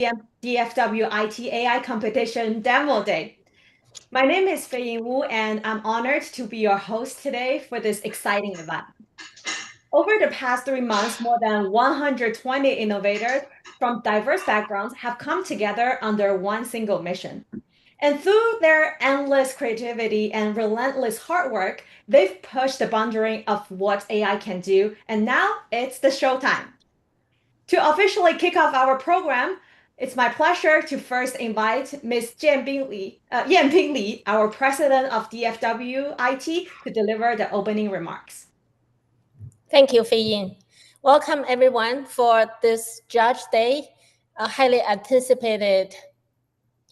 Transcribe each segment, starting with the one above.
DFW IT AI Competition Demo Day. My name is Fei Wu, and I'm honored to be your host today for this exciting event. Over the past 3 months, more than 120 innovators from diverse backgrounds have come together under one single mission. And through their endless creativity and relentless hard work, they've pushed the boundary of what AI can do, and now it's the showtime. To officially kick off our program, it's my pleasure to first invite Ms. Yanping Li, our president of DFW IT, to deliver the opening remarks. Thank you, Fei Yin. Welcome everyone for this Judge Day, a highly anticipated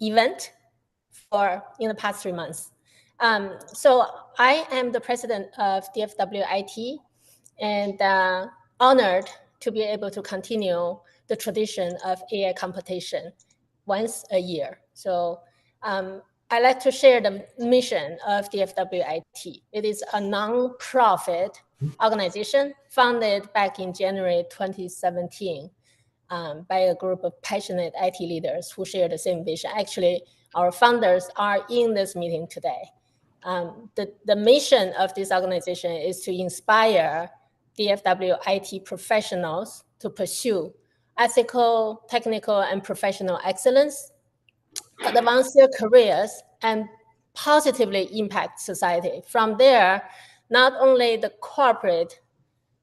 event in the past 3 months. So I am the president of DFW IT and honored to be able to continue the tradition of AI competition once a year. So I'd like to share the mission of DFW IT. It is a non-profit organization founded back in January 2017 by a group of passionate IT leaders who share the same vision. Actually, our founders are in this meeting today. The mission of this organization is to inspire DFW IT professionals to pursue ethical, technical, and professional excellence, advance their careers, and positively impact society. From there, not only the corporate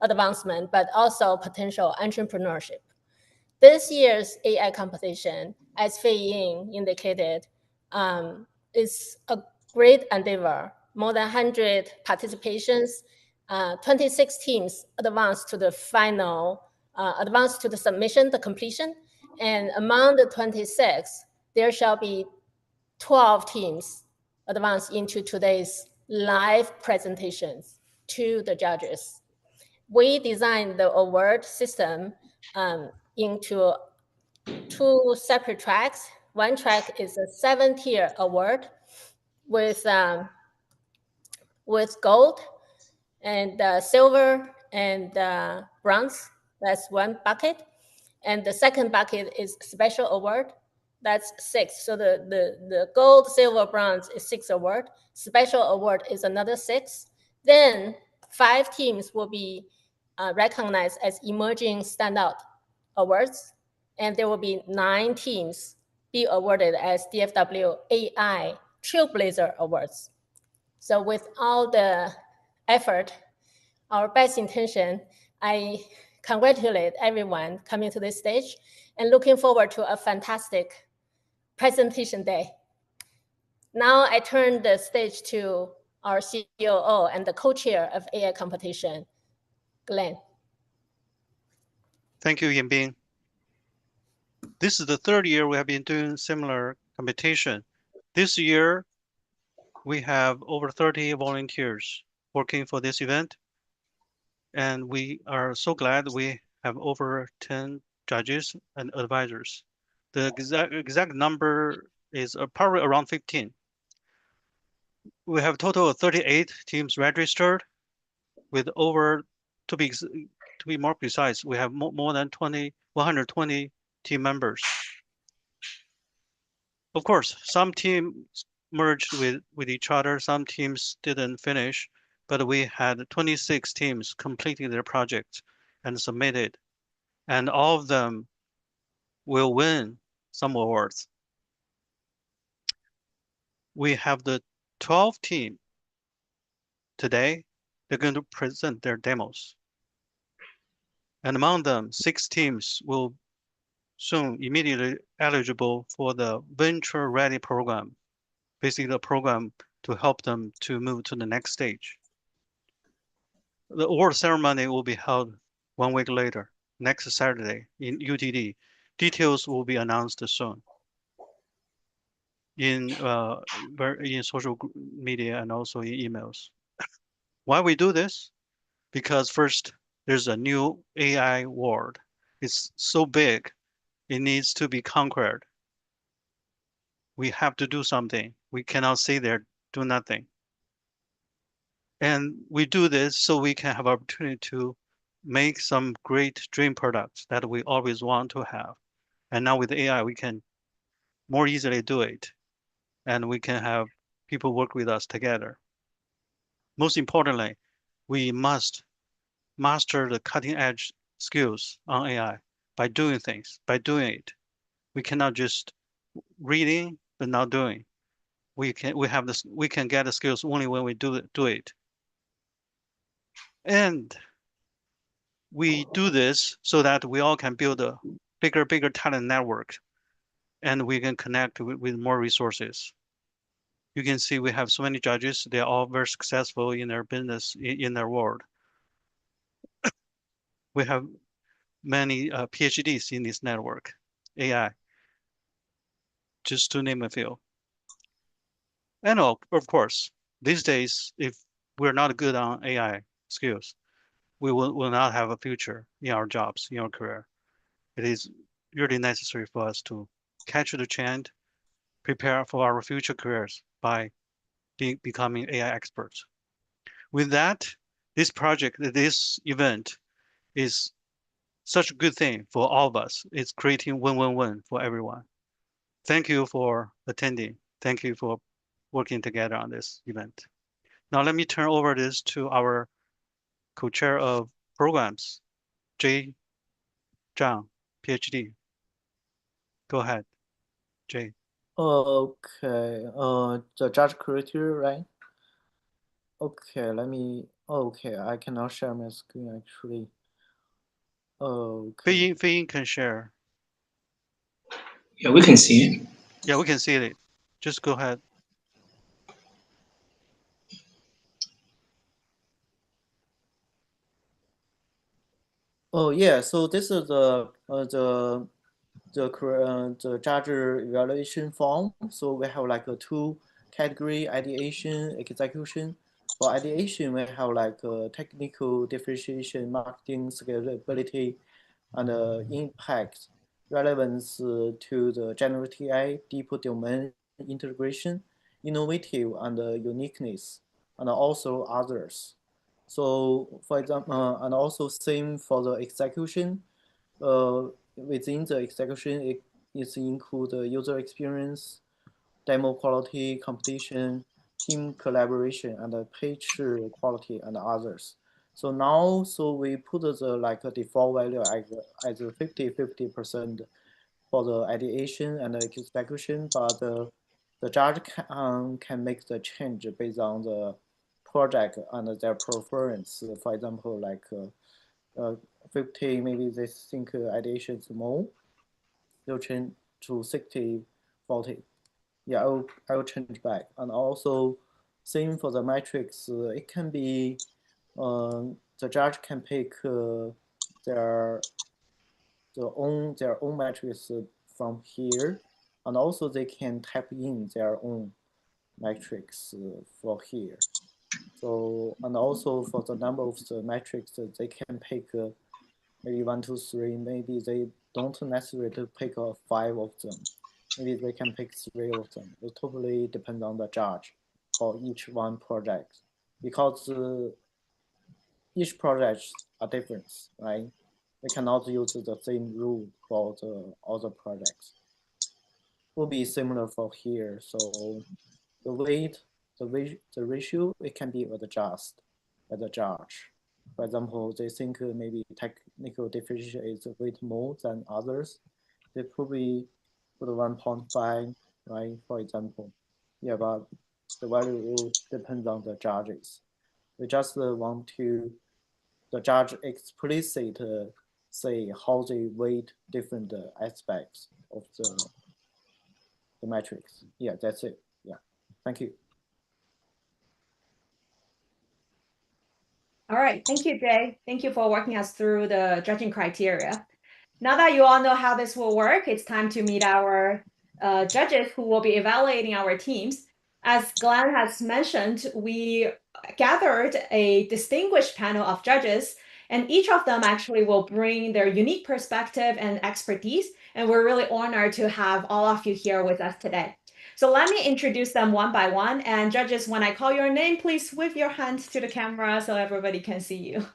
advancement, but also potential entrepreneurship. This year's AI competition, as Fei Ying indicated, is a great endeavor. More than 100 participations, 26 teams advanced to the final, advanced to the submission, the completion. And among the 26, there shall be 12 teams advanced into today's live presentations to the judges. We designed the award system into 2 separate tracks. One track is a 7-tier award with gold and silver and bronze. That's one bucket. And the second bucket is special award. That's 6. So the gold, silver, bronze is 6 award. Special award is another 6. Then 5 teams will be recognized as emerging standout awards. And there will be 9 teams be awarded as DFW AI Trailblazer Awards. So with all the effort, our best intention, I congratulate everyone coming to this stage and looking forward to a fantastic presentation day. Now I turn the stage to our COO and the co-chair of AI competition, Glenn. Thank you, Yanbing. This is the 3rd year we have been doing similar competition. This year, we have over 30 volunteers working for this event. And we are so glad we have over 10 judges and advisors. The exact number is probably around 15. We have a total of 38 teams registered with over, to be more precise, we have more than 120 team members. Of course, some teams merged with each other, some teams didn't finish, but we had 26 teams completing their projects and submitted, and all of them will win some awards. We have the 12 team today. They're going to present their demos. And among them, 6 teams will soon immediately eligible for the Venture Ready program, basically the program to help them to move to the next stage. The award ceremony will be held 1 week later, next Saturday in UTD. Details will be announced soon in social media and also in emails. Why we do this? Because first, there's a new AI world. It's so big, it needs to be conquered. We have to do something. We cannot sit there, do nothing. And we do this so we can have opportunity to make some great dream products that we always want to have. And now with AI, we can more easily do it. And we can have people work with us together. Most importantly, we must master the cutting edge skills on AI by doing things, by doing it. We cannot just reading but not doing. We can get the skills only when we do it. And we do this so that we all can build a bigger talent network, and we can connect with more resources. You can see we have so many judges. They're all very successful in their business, in their world. We have many PhDs in this network, AI, just to name a few. And of course, these days, if we're not good on AI skills, we will not have a future in our jobs, in our career. It is really necessary for us to catch the trend, prepare for our future careers by becoming AI experts. With that, this event is such a good thing for all of us. It's creating win-win-win for everyone. Thank you for attending. Thank you for working together on this event. Now let me turn over this to our co-chair of programs, Jay Zhang, PhD. Go ahead, Jay. Okay, the judge criteria, right? Okay, okay, I cannot share my screen actually. Okay. Fei Yin can share. Yeah, we can see it. Yeah, we can see it. Just go ahead. Oh yeah, so this is the judge evaluation form. So we have like a two category: ideation, execution. For ideation, we have like technical differentiation, marketing scalability, and impact, relevance to the generative AI, deep domain integration, innovative and uniqueness, and also others. So for example, and also same for the execution. Within the execution, it is include the user experience, demo quality, competition, team collaboration, and the page quality and others. So now, so we put the like a default value as a 50-50% for the ideation and the execution, but the judge can make the change based on the project and their preference. For example, like 50, maybe they think ideation is more, they'll change to 60-40. Yeah, I will change back. And also, same for the metrics. It can be the judge can pick their own metrics from here, and also they can type in their own metrics for here. So, and also for the number of the metrics, they can pick maybe 1, 2, 3. Maybe they don't necessarily pick 5 of them. Maybe they can pick 3 of them. It totally depends on the judge for each one project, because each project are different, right? We cannot use the same rule for the other projects. Will be similar for here. So the weight, the ratio, it can be adjusted by the judge. For example, they think maybe technical differentiation is weight more than others. They probably put 1.5, right? For example, yeah, but the value will depend on the judges. We just want to the judge explicit say how they weight different aspects of the metrics. Yeah, that's it. Yeah, thank you. All right, thank you, Jay. Thank you for walking us through the judging criteria. Now that you all know how this will work, it's time to meet our judges who will be evaluating our teams. As Glenn has mentioned, we gathered a distinguished panel of judges, and each of them actually will bring their unique perspective and expertise, and we're really honored to have all of you here with us today. So let me introduce them one by one, and judges, when I call your name, please wave your hand to the camera so everybody can see you.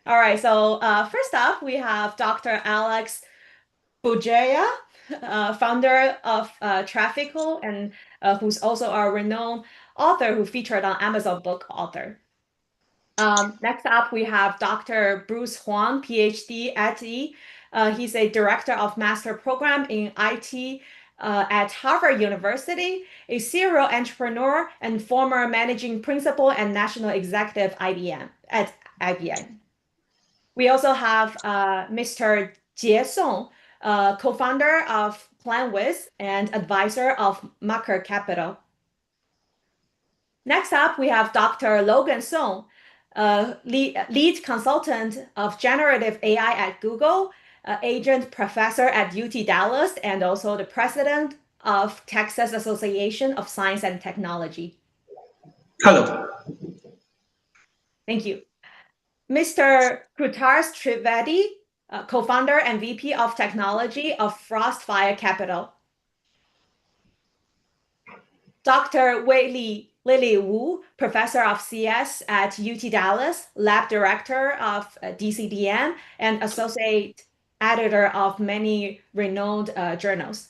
All right, so first up, we have Dr. Alex Bujaya, founder of Traffical, and who's also a renowned author who featured on Amazon Book Author. Next up, we have Dr. Bruce Huang, PhD at E. He's a director of master program in IT at Harvard University, a serial entrepreneur and former managing principal and national executive at IBM. We also have Mr. Jie Song, co-founder of PlanWiz and advisor of Marker Capital. Next up, we have Dr. Logan Song, lead consultant of generative AI at Google, agent professor at UT Dallas, and also the president of Texas Association of Science and Technology. Hello. Thank you. Mr. Krutars Trivedi, co-founder and VP of Technology of Frostfire Capital. Dr. Lily Wu, professor of CS at UT Dallas, lab director of DCDM, and associate editor of many renowned journals.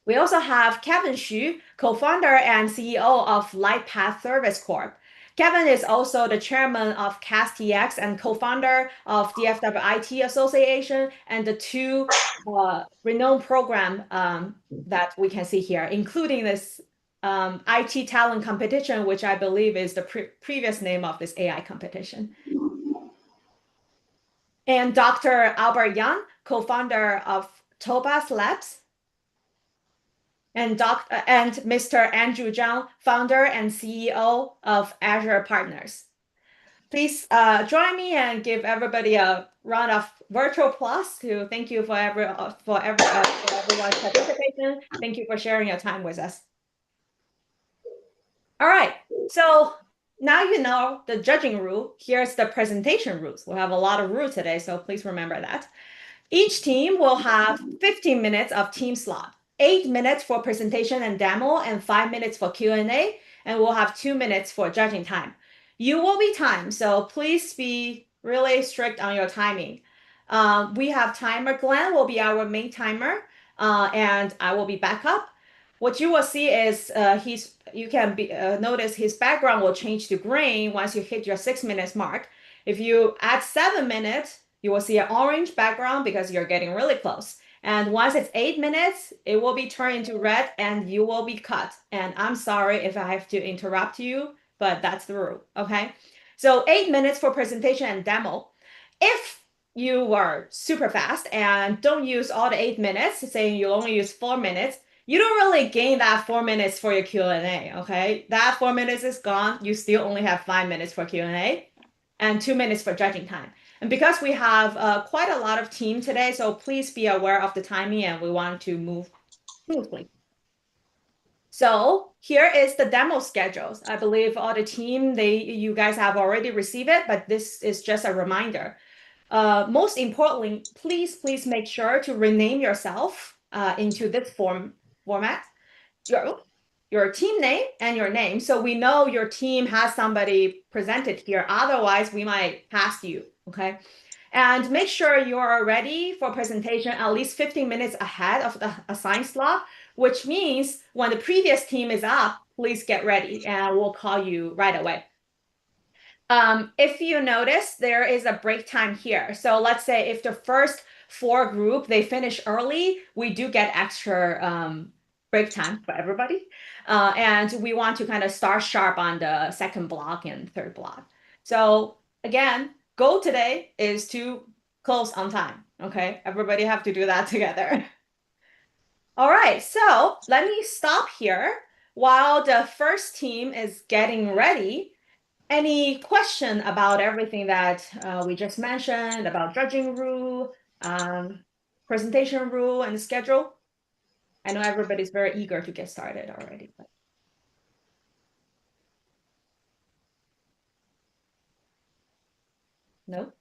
We also have Kevin Xu, co-founder and CEO of Lightpath Service Corp. Kevin is also the chairman of CastTX and co-founder of DFW IT Association and the two renowned program that we can see here, including this IT talent competition, which I believe is the previous name of this AI competition. And Dr. Albert Yang, co-founder of Tobas Labs. And Mr. Andrew Zhang, founder and CEO of Azure Partners. Please join me and give everybody a round of virtual applause to thank you for everyone's participation. Thank you for sharing your time with us. All right, so now you know the judging rule. Here's the presentation rules. We'll have a lot of rules today, so please remember that. Each team will have 15 minutes of team slot, 8 minutes for presentation and demo, and 5 minutes for Q&A, and we'll have 2 minutes for judging time. You will be timed, so please be really strict on your timing. We have timer. Glenn will be our main timer, and I will be backup. What you will see is you can notice his background will change to green once you hit your 6 minutes mark. If you add 7 minutes, you will see an orange background because you're getting really close. And once it's 8 minutes, it will be turned into red and you will be cut. And I'm sorry if I have to interrupt you, but that's the rule, okay? So 8 minutes for presentation and demo. If you are super fast and don't use all the 8 minutes, saying you only use 4 minutes, you don't really gain that 4 minutes for your Q&A, okay? That 4 minutes is gone. You still only have 5 minutes for Q&A and 2 minutes for judging time. And because we have quite a lot of team today, so please be aware of the timing and we want to move smoothly. So here is the demo schedules. I believe all the team, you guys have already received it, but this is just a reminder. Most importantly, please make sure to rename yourself into this format, your team name and your name. So we know your team has somebody presented here. Otherwise, we might pass you, okay? And make sure you're ready for presentation at least 15 minutes ahead of the assigned slot, which means when the previous team is up, please get ready and we'll call you right away. If you notice, there is a break time here. So let's say if the first 4 group, they finish early, we do get extra break time for everybody. And we want to kind of start sharp on the second block and third block. So again, goal today is to close on time, okay? Everybody have to do that together. All right, so let me stop here while the first team is getting ready. Any question about everything that we just mentioned about judging rule, presentation rule, and schedule? I know everybody's very eager to get started already. But... No?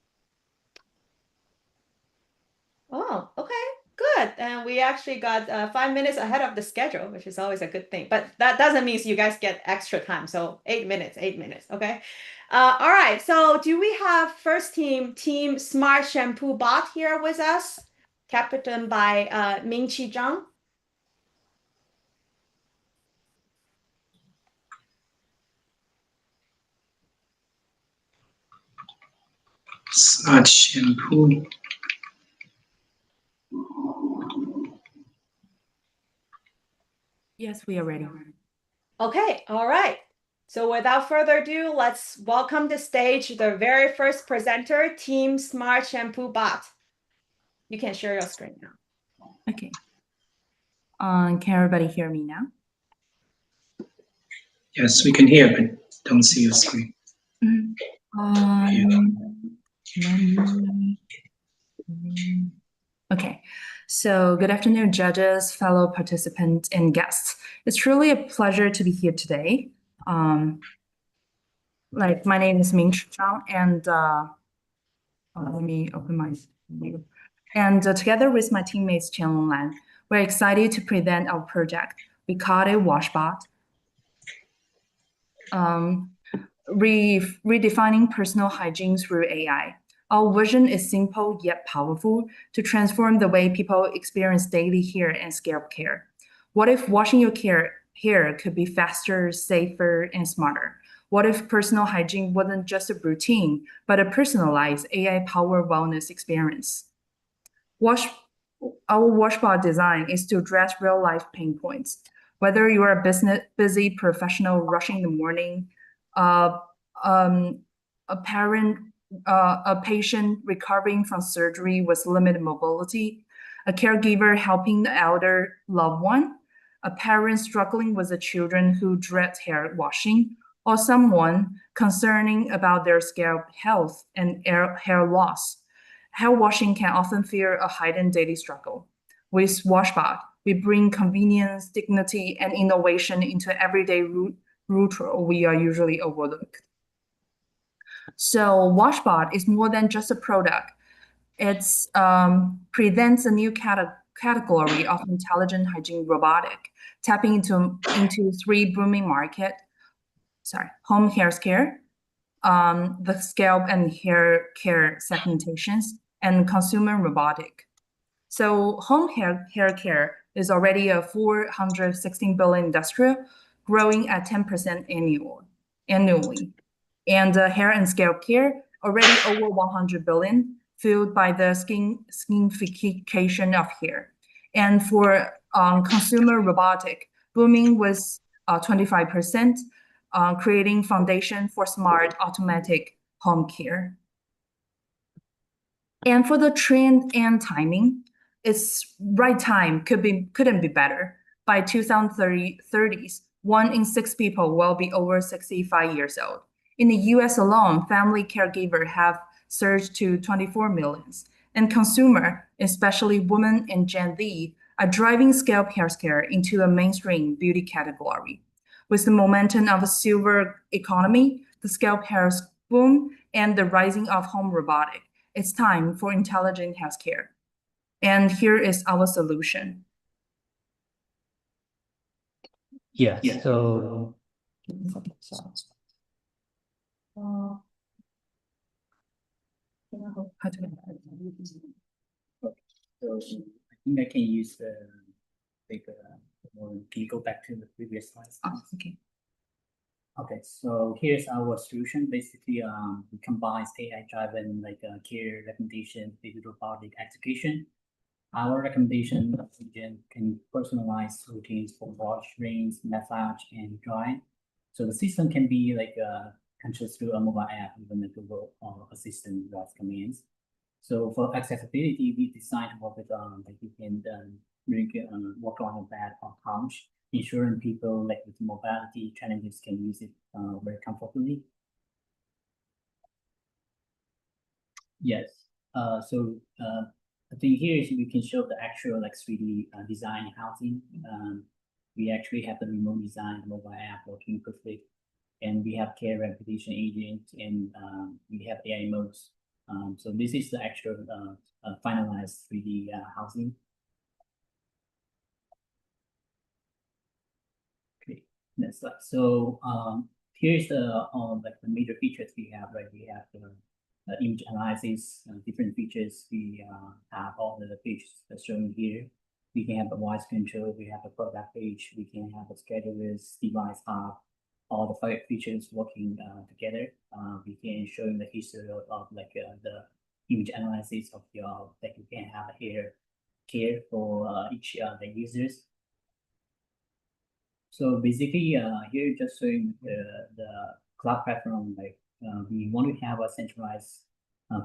Oh, okay, good. And we actually got 5 minutes ahead of the schedule, which is always a good thing. But that doesn't mean you guys get extra time. So 8 minutes, okay? All right, so do we have first team Smart Shampoo Bot here with us? captained by Mingqi Zhang. Smart shampoo. Yes, we are ready. Okay, all right. So without further ado, let's welcome to stage the very first presenter, Team Smart Shampoo Bot. You can share your screen now. Okay. Can everybody hear me now? Yes, we can hear, but don't see your screen. Let me. Okay. So good afternoon, judges, fellow participants, and guests. It's truly a pleasure to be here today. My name is Ming Zhang, and let me open my view. And together with my teammates Qianlong Lan, we're excited to present our project. We call it WashBot. Redefining personal hygiene through AI. Our vision is simple yet powerful to transform the way people experience daily hair and scalp care. What if washing your hair could be faster, safer, and smarter? What if personal hygiene wasn't just a routine, but a personalized AI-powered wellness experience? Our WashBot design is to address real-life pain points. Whether you are a busy professional rushing in the morning, a patient recovering from surgery with limited mobility, a caregiver helping the elder loved one, a parent struggling with the children who dread hair washing, or someone concerning about their scalp health and hair loss. Hair washing can often feel a hidden daily struggle. With WashBot, we bring convenience, dignity, and innovation into everyday routine we are usually overlooked. So WashBot is more than just a product. It presents a new category of intelligent hygiene robotic, tapping into three booming markets. Home hair care, the scalp and hair care segmentations, and consumer robotic. So home hair care is already a 416 billion industry, growing at 10% annually. And hair and scalp care already over 100 billion, fueled by the skinification of hair. And for consumer robotic, booming was 25%, creating foundation for smart automatic home care. And for the trend and timing, its right time couldn't be better. By 2030s, 1 in 6 people will be over 65 years old. In the US alone, family caregivers have surged to 24 million. And consumer, especially women and Gen Z, are driving scalp hair care into a mainstream beauty category. With the momentum of a silver economy, the scalp hair boom, and the rising of home robotic, it's time for intelligent healthcare. And here is our solution. Yes, so I think I can use can you go back to the previous slides? Oh, okay. Okay, so here's our solution. Basically, we combine AI-driven care recommendation with robotic execution. Our recommendation agent can personalize routines for wash, rinse, massage, and dry. So the system can be controlled through a mobile app, even a Google Assistant voice commands. So for accessibility, we designed to work with you can work on a bed or couch, ensuring people with mobility challenges can use it very comfortably. Yes. So the thing here is we can show the actual 3D design housing. We actually have the remote design mobile app working perfectly, and we have care reputation agent, and we have AI modes. So this is the actual finalized 3D housing. Okay, next slide. So here's the major features we have. Right, we have the image analysis, different features. We have all the pages shown here. We can have a voice control. We have a product page. We can have a schedulers, device hub, all the 5 features working together. We can show the history of like the image analysis of your, like you can have here for each the users. So basically, here just showing the cloud platform, like we want to have a centralized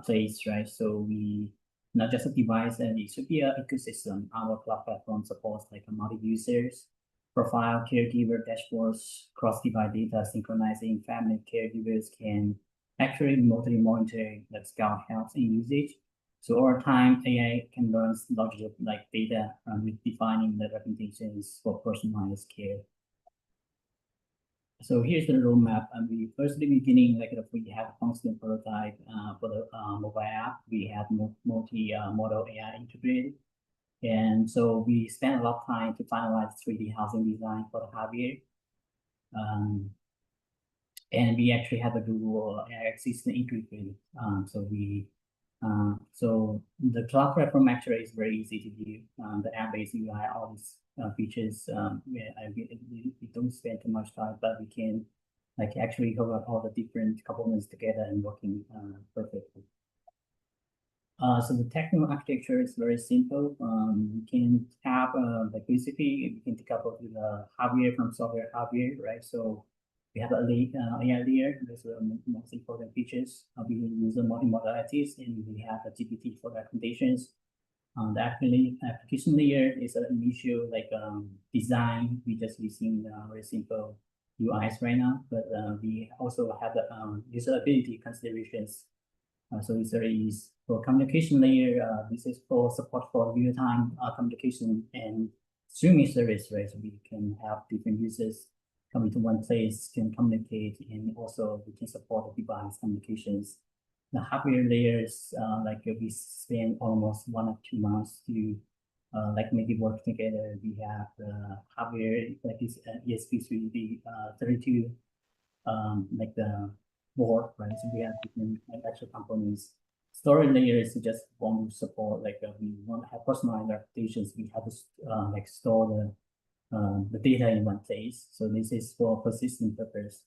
place, right? So we not just a device, and it should be an ecosystem. Our cloud platform supports like a multi-users, profile, caregiver, dashboards, cross-device data, synchronizing family caregivers can actually remotely monitor like scout health and usage. So over time, AI can learn lots of like data with defining the recommendations for personalized care. So here's the roadmap. And we firstly beginning like if we have a functional prototype for the mobile app. We have multi-model AI integrated. And so we spent a lot of time to finalize 3D housing design for the hardware. And we actually have a Google AI assistant integrated. So the cloud platform actually is very easy to use. The app-based UI, all these features, we don't spend too much time, but we can like actually hook up all the different components together and working perfectly. So the technical architecture is very simple. We can have like basically we can decouple the hardware from software hardware, right? So we have a AI layer. Those are the most important features. We use the multimodalities, and we have a GPT for recommendations. The application layer is an initial like design. We just using very simple UIs right now, but we also have the usability considerations. So it's very easy. For communication layer, this is for support for real-time communication and streaming service, right? So we can have different users come into one place, can communicate, and also we can support the device communications. The hardware layers, like we spend almost 1 or 2 months to like make it work together. We have the hardware like this ESP32 like the board, right? So we have different like, extra components. Storage layer is just want to support like we want to have personalized applications. We have to like store the data in one place. So this is for persistent purpose.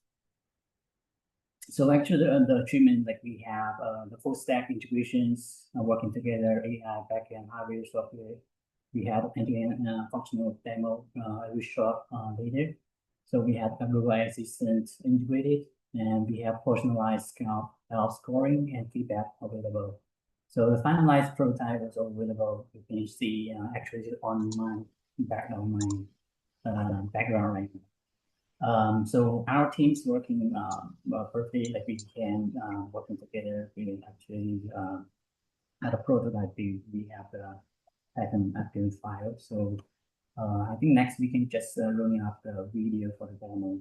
So actually the treatment, like we have the full stack integrations working together, AI, backend, hardware, software. We have end-to-end functional demo I will show up later. So we have a Google Assistant integrated, and we have personalized health scoring and feedback available. So the finalized prototype is available. You can see actually on my background right now. So our team's working perfectly, like we can working together. We actually at a prototype we have the active file. So I think next we can just running up the video for the demo.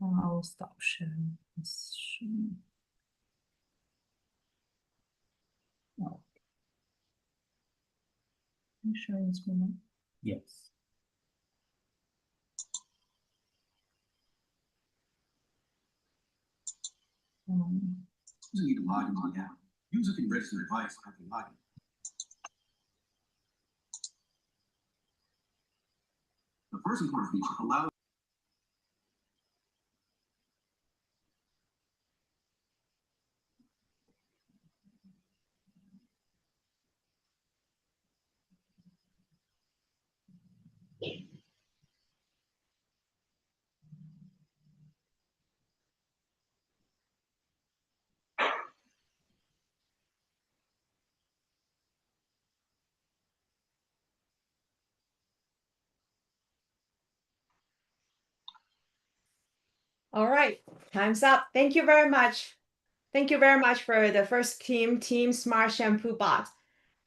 I'll stop sharing. Oh. Are you sharing screen? Yes. Users need to log in on the app. User can register device after login. The first important feature allows All right, time's up. Thank you very much. Thank you very much for the first Team Smart Shampoo Bot.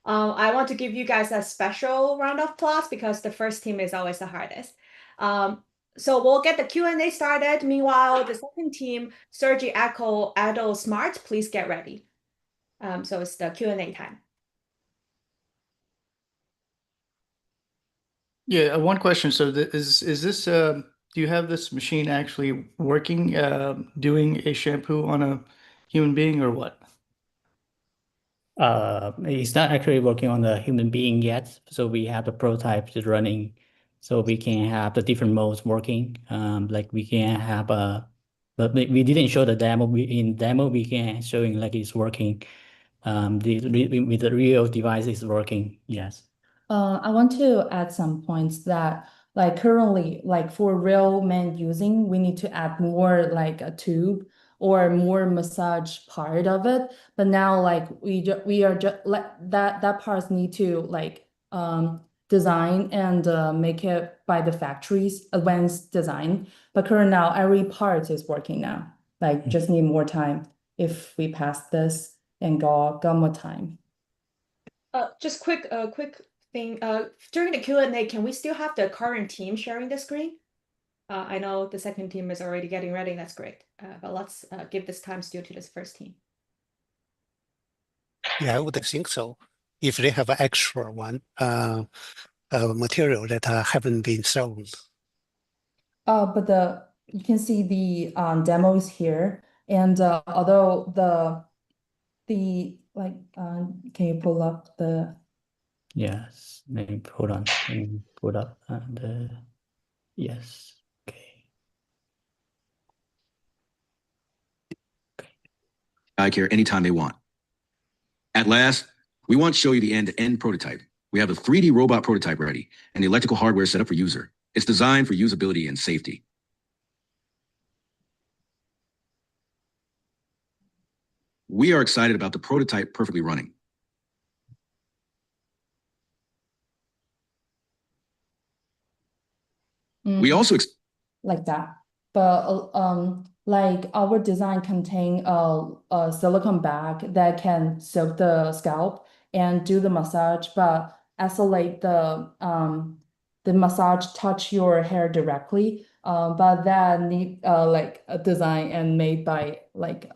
I want to give you guys a special round of applause because the first team is always the hardest. So we'll get the Q&A started. Meanwhile, the second team, Sergi Echo, Ado Smart, please get ready. So it's the Q&A time. Yeah, one question. So is this do you have this machine actually working, doing a shampoo on a human being or what? It's not actually working on the human being yet. So we have the prototype just running, so we can have the different modes working. Like we can have but we didn't show the demo. In demo we can showing like it's working. With the real device is working. Yes. I want to add some points that like currently, like for real men using, we need to add more like a tube or more massage part of it. But now like we are just like that parts need to like design and make it by the factories, advanced design. But current now every part is working now. Like just need more time if we pass this and got more time. Just quick thing. During the Q&A, can we still have the current team sharing the screen? I know the second team is already getting ready. That's great. But let's give this time still to this first team. Yeah, I would think so. If they have an extra one, material that haven't been shown. But you can see the demos here, and although the like can you pull up the? Yes, maybe hold on. Let me pull up the yes. Okay. I care anytime they want. At last, we want to show you the end-to-end prototype. We have a 3D robot prototype ready and the electrical hardware set up for user. It's designed for usability and safety. We are excited about the prototype perfectly running. We also like that, but like our design contain a silicone bag that can soak the scalp and do the massage, but isolate the massage touch your hair directly. But that need like a design and made by like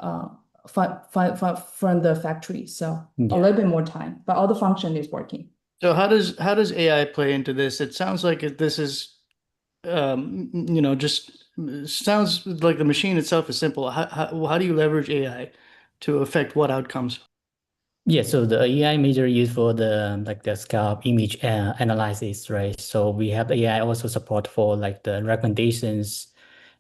from the factory, so a little bit more time, but all the function is working. So how does AI play into this? It sounds like this is just sounds like the machine itself is simple. How do you leverage AI to affect what outcomes? Yeah, so the AI major used for the scalp image analysis, right? So we have AI also support for like the recommendations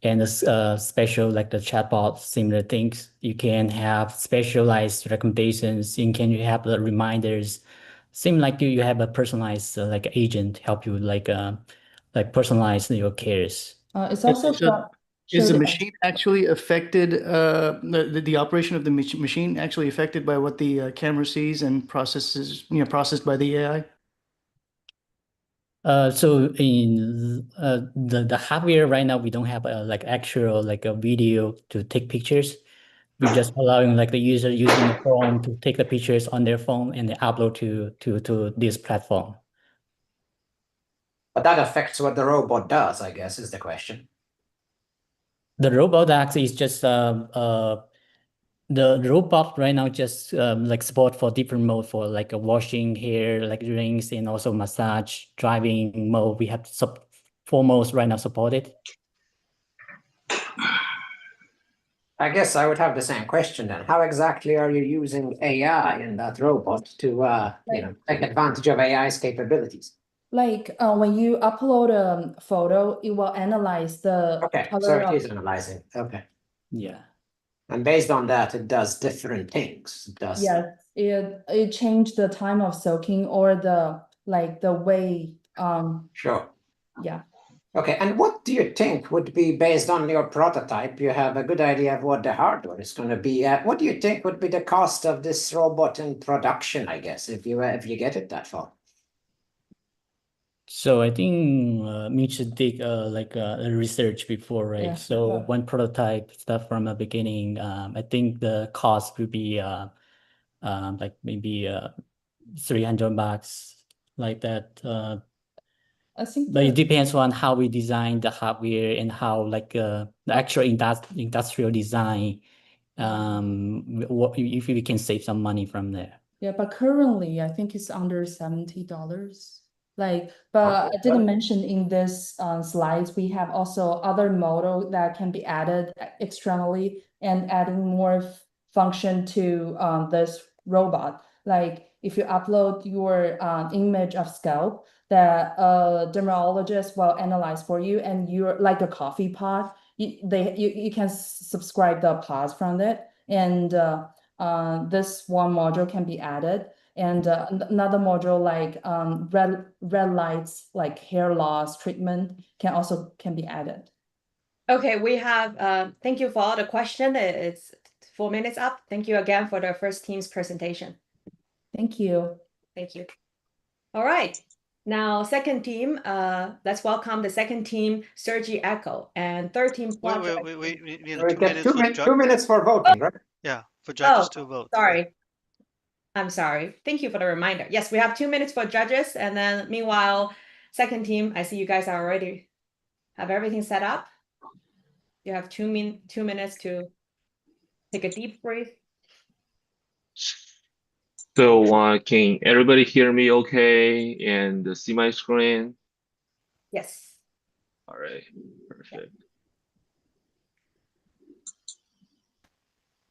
and the special like the chatbot similar things. You can have specialized recommendations. You can have the reminders. Same like you have a personalized like agent help you like personalize your cares. It's also Is the machine actually affected, the operation of the machine actually affected by what the camera sees and processes, processed by the AI? So in the hardware right now, we don't have like actual like a video to take pictures. We're just allowing like the user using the phone to take the pictures on their phone and then upload to this platform. But that affects what the robot does, I guess, is the question. The robot actually is just the robot right now just like support for different mode for like a washing hair, like rings, and also massage, driving mode. We have 4 modes right now supported. I guess I would have the same question then. How exactly are you using AI in that robot to take advantage of AI's capabilities? Like when you upload a photo, it will analyze the color. So it is analyzing. Okay. Yeah. And based on that, it does different things. It does. Yes, it changed the time of soaking or the way. Sure. Yeah. Okay, and what do you think would be, based on your prototype, you have a good idea of what the hardware is going to be. What do you think would be the cost of this robot in production, I guess, if you get it that far? So I think Mitch did like a research before, right? Yeah. So one prototype stuff from the beginning, I think the cost would be like maybe $300 like that. I think but it depends on how we design the hardware and how like the actual industrial design. What if we can save some money from there? Yeah, but currently I think it's under $70. Like, but I didn't mention in this slides, we have also other model that can be added externally and adding more function to this robot. like if you upload your image of scalp, that dermatologist will analyze for you, and you're like a coffee pot. You can subscribe the pods from it, and this one module can be added. And another module like red lights, like hair loss treatment, can be added. Okay, we have, thank you for all the question. It's 4 minutes up. Thank you again for the first team's presentation. Thank you. Thank you. All right. Now, second team, let's welcome the second team, Sergi Echo, and third team. Wait. We need We 2 get minutes for 2 minutes for voting, right? Yeah, for judges to vote. Sorry. Yeah. I'm sorry. Thank you for the reminder. Yes, we have 2 minutes for judges, and then meanwhile, second team, I see you guys are already have everything set up. You have 2 minutes to take a deep breath. So can everybody hear me okay and see my screen? Yes. All right, perfect.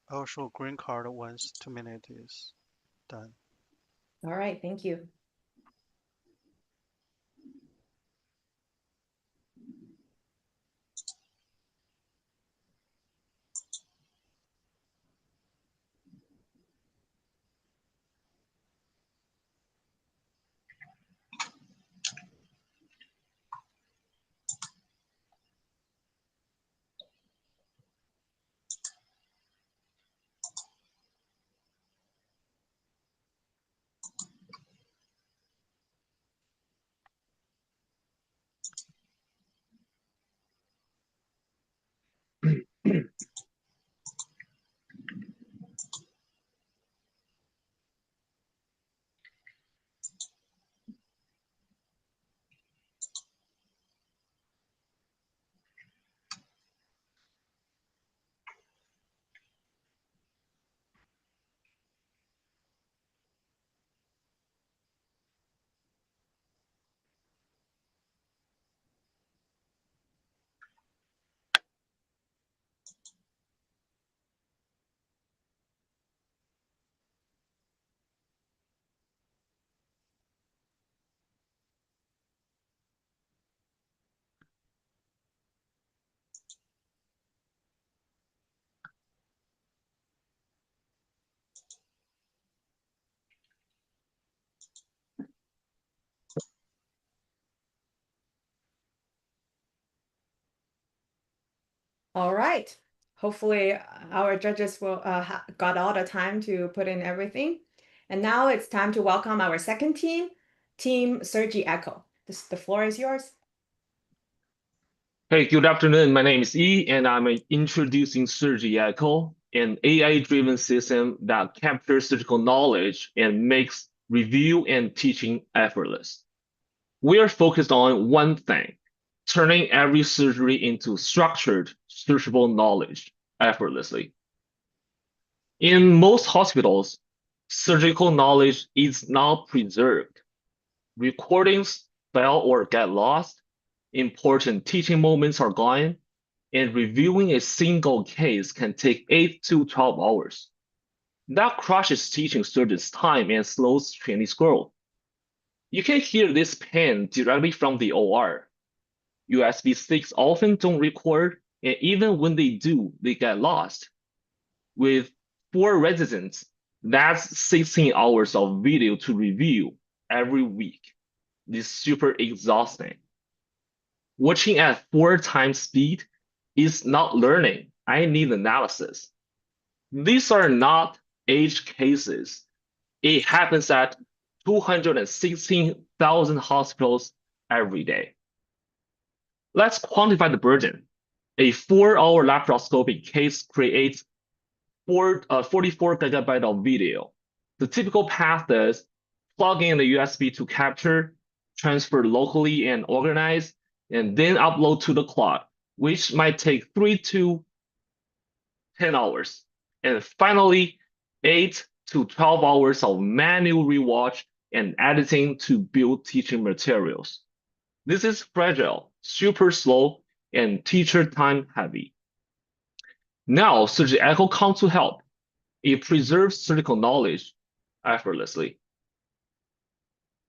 I'll show green card once 2 minutes is done. All right, thank you. All right. Hopefully our judges will got all the time to put in everything. And now it's time to welcome our second team, Team Sergi Echo. The floor is yours. Hey, good afternoon. My name is Yi, and I'm introducing Sergi Echo, an AI-driven system that captures surgical knowledge and makes review and teaching effortless. We are focused on one thing, turning every surgery into structured, searchable knowledge effortlessly. In most hospitals, surgical knowledge is not preserved. Recordings fail or get lost, important teaching moments are gone, and reviewing a single case can take 8 to 12 hours. That crushes teaching surgeons' time and slows trainees' growth. You can hear this pain directly from the OR. USB sticks often don't record, and even when they do, they get lost. With 4 residents, that's 16 hours of video to review every week. This is super exhausting. Watching at 4 times speed is not learning. I need analysis. These are not edge cases. It happens at 216,000 hospitals every day. Let's quantify the burden. A 4-hour laparoscopic case creates 44 gigabytes of video. The typical path is plug in the USB to capture, transfer locally and organize, and then upload to the cloud, which might take 3 to 10 hours. And finally, 8 to 12 hours of manual rewatch and editing to build teaching materials. This is fragile, super slow, and teacher time heavy. Now, Surgi Echo comes to help. It preserves surgical knowledge, effortlessly.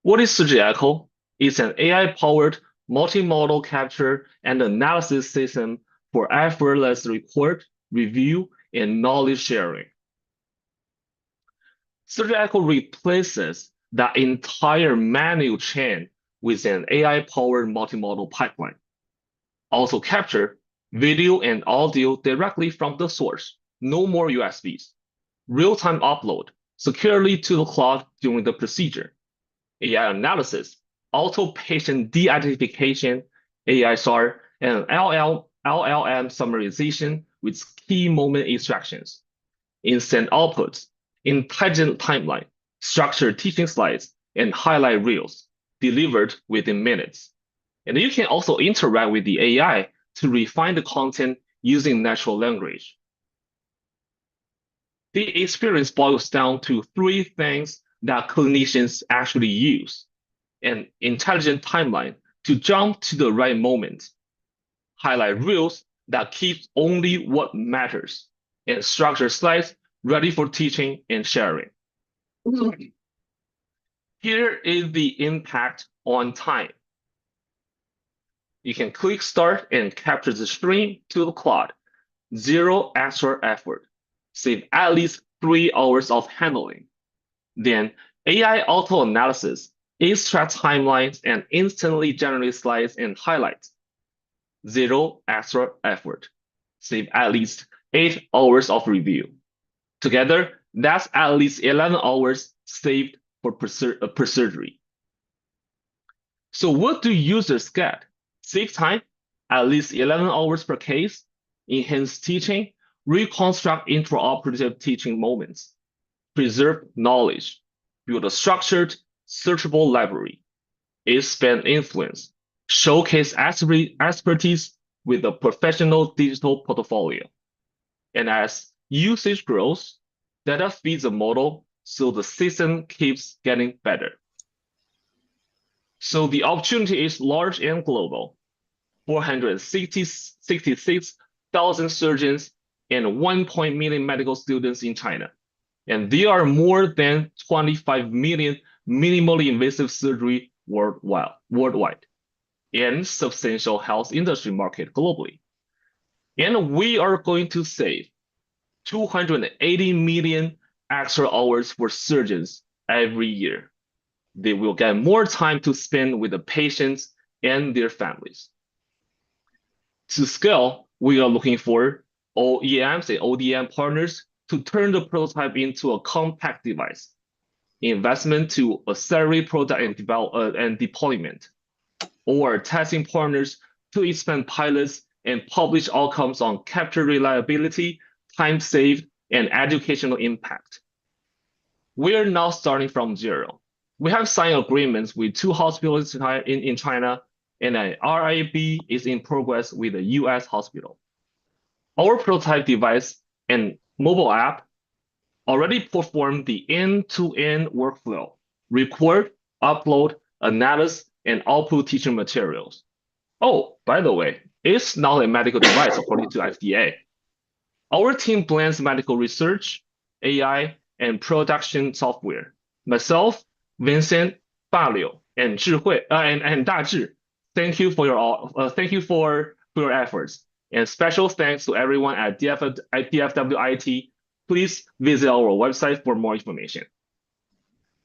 What is Surgery Echo? It's an AI-powered multimodal capture and analysis system for effortless report, review, and knowledge sharing. Surgery Echo replaces the entire manual chain with an AI-powered multimodal pipeline. Also capture video and audio directly from the source. No more USBs. Real-time upload securely to the cloud during the procedure. AI analysis, auto patient de-identification, AISR, and LLM summarization with key moment extractions. Instant outputs, intelligent timeline, structured teaching slides, and highlight reels delivered within minutes. And you can also interact with the AI to refine the content using natural language. The experience boils down to three things that clinicians actually use: an intelligent timeline to jump to the right moment, highlight reels that keep only what matters, and structured slides ready for teaching and sharing. Here is the impact on time. You can click start and capture the stream to the cloud. Zero extra effort. Save at least 3 hours of handling. Then AI auto analysis extracts timelines and instantly generates slides and highlights. Zero extra effort. Save at least 8 hours of review. Together, that's at least 11 hours saved per surgery. So what do users get? Save time, at least 11 hours per case, enhanced teaching, reconstruct intraoperative teaching moments, preserve knowledge, build a structured, searchable library, expand influence, showcase expertise with a professional digital portfolio. And as usage grows, data feeds the model, so the system keeps getting better. So the opportunity is large and global. 466,000 surgeons and 1 million medical students in China. And there are more than 25 million minimally invasive surgery worldwide, and substantial health industry market globally. And we are going to save 280 million extra hours for surgeons every year. They will get more time to spend with the patients and their families. To scale, we are looking for OEMs and ODM partners to turn the prototype into a compact device. Investment to accelerate product and deployment, or testing partners to expand pilots and publish outcomes on capture reliability, time saved, and educational impact. We are now starting from zero. We have signed agreements with 2 hospitals in China, and an RIB is in progress with a US hospital. Our prototype device and mobile app already perform the end-to-end workflow: record, upload, analyze, and output teaching materials. Oh, by the way, it's not a medical device according to FDA. Our team blends medical research, AI, and production software. Myself, Vincent, Balio, and Dazhi, thank you for your efforts. And special thanks to everyone at DFW IT. Please visit our website for more information.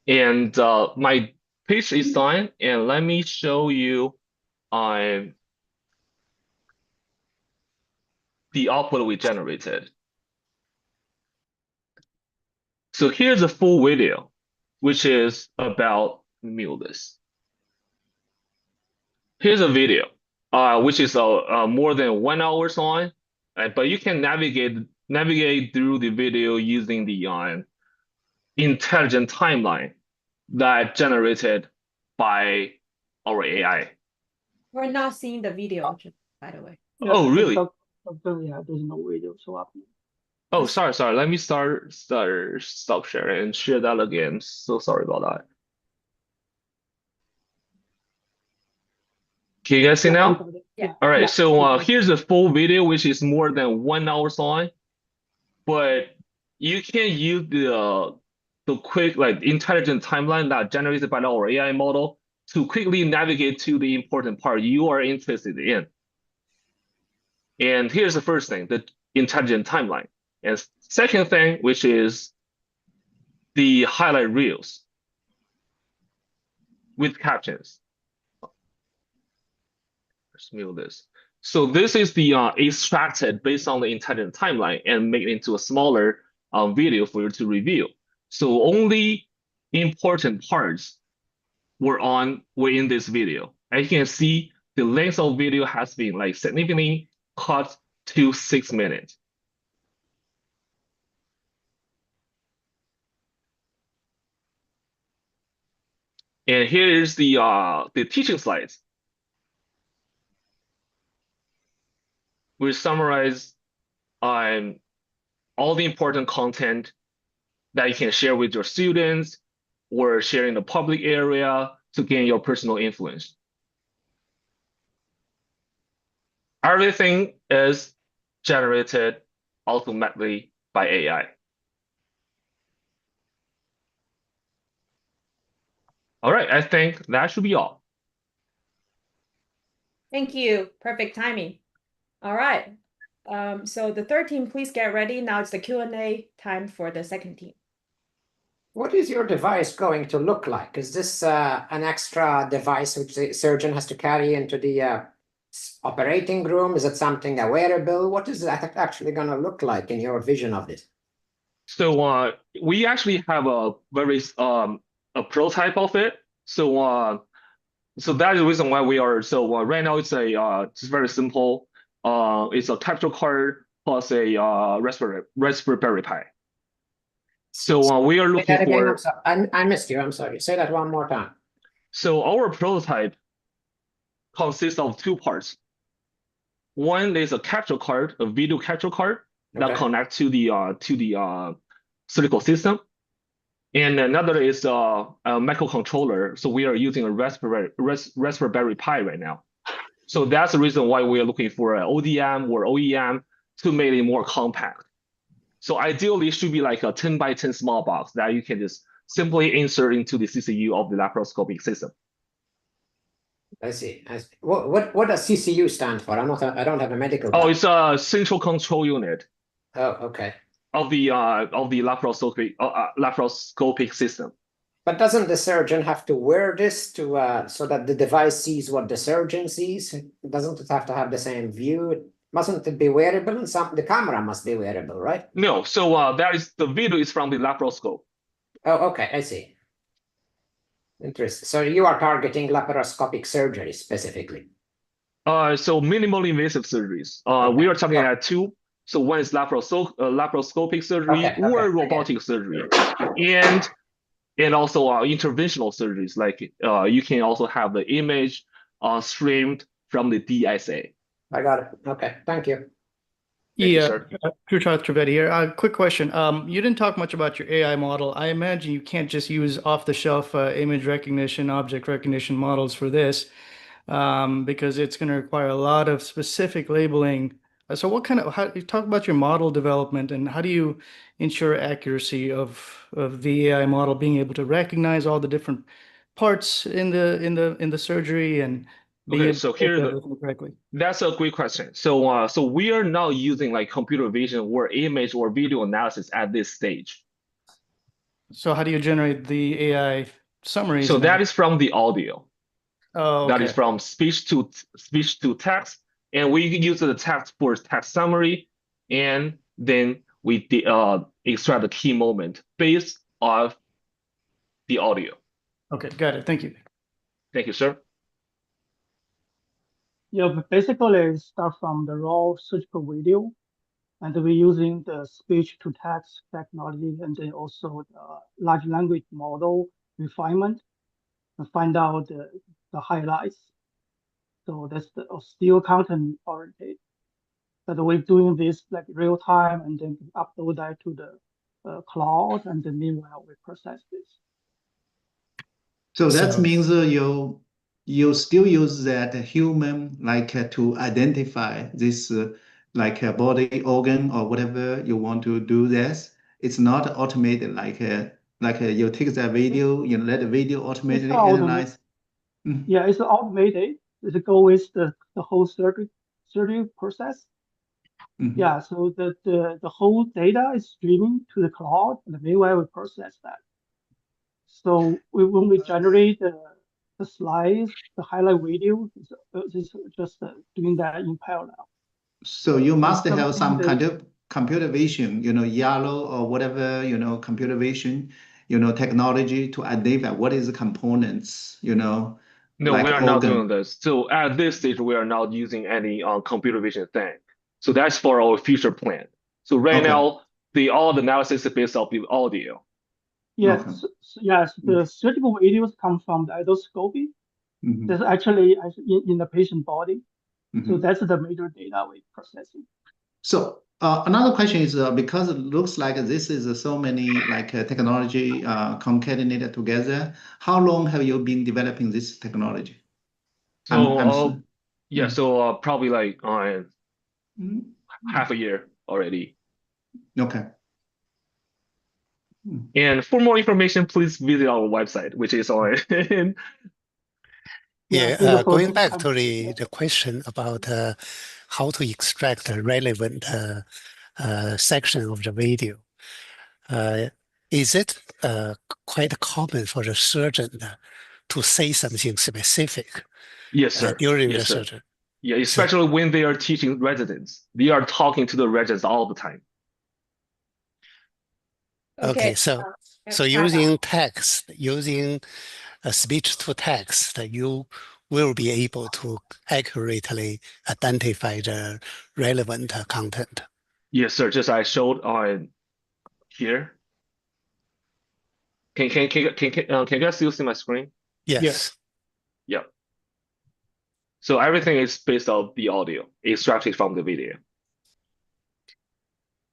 And my page is done, and let me show you the output we generated. So here's a full video, which is about this. Here's a video, which is more than 1 hour long, but you can navigate through the video using the intelligent timeline that generated by our AI. We're not seeing the video, by the way. Oh, really? Yeah, there's no video show up. Oh, sorry. Let me stop sharing and share that again. So sorry about that. Can you guys see now? Yeah. All right. So here's a full video, which is more than 1 hour long, but you can use the the quick, like intelligent timeline that generated by our AI model to quickly navigate to the important part you are interested in. And here's the first thing, the intelligent timeline. And second thing, which is the highlight reels with captions. Let's mute this. So this is the extracted based on the intelligent timeline and made into a smaller video for you to review. So only important parts were in this video. As you can see, the length of video has been like significantly cut to 6 minutes. And here is the teaching slides. We summarize all the important content that you can share with your students or share in the public area to gain your personal influence. Everything is generated automatically by AI. All right, I think that should be all. Thank you. Perfect timing. All right. So the third team, please get ready. Now it's the Q&A time for the second team. What is your device going to look like? Is this an extra device which the surgeon has to carry into the operating room? Is it something, a wearable? What is that actually going to look like in your vision of this? So we actually have a very a prototype of it. So that is the reason why we are right now it's it's very simple. It's a capture card plus a Raspberry Pi. So we are looking for. I missed you. I'm sorry. Say that one more time. So our prototype consists of two parts. One is a capture card, a video capture card that connects to the surgical system, and another is a microcontroller. So we are using a Raspberry Pi right now. So that's the reason why we are looking for an ODM or OEM to make it more compact. So ideally, it should be like a 10 by 10 small box that you can just simply insert into the CCU of the laparoscopic system. I see. What does CCU stand for? I don't have a medical. Oh, it's a central control unit. Oh, okay. Of the laparoscopic system. But doesn't the surgeon have to wear this to so that the device sees what the surgeon sees? Doesn't it have to have the same view? Mustn't it be wearable? And the camera must be wearable, right? No. So the video is from the laparoscope. Oh, okay. I see. Interesting. So you are targeting laparoscopic surgery specifically? So minimally invasive surgeries. We are talking about two. So one is laparoscopic surgery or robotic surgery, and also interventional surgeries. Like you can also have the image streamed from the DSA. I got it. Okay, thank you. Yeah, Krutar Trivedi here. Quick question. You didn't talk much about your AI model. I imagine you can't just use off-the-shelf image recognition, object recognition models for this, because it's going to require a lot of specific labeling. So what kind of, you talk about your model development and how do you ensure accuracy of the AI model being able to recognize all the different parts in the surgery and Okay, so that's a great question. So we are now using like computer vision or image or video analysis at this stage. So how do you generate the AI summaries? So that is from the audio. Oh, okay. That is from speech to text, and we use the text for text summary, and then we extract the key moment based off the audio. Okay, got it. Thank you. Thank you, sir. Yeah, but basically start from the raw surgical video, and we're using the speech to text technology, and then also the large language model refinement and find out the highlights. So that's still content oriented. But we're doing this like real time and then upload that to the cloud, and then meanwhile we process this. So that means you still use that human to identify this like a body organ or whatever you want to do this. It's not automated like Like you take the video, you let the video automatically analyze. Yeah, it's automated. It goes with the whole surgery process. Yeah, so the whole data is streaming to the cloud, and meanwhile we process that. So when we generate the slides, the highlight video, it's just doing that in parallel. So you must have some kind of computer vision, yellow or whatever, computer vision, technology to identify what is the components, No, like we are not doing this. So at this stage, we are not using any computer vision thing. So that's for our future plan. So right now, all the analysis is based off the audio. Yes, yes, the surgical videos come from the endoscopy. That's actually in the patient body. So that's the major data we're processing. So another question is because it looks like this is so many technology concatenated together. How long have you been developing this technology? So so probably like half a year already. Okay. And for more information, please visit our website, which is on. Going back to the question about how to extract the relevant section of the video, is it quite common for the surgeon to say something specific? Yes, sir. During the surgery. Yeah, especially when they are teaching residents. They are talking to the residents all the time. Okay, so using text, using speech to text, you will be able to accurately identify the relevant content. Yes, sir. Just I showed on here. Can you guys still see my screen? Yes. Yeah. So everything is based on the audio extracted from the video.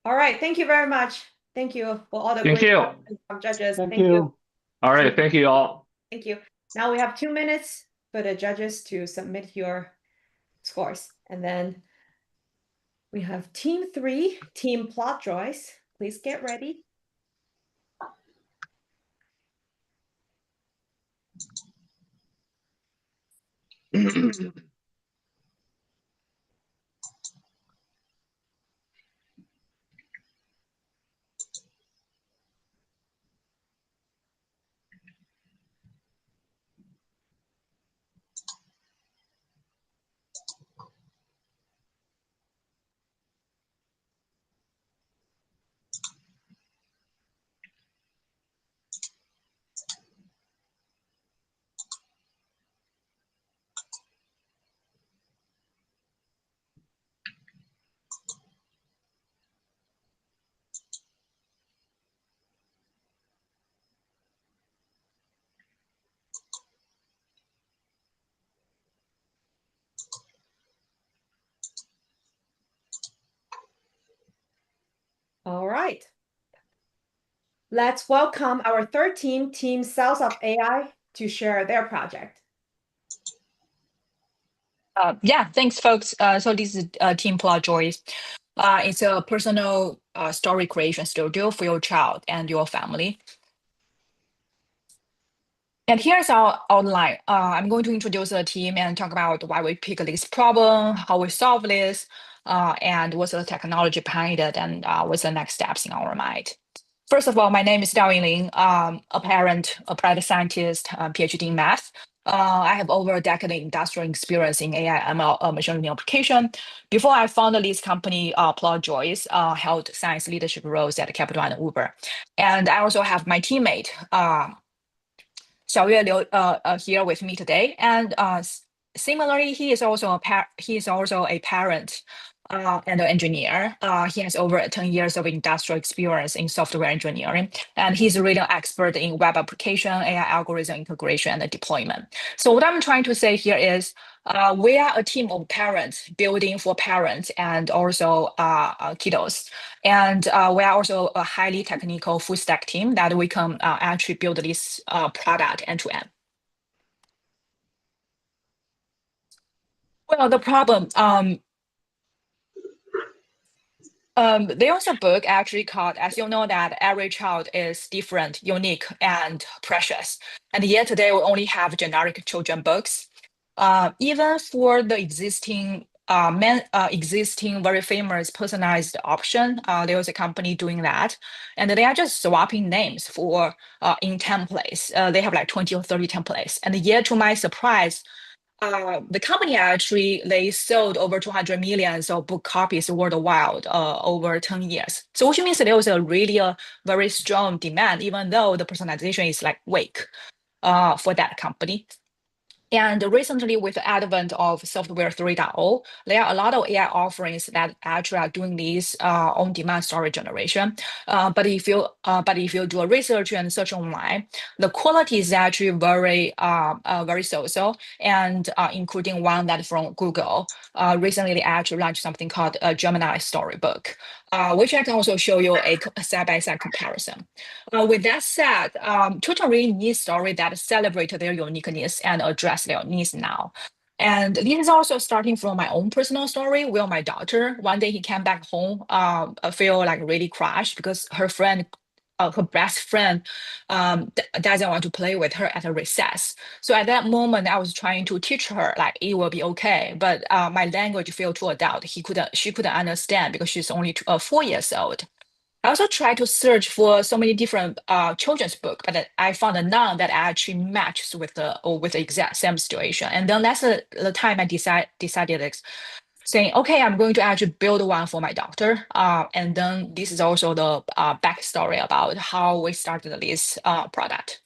All right. Thank you very much. Thank you for all the great questions from judges. Thank you. All right. Thank you all. Thank you. Now we have 2 minutes for the judges to submit your scores. And then we have team 3, team plot choice. Please get ready. All right. Let's welcome our third team, Team Cells of AI, to share their project. Yeah, thanks, folks. So this is Team Plot Joyce. It's a personal story creation studio for your child and your family. And here's our outline. I'm going to introduce the team and talk about why we pick this problem, how we solve this, and what's the technology behind it, and what's the next steps in our mind. First of all, my name is Dao Yingling, a parent, applied scientist, PhD in math. I have over a decade of industrial experience in AI, ML, machine learning application. Before I founded this company, Plot Joyce, held science leadership roles at Capital and Uber. And I also have my teammate, Xiaoyue Liu, here with me today. And similarly, he is also a parent and an engineer. He has over 10 years of industrial experience in software engineering, and he's a real expert in web application, AI algorithm integration, and deployment. So what I'm trying to say here is we are a team of parents building for parents and also kiddos. And we are also a highly technical full stack team that we can actually build this product end to end. Well, the problem, There was a book actually called, as you know, that every child is different, unique, and precious. And yet today we only have generic children books. Even for the existing very famous personalized option, there was a company doing that, and they are just swapping names for in templates. They have like 20 or 30 templates, and yet to my surprise, the company actually they sold over 200 million of book copies worldwide over 10 years. So which means there was a really very strong demand, even though the personalization is like weak for that company. And recently, with the advent of software 3.0, there are a lot of AI offerings that actually are doing this on-demand story generation. But if you do a research and search online, the quality is actually very so-so, and including one that from Google. Recently, they actually launched something called a Gemini Storybook, which I can also show you a side-by-side comparison. With that said, children really need stories that celebrate their uniqueness and address their needs now. And this is also starting from my own personal story, where my daughter, one day he came back home, feel like really crushed because her best friend doesn't want to play with her at a recess. So at that moment, I was trying to teach her like it will be okay, but my language felt too adult. She couldn't understand because she's only 4 years old. I also tried to search for so many different children's book, but I found none that actually matches with the exact same situation. And then that's the time I decided saying, okay, I'm going to actually build one for my daughter. And then this is also the backstory about how we started this product.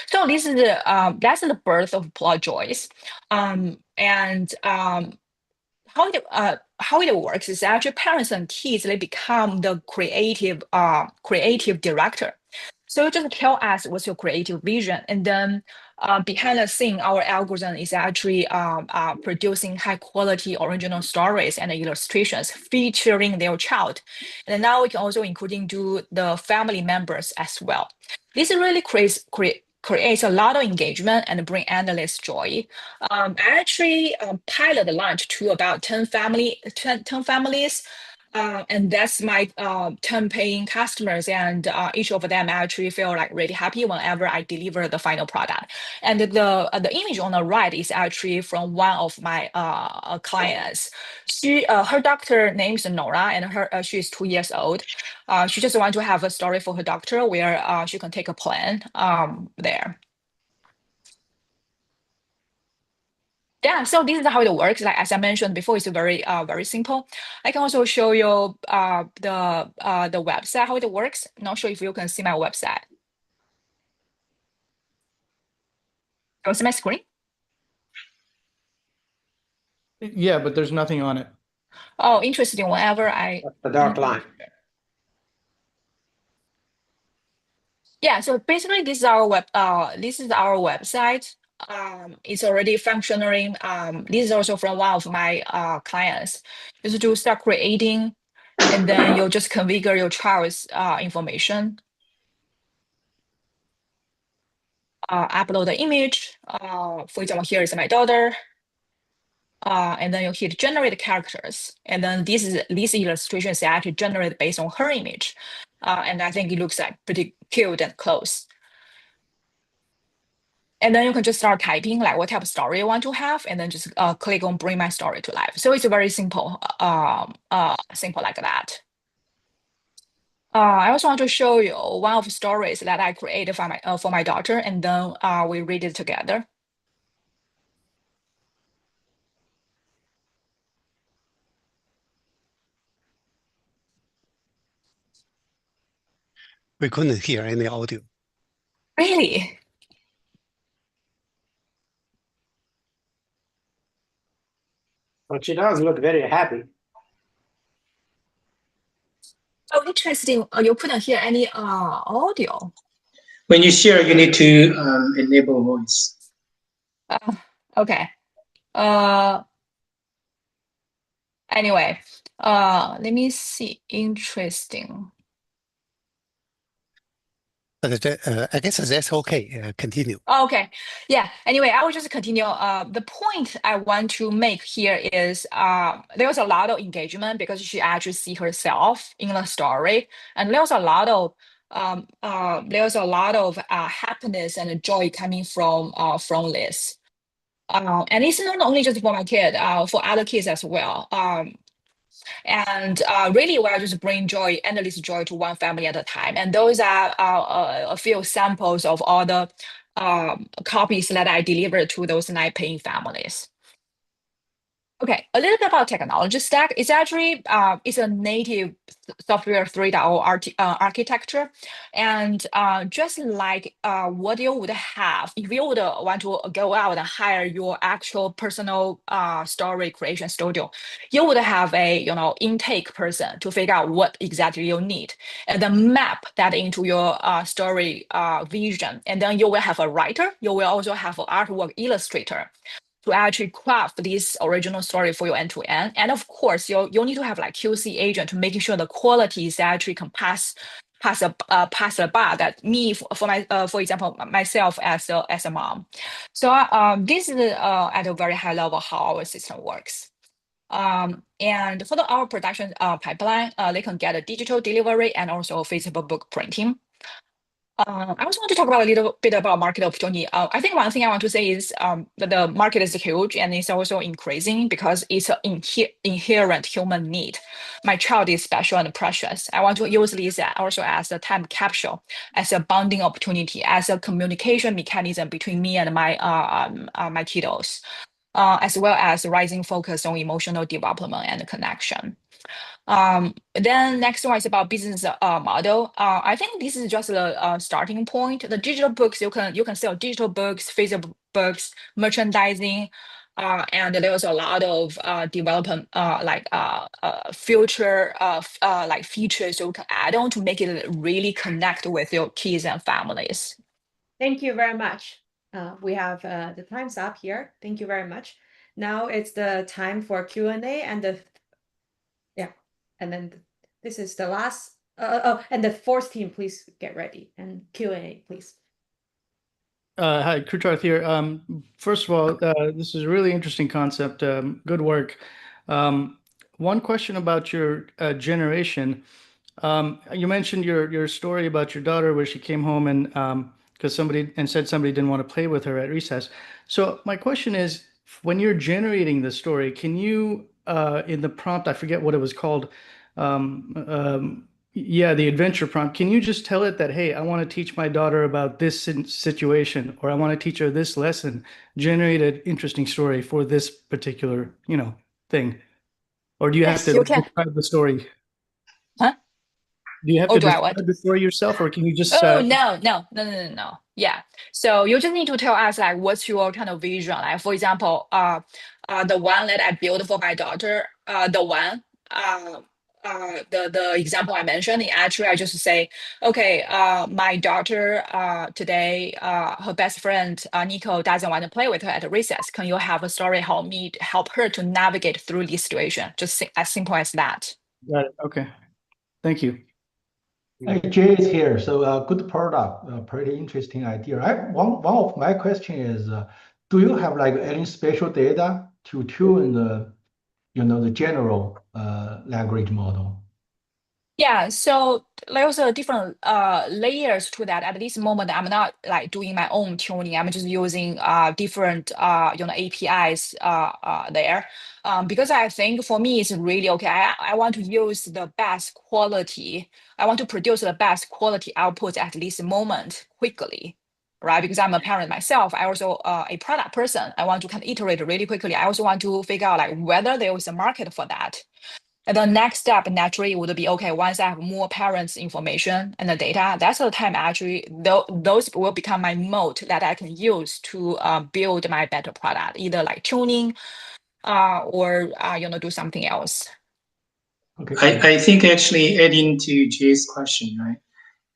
So this is that's the birth of Plot Joyce, how it works is actually parents and kids they become the creative director. So you just tell us what's your creative vision, and then behind the scene, our algorithm is actually producing high quality original stories and illustrations featuring their child. And now we can also including do the family members as well. This really creates a lot of engagement and bring endless joy. I actually pilot launch to about 10 families. And that's my 10 paying customers, and each of them actually feel like really happy whenever I deliver the final product. And the image on the right is actually from one of my clients. Her doctor name is Nora, and she's 2 years old. She just want to have a story for her doctor where she can take a plan there. Yeah, so this is how it works. Like as I mentioned before, it's very simple. I can also show you the website how it works. Not sure if you can see my website. Can you see my screen? Yeah, but there's nothing on it. Oh, interesting. Whenever the dark line. Yeah, so basically this is our website. It's already functioning. This is also from one of my clients. Is to start creating, and then you'll just configure your child's information. Upload the image. For example, here is my daughter. And then you hit generate characters, and then this illustration is actually generated based on her image, and I think it looks like pretty cute and close. And then you can just start typing like what type of story you want to have, and then just click on bring my story to life. So it's very simple, simple like that. I also want to show you one of the stories that I created for my daughter, and then we read it together. We couldn't hear any audio. Really? But she does look very happy. Oh, interesting. You couldn't hear any audio. When you share, you need to enable voice. Okay. Anyway, let me see. Interesting. But I guess that's okay. Continue. Oh, okay. Yeah. Anyway, I will just continue. The point I want to make here is there was a lot of engagement because she actually see herself in the story, and there's a lot of happiness and joy coming from this. And it's not only just for my kid, for other kids as well. And really, we're just bring joy, endless joy to one family at a time. And those are a few samples of all the copies that I delivered to those 9 paying families. Okay, a little bit about technology stack. It's actually it's a native software 3.0 architecture, and just like what you would have if you would want to go out and hire your actual personal story creation studio, you would have a intake person to figure out what exactly you need, and then map that into your story vision, and then you will have a writer. You will also have an artwork illustrator to actually craft this original story for your end-to-end. And of course, you'll need to have like QC agent to making sure the quality is actually can pass the bar that me for example myself as a mom. So this is at a very high level how our system works. And for our production pipeline, they can get a digital delivery and also physical book printing. I also want to talk about a little bit about market opportunity. I think one thing I want to say is that the market is huge and it's also increasing because it's an inherent human need. My child is special and precious. I want to use this also as a time capsule, as a bonding opportunity, as a communication mechanism between me and my my kiddos, as well as rising focus on emotional development and connection. Then next one is about business model. I think this is just a starting point. The digital books, you can sell digital books, physical books, merchandising, and there's a lot of development future like features you can add on to make it really connect with your kids and families. Thank you very much. We have the time's up here. Thank you very much. Now it's the time for Q&A and and then this is the last, and the fourth team, please get ready. And Q&A, please. Hi, Krutarth here. First of all, this is a really interesting concept. Good work. One question about your generation. You mentioned your story about your daughter where she came home and because somebody didn't want to play with her at recess. So my question is, when you're generating the story, can you in the prompt, I forget what it was called, the adventure prompt, can you just tell it that, hey, I want to teach my daughter about this situation, or I want to teach her this lesson, generate an interesting story for this particular thing? Or do you have to describe the story? Huh? Do you have to describe the story yourself, or can you just? Oh, no. Yeah. So you just need to tell us like what's your kind of vision. Like for example, the one that I built for my daughter, the example I mentioned, actually I just say, okay, my daughter today, her best friend Nico doesn't want to play with her at recess. Can you have a story help her to navigate through this situation? Just as simple as that. Got it. Okay. Thank you. Hey, Jay is here. So good product, pretty interesting idea. One of my question is, do you have like any special data to tune the general language model? Yeah, so there's a different layers to that. At this moment, I'm not like doing my own tuning. I'm just using different APIs there. Because I think for me it's really okay. I want to use the best quality. I want to produce the best quality output at this moment quickly, right? Because I'm a parent myself. I also a product person. I want to kind of iterate really quickly. I also want to figure out like whether there is a market for that. And the next step naturally would be, okay, once I have more parents' information and the data, that's the time actually, those will become my moat that I can use to build my better product, either like tuning or, do something else. Okay. I think actually adding to Jay's question, right?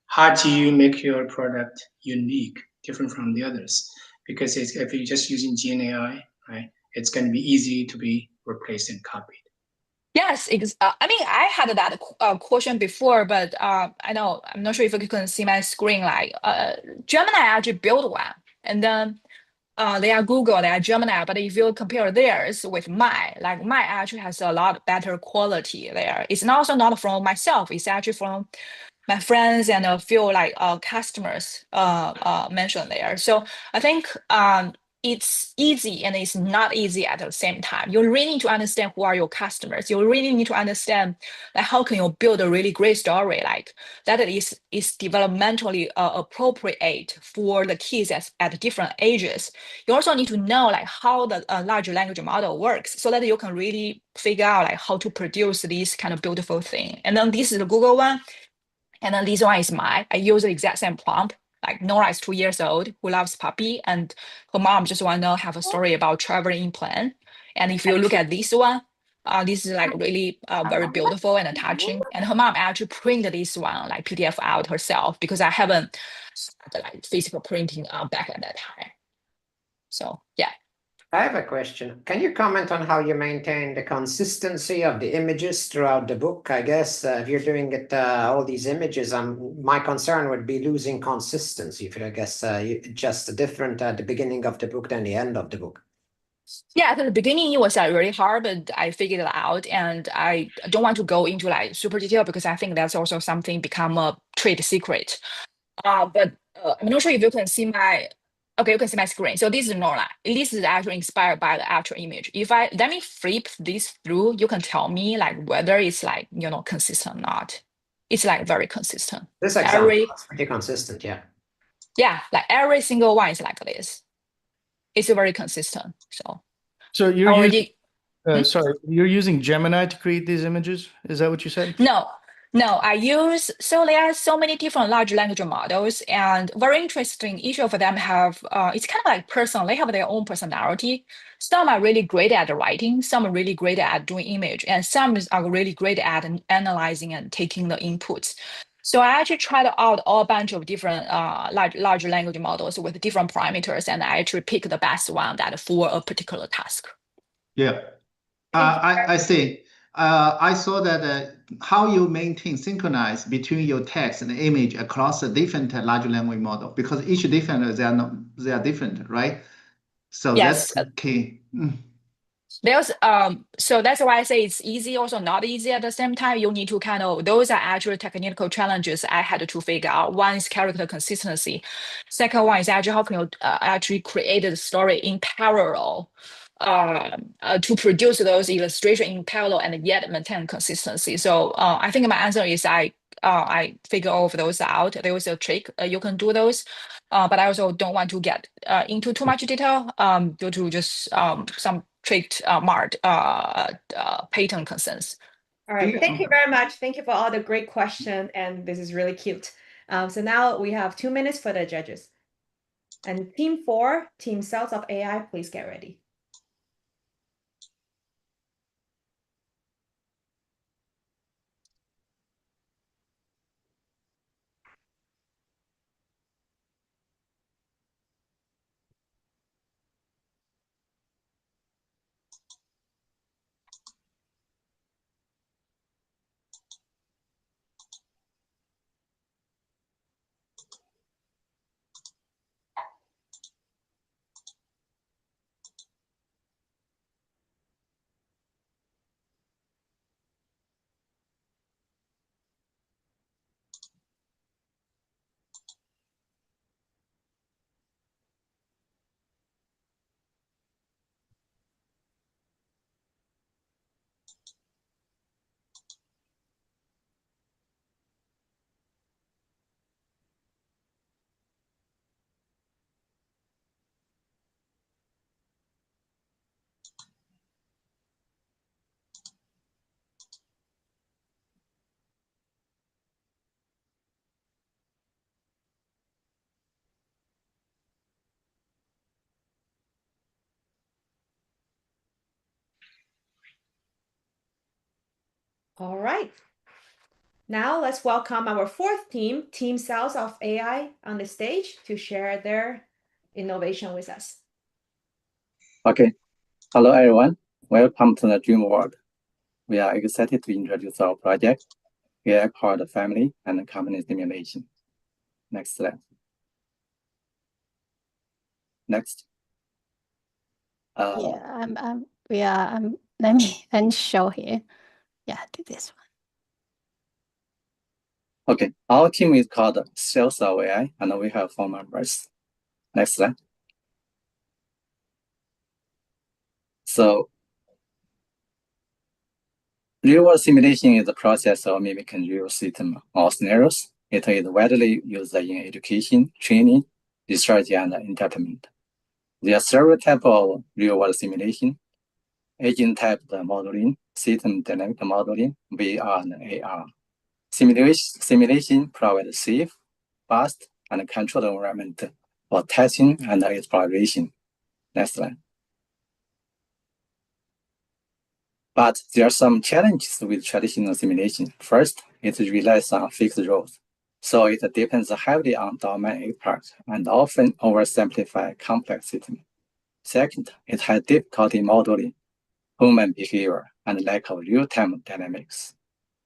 How do you make your product unique, different from the others? Because if you're just using Gen AI, right, it's going to be easy to be replaced and copied. Yes, I mean, I had that question before, but I know I'm not sure if you can see my screen. Like, Gemini actually built one, and then they are Google, they are Gemini. But if you compare theirs with mine, like mine actually has a lot better quality there. It's also not from myself. It's actually from my friends and a few like customers mentioned there. So I think it's easy and it's not easy at the same time. You really need to understand who are your customers. You really need to understand like how can you build a really great story like that is developmentally appropriate for the kids at different ages. You also need to know like how the large language model works so that you can really figure out like how to produce this kind of beautiful thing. And then this is the Google one. And then this one is mine. I use the exact same prompt. Like Nora is 2 years old, who loves puppy, and her mom just want to have a story about traveling in plane. And if you look at this one, this is like really very beautiful and touching. And her mom actually printed this one like PDF out herself because I haven't had like physical printing back at that time. So yeah. I have a question. Can you comment on how you maintain the consistency of the images throughout the book? I guess if you're doing it, all these images, my concern would be losing consistency. If I guess just different at the beginning of the book than the end of the book. Yeah, at the beginning it was really hard, but I figured it out, and I don't want to go into like super detail because I think that's also something become a trade secret. But I'm not sure if you can see my. Okay, you can see my screen. So this is Nora. This is actually inspired by the actual image. If I let me flip this through, you can tell me like whether it's like consistent or not. It's like very consistent. This example is pretty consistent, yeah. Yeah, like every single one is like this. It's very consistent. So you're already. You're using Gemini to create these images? Is that what you said? No, there are so many different large language models, and very interesting. Each of them have, it's kind of like personal. They have their own personality. Some are really great at writing, some are really great at doing image, and some are really great at analyzing and taking the inputs. So I actually tried out a bunch of different large language models with different parameters, and I actually picked the best one that for a particular task. Yeah, I see. I saw that how you maintain synchronize between your text and the image across the different large language model, because each different they are different, right? So yes. That's key. There's so that's why I say it's easy, also not easy at the same time. You need to kind of, those are actually technical challenges I had to figure out. One is character consistency. Second one is actually how can you actually create a story in parallel to produce those illustrations in parallel and yet maintain consistency. So I think my answer is I figure all of those out. There was a trick you can do those, but I also don't want to get into too much detail due to just some tricked patent concerns. All right, thank you very much. Thank you for all the great questions, and this is really cute. So now we have 2 minutes for the judges. And team 4, Team Cells of AI, please get ready. All right. Now let's welcome our 4th team, Team Cells of AI, on the stage to share their innovation with us. Okay. Hello, everyone. Welcome to the Dream World. We are excited to introduce our project, AI-powered family and company simulation. Next slide. Next. Let me show here. Yeah, do this one. Okay, our team is called Sales of AI, and we have 4 members. Next slide. So, real-world simulation is the process of mimicking real system or scenarios. It is widely used in education, training, research, and entertainment. There are several types of real-world simulation: agent-type modeling, system dynamic modeling, VR, and AR. Simulation provides safe, fast, and controlled environment for testing and exploration. Next slide. But there are some challenges with traditional simulation. First, it relies on fixed rules, so it depends heavily on domain experts and often oversimplify complex systems. Second, it has difficulty modeling human behavior and lack of real-time dynamics.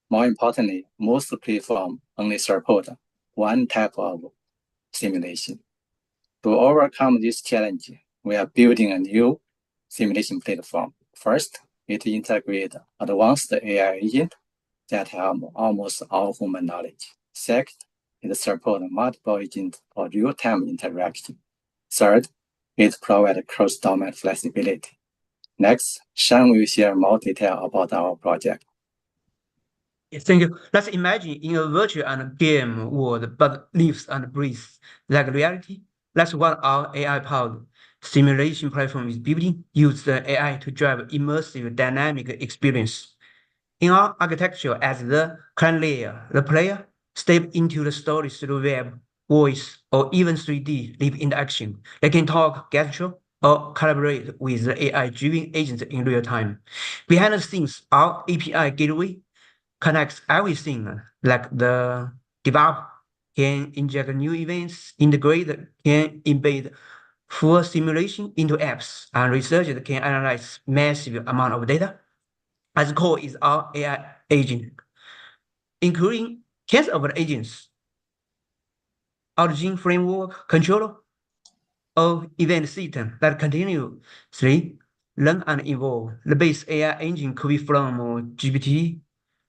More importantly, most platforms only support one type of simulation. To overcome this challenge, we are building a new simulation platform. First, it integrates advanced AI agents that have almost all human knowledge. Second, it supports multiple agents for real-time interaction. Third, it provides cross-domain flexibility. Next, Sean will share more detail about our project. Thank you. Let's imagine in a virtual and game world, but lives and breathes like reality. That's what our AI-powered simulation platform is building. Use the AI to drive immersive, dynamic experience. In our architecture, as the client layer, the player step into the story through web, voice, or even 3D live interaction. They can talk, gesture, or collaborate with the AI-driven agents in real time. Behind the scenes, our API gateway connects everything, like the developer can inject new events, integrate, can embed full simulation into apps, and researchers can analyze massive amount of data. At the core is our AI agent, including tens of agents, origin framework controller, or event system that continuously learn and evolve. The base AI engine could be from GPT,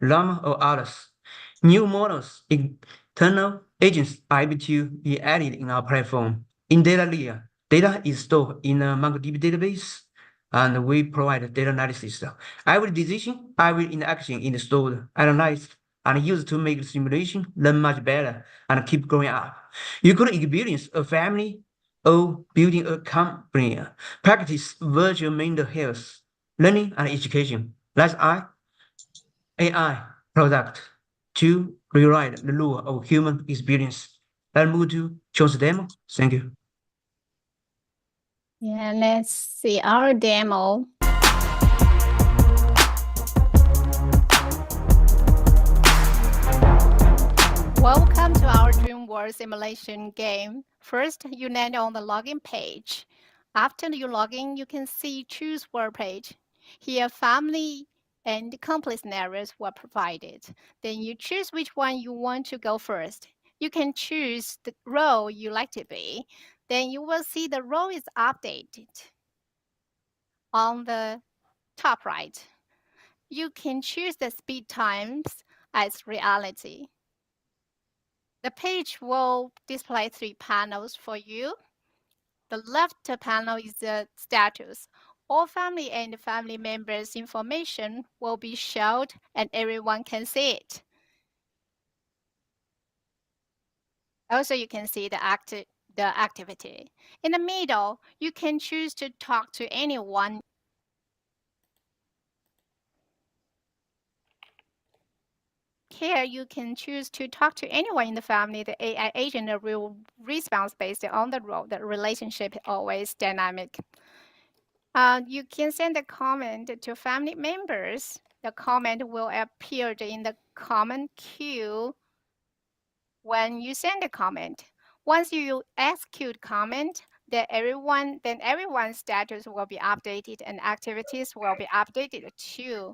Llama, or others. New models, internal agents are able to be added in our platform. In data layer, data is stored in a MongoDB database, and we provide data analysis. Every decision, every interaction is stored, analyzed, and used to make the simulation learn much better and keep growing up. You could experience a family or building a company, practice virtual mental health, learning and education. That's AI product to rewrite the rule of human experience. Let's move to Sean's demo. Thank you. Yeah, let's see our demo. Welcome to our Dream World simulation game. First, you land on the login page. After you log in, you can see Choose World page. Here, family and complex scenarios were provided. Then you choose which one you want to go first. You can choose the role you like to be. Then you will see the role is updated on the top right. You can choose the speed times as reality. The page will display 3 panels for you. The left panel is the status. All family and family members' information will be showed and everyone can see it. Also, you can see the activity. In the middle, you can choose to talk to anyone. Here, you can choose to talk to anyone in the family. The AI agent will respond based on the role. The relationship is always dynamic. You can send a comment to family members. The comment will appear in the comment queue when you send a comment. Once you execute comment, then everyone's status will be updated and activities will be updated too.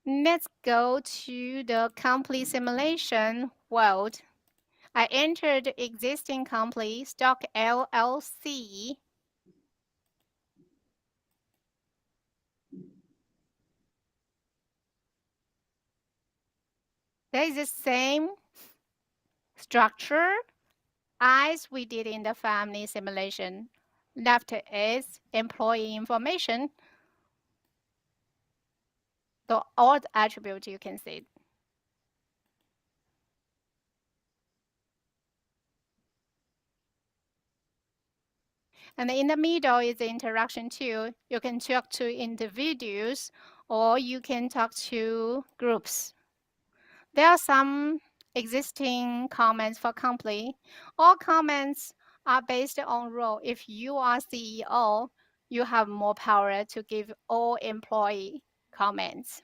Let's go to the complete simulation world. I entered existing company stock LLC. There is the same structure as we did in the family simulation. Left is employee information. So all the attributes you can see. And in the middle is the interaction tool. You can talk to individuals or you can talk to groups. There are some existing comments for company. All comments are based on role. If you are CEO, you have more power to give all employee comments.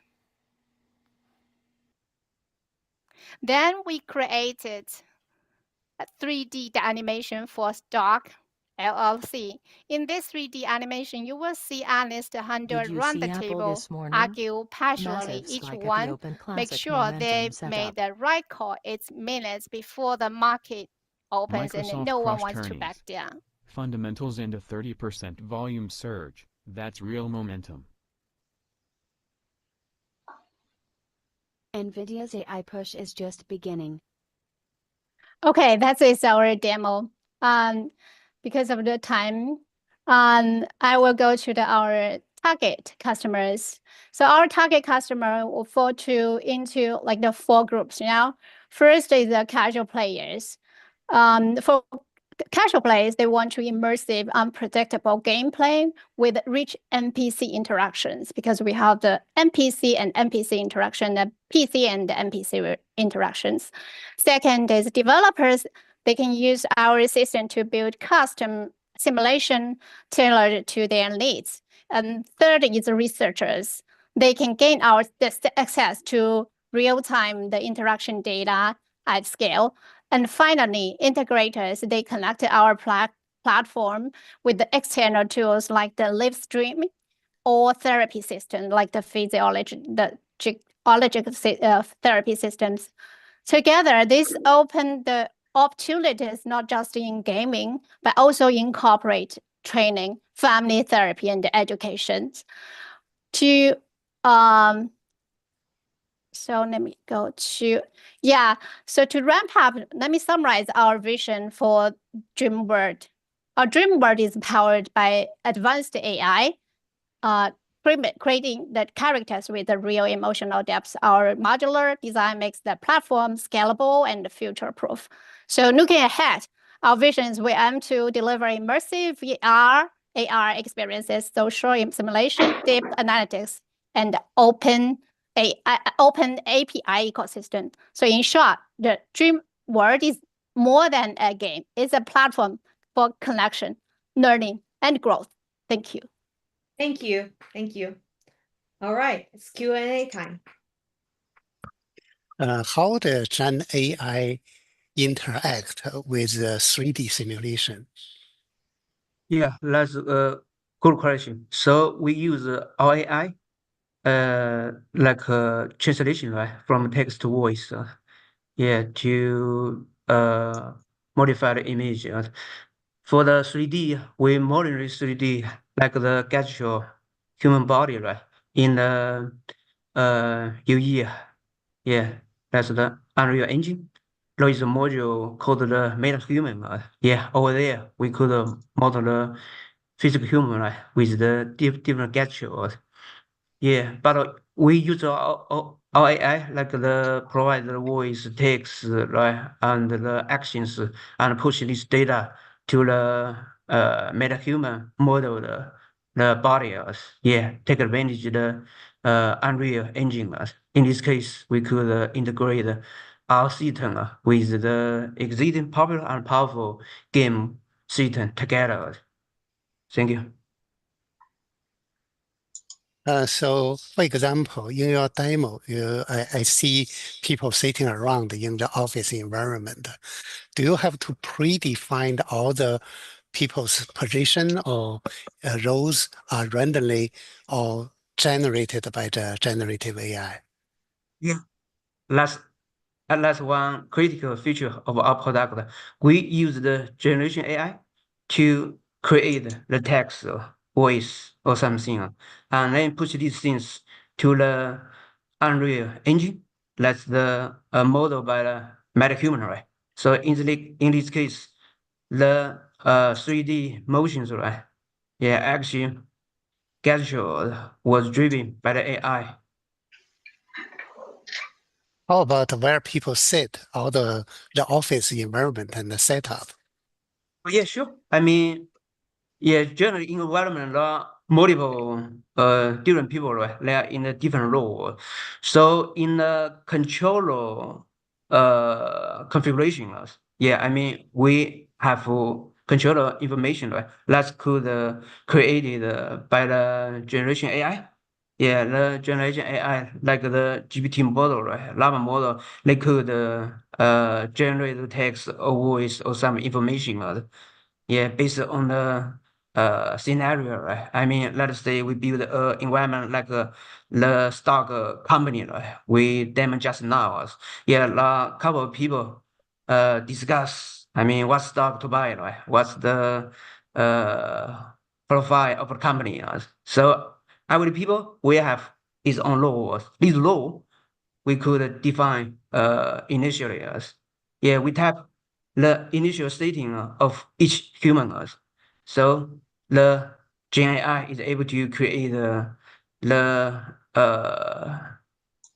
Then we created a 3D animation for stock LLC. In this 3D animation, you will see analysts handle run the table, argue passionately, each one make sure they made the right call. It's minutes before the market opens and Microsoft no one crushed wants to earnings. back down. Fundamentals and a 30% volume surge. That's real momentum. NVIDIA's AI push is just beginning. Okay, that is our demo. Because of the time, I will go to our target customers. So our target customer will fall into like the 4 groups now. First is the casual players. For casual players, they want to immersive, unpredictable gameplay with rich NPC interactions because we have the NPC and NPC interaction, the PC and the NPC interactions. Second is developers. They can use our system to build custom simulation tailored to their needs. And third is the researchers. They can gain access to real-time the interaction data at scale. And finally, integrators, they connect our platform with the external tools like the live stream or therapy system, like the geologic therapy systems. Together, this open the opportunities not just in gaming, but also in corporate training, family therapy, and education. So let me go to, so to ramp up, let me summarize our vision for Dream World. Our Dream World is powered by advanced AI, creating the characters with the real emotional depth. Our modular design makes the platform scalable and future-proof. So looking ahead, our vision is we aim to deliver immersive VR, AR experiences, social simulation, deep analytics, and open API ecosystem. So in short, the Dream World is more than a game. It's a platform for connection, learning, and growth. Thank you. Thank you. Thank you. All right, it's Q&A time. How does Gen AI interact with 3D simulation? Yeah, that's a good question. So we use our AI, like translation, right, from text to voice, to modify the image. For the 3D, we model 3D like the actual human body, right, in the UE. Yeah, that's the Unreal Engine. There is a module called the MetaHuman. Over there we could model the physical human, right, with the different gestures. But we use our AI like the provide the voice, text, right, and the actions, and push this data to the MetaHuman model the body. Take advantage of the Unreal Engine. In this case, we could integrate our system with the existing popular and powerful game system together. Thank you. So, for example, in your demo, I see people sitting around in the office environment. Do you have to predefine all the people's position, or roles are randomly or generated by the generative AI? Yeah, that's one critical feature of our product. We use the generation AI to create the text, or voice, or something, and then push these things to the Unreal Engine. That's the model by the MetaHuman, right? So in this case, the 3D motions, right? Yeah, action gesture was driven by the AI. How about where people sit, or the office environment and the setup? Oh, yeah, sure. I mean, yeah, generally in environment, there are multiple different people, right? They are in a different role. So in the controller configuration, yeah, I mean, we have controller information, right? That's could created by the generation AI. Yeah, the generation AI, like the GPT model, right? Llama model, they could generate the text or voice or some information. Yeah, based on the scenario, right? I mean, let's say we build a environment like the stock company, right? We demo just now. Yeah, a couple of people discuss. I mean, what stock to buy, right? What's the profile of a company? So every people we have his own laws. This law we could define initially as, yeah, we type the initial setting of each human. So the Gen AI is able to create the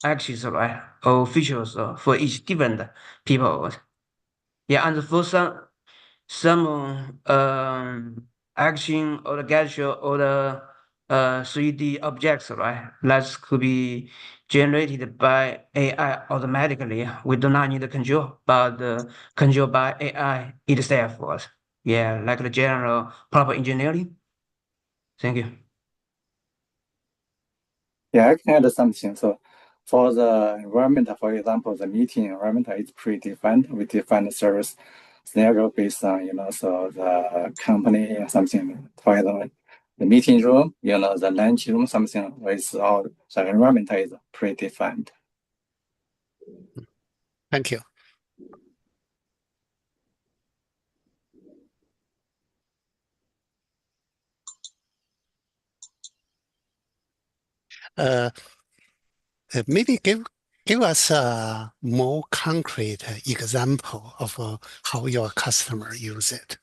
actions, right, or features for each different people. Yeah, and for some action or the gesture or the 3D objects, right? That could be generated by AI automatically. We do not need the control, but control by AI itself was. Yeah, like the general proper engineering. Thank you. Yeah, I can add something. So for the environment, for example, the meeting environment is predefined. We define the service scenario based on, so the company or something. For example, the meeting room, the lunch room, something with all the environment is predefined. Thank you. Maybe give us a more concrete example of how your customer use it.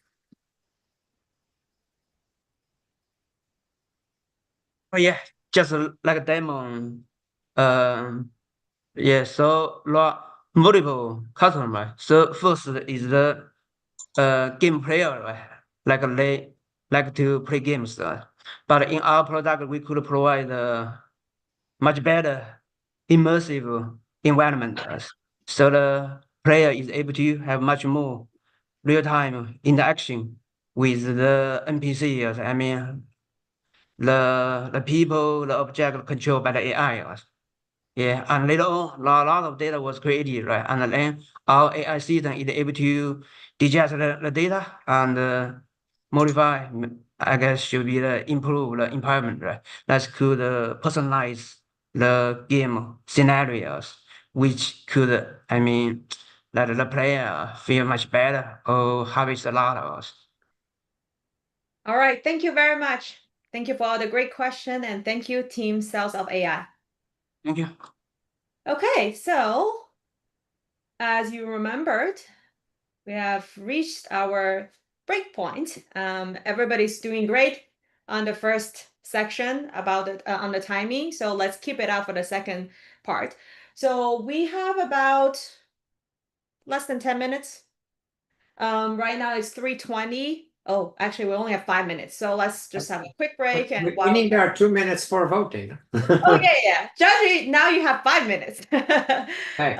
Oh yeah, just like a demo. Yeah, so there are multiple customers. So first is the game player, right? Like they like to play games. But in our product, we could provide much better immersive environment. So the player is able to have much more real-time interaction with the NPCs. I mean, the people, the object controlled by the AI. Yeah, and later on, a lot of data was created, right? And then our AI system is able to digest the data and modify, I guess, should be the improve the environment, right? That could personalize the game scenarios, which could, I mean, let the player feel much better or harvest a lot of. All right, thank you very much. Thank you for all the great question, and thank you, Team Cells of AI. Thank you. Okay, so as you remembered, we have reached our break point. Everybody's doing great on the first section about it on the timing, so let's keep it up for the second part. So we have about less than 10 minutes. Right now it's 3:20. Oh, actually, we only have 5 minutes, so let's just have a quick break. And we need our 2 minutes for voting. Oh yeah. Judge, now you have 5 minutes. Hey.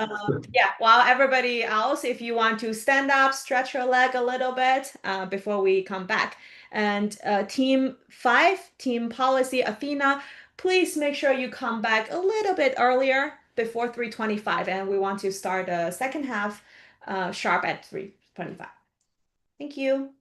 Yeah, while everybody else, if you want to stand up, stretch your leg a little bit before we come back. And team 5, team policy, Athena, please make sure you come back a little bit earlier before 3:25, and we want to start the second half sharp at 3:25. Thank you.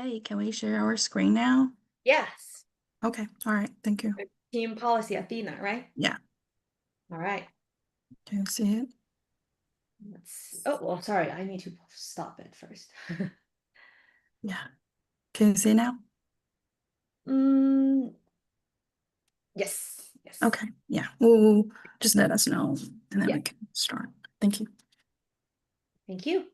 Hey, can we share our screen now? Yes. Okay, all right, thank you. Team Policy Athena, right? Yeah. All right. Can you see it? Let's see. Oh, well, sorry, I need to stop it first. Yeah. Can you see now? Yes. Yes. Okay, yeah. Well, just let us know and then Yeah. we can start. Thank you. Thank you.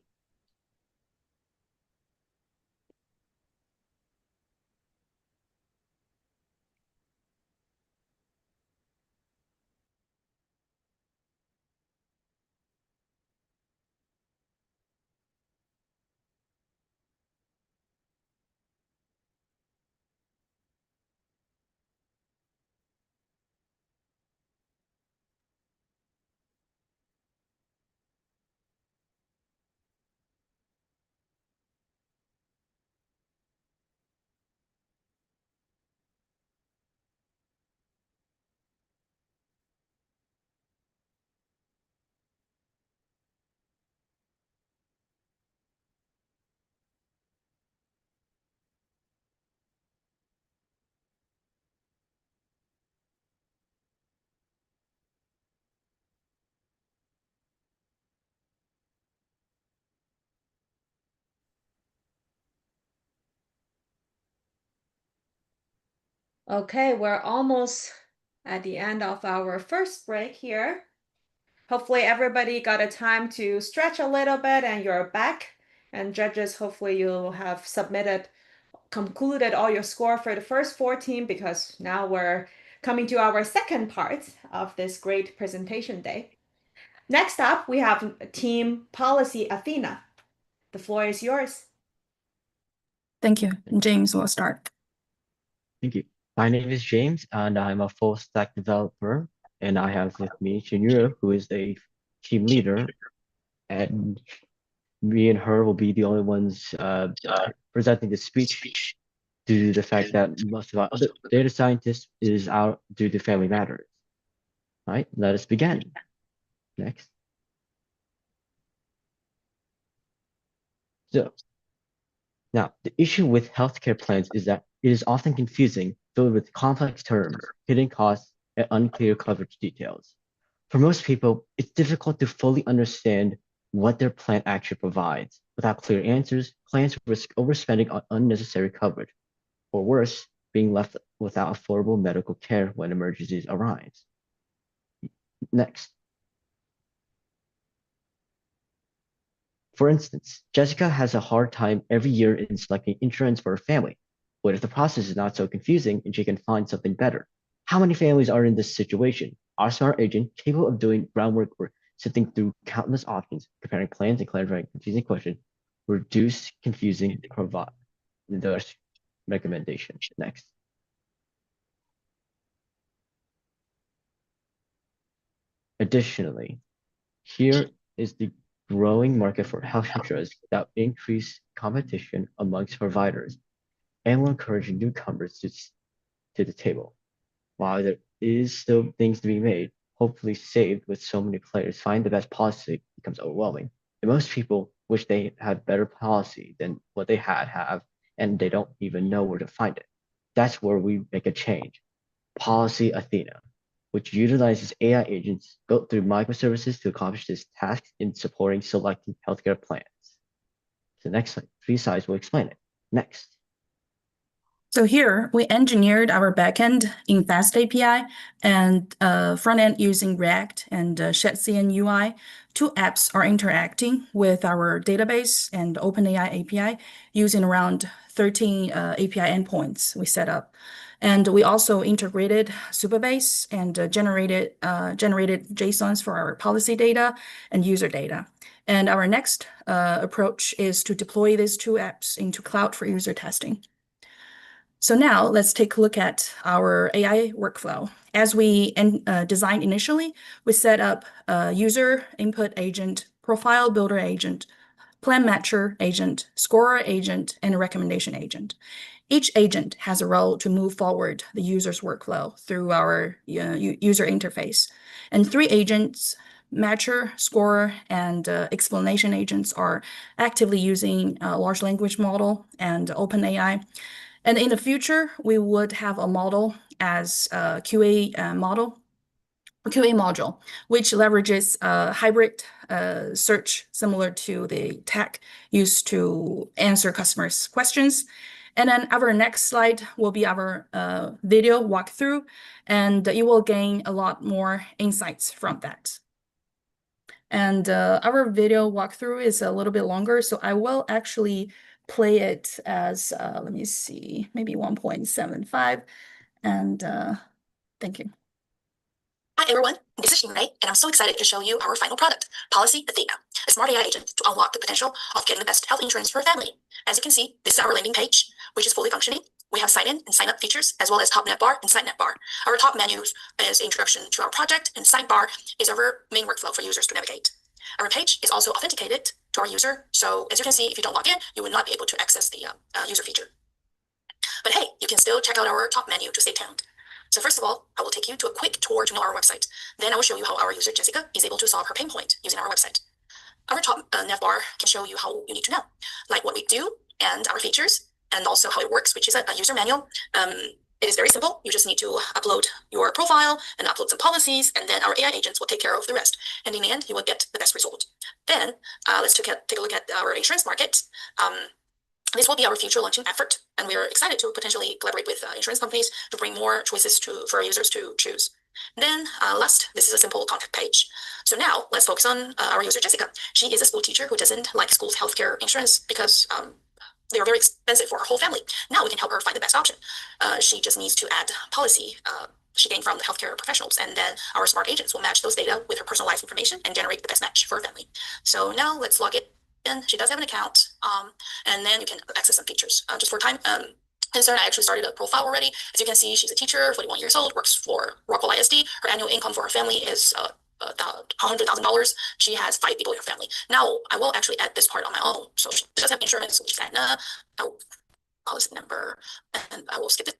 Okay, we're almost at the end of our first break here. Hopefully everybody got a time to stretch a little bit and you're back. And judges, hopefully you'll have concluded all your score for the first 14 because now we're coming to our second part of this great presentation day. Next up, we have Team Policy Athena. The floor is yours. Thank you. James will start. Thank you. My name is James, and I'm a full stack developer. And I have with me Shinura, who is a team leader. And me and her will be the only ones presenting the speech due to the fact that most of our other data scientists is out due to family matters. All right, let us begin. Next. So now the issue with healthcare plans is that it is often confusing, filled with complex terms, hidden costs, and unclear coverage details. For most people, it's difficult to fully understand what their plan actually provides. Without clear answers, clients risk overspending on unnecessary coverage, or worse, being left without affordable medical care when emergencies arise. Next. For instance, Jessica has a hard time every year in selecting insurance for her family. What if the process is not so confusing and she can find something better? How many families are in this situation? Our smart agent, capable of doing groundwork or sifting through countless options, comparing plans and clarifying confusing questions, reduce confusing, provide the recommendation. Next. Additionally, here is the growing market for health insurance that increase competition amongst providers and will encourage newcomers to the table. While there is still things to be made, hopefully saved with so many players, find the best policy becomes overwhelming. And most people wish they had better policy than what they have, and they don't even know where to find it. That's where we make a change. Policy Athena, which utilizes AI agents built through microservices to accomplish this task in supporting selecting healthcare plans. The next slide, 3 slides will explain it. Next. So here we engineered our backend in Fast API and front end using React and ShedCN UI. 2 apps are interacting with our database and OpenAI API using around 13 API endpoints we set up. And we also integrated Supabase and generated JSONs for our policy data and user data. And our next approach is to deploy these 2 apps into cloud for user testing. So now let's take a look at our AI workflow. As we designed initially, we set up a user input agent, profile builder agent, plan matcher agent, scorer agent, and a recommendation agent. Each agent has a role to move forward the user's workflow through our user interface. And 3 agents matcher, scorer, and explanation agents are actively using large language model and OpenAI. And in the future, we would have a model as a QA model, a QA module, which leverages hybrid search similar to the tag used to answer customers' questions. And then our next slide will be our video walkthrough, and you will gain a lot more insights from that. And our video walkthrough is a little bit longer, so I will actually play it as, let me see, maybe 1.75. And thank you. Hi everyone, this is Xinrei, and I'm so excited to show you our final product, Policy Athena, a smart AI agent to unlock the potential of getting the best health insurance for your family. As you can see, this is our landing page, which is fully functioning. We have sign-in and sign-up features, as well as top navbar and side navbar. Our top menu is introduction to our project, and sidebar is our main workflow for users to navigate. Our page is also authenticated to our user, so as you can see, if you don't log in, you will not be able to access the user feature. But hey, you can still check out our top menu to stay tuned. So first of all, I will take you to a quick tour to know our website. Then I will show you how our user Jessica is able to solve her pain point using our website. Our top navbar can show you how you need to know, like what we do and our features, and also how it works, which is a user manual. It is very simple. You just need to upload your profile and upload some policies, and then our AI agents will take care of the rest. And in the end, you will get the best result. Then let's take a look at our insurance market. This will be our future launching effort, and we are excited to potentially collaborate with insurance companies to bring more choices for our users to choose. Then last, this is a simple contact page. So now let's focus on our user Jessica. She is a school teacher who doesn't like school healthcare insurance because they are very expensive for her whole family. Now we can help her find the best option. She just needs to add policy she gained from the healthcare professionals, and then our smart agents will match those data with her personalized information and generate the best match for her family. So now let's log it. And she does have an account, and then you can access some features. Just for time concern, I actually started a profile already. As you can see, she's a teacher, 41 years old, works for Rockwell ISD. Her annual income for her family is $100,000. She has 5 people in her family. Now, I will actually add this part on my own. So she does have insurance, which is Aetna. I will policy number, and I will skip this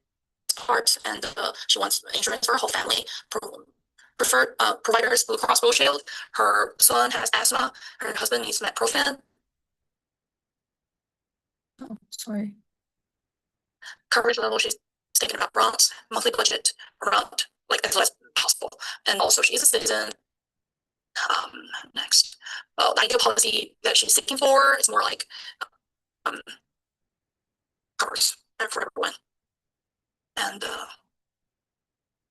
part. And she wants insurance for her whole family. Preferred providers, Blue Cross Blue Shield. Her son has asthma. Her husband needs metprofen. Oh, sorry. Coverage level, she's thinking about bronze, monthly budget around like as low as possible. And also she is a citizen. Next, the ideal policy that she's seeking for is more like covers for everyone. And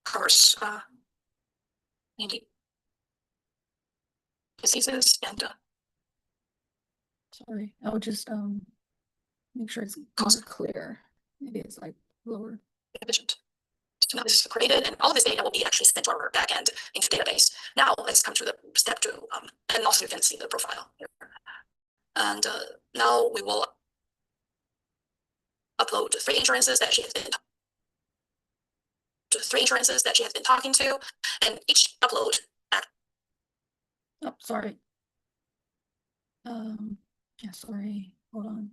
covers needy diseases and sorry, I'll just make sure it's clear. Maybe it's like lower. Efficient. So now this is created, and all of this data will be actually sent to our backend into the database. Now let's come to the step 2, and also you can see the profile here. And now we will upload 3 insurances that she has been talking to, and each upload. Oh, sorry. Yeah, sorry. Hold on.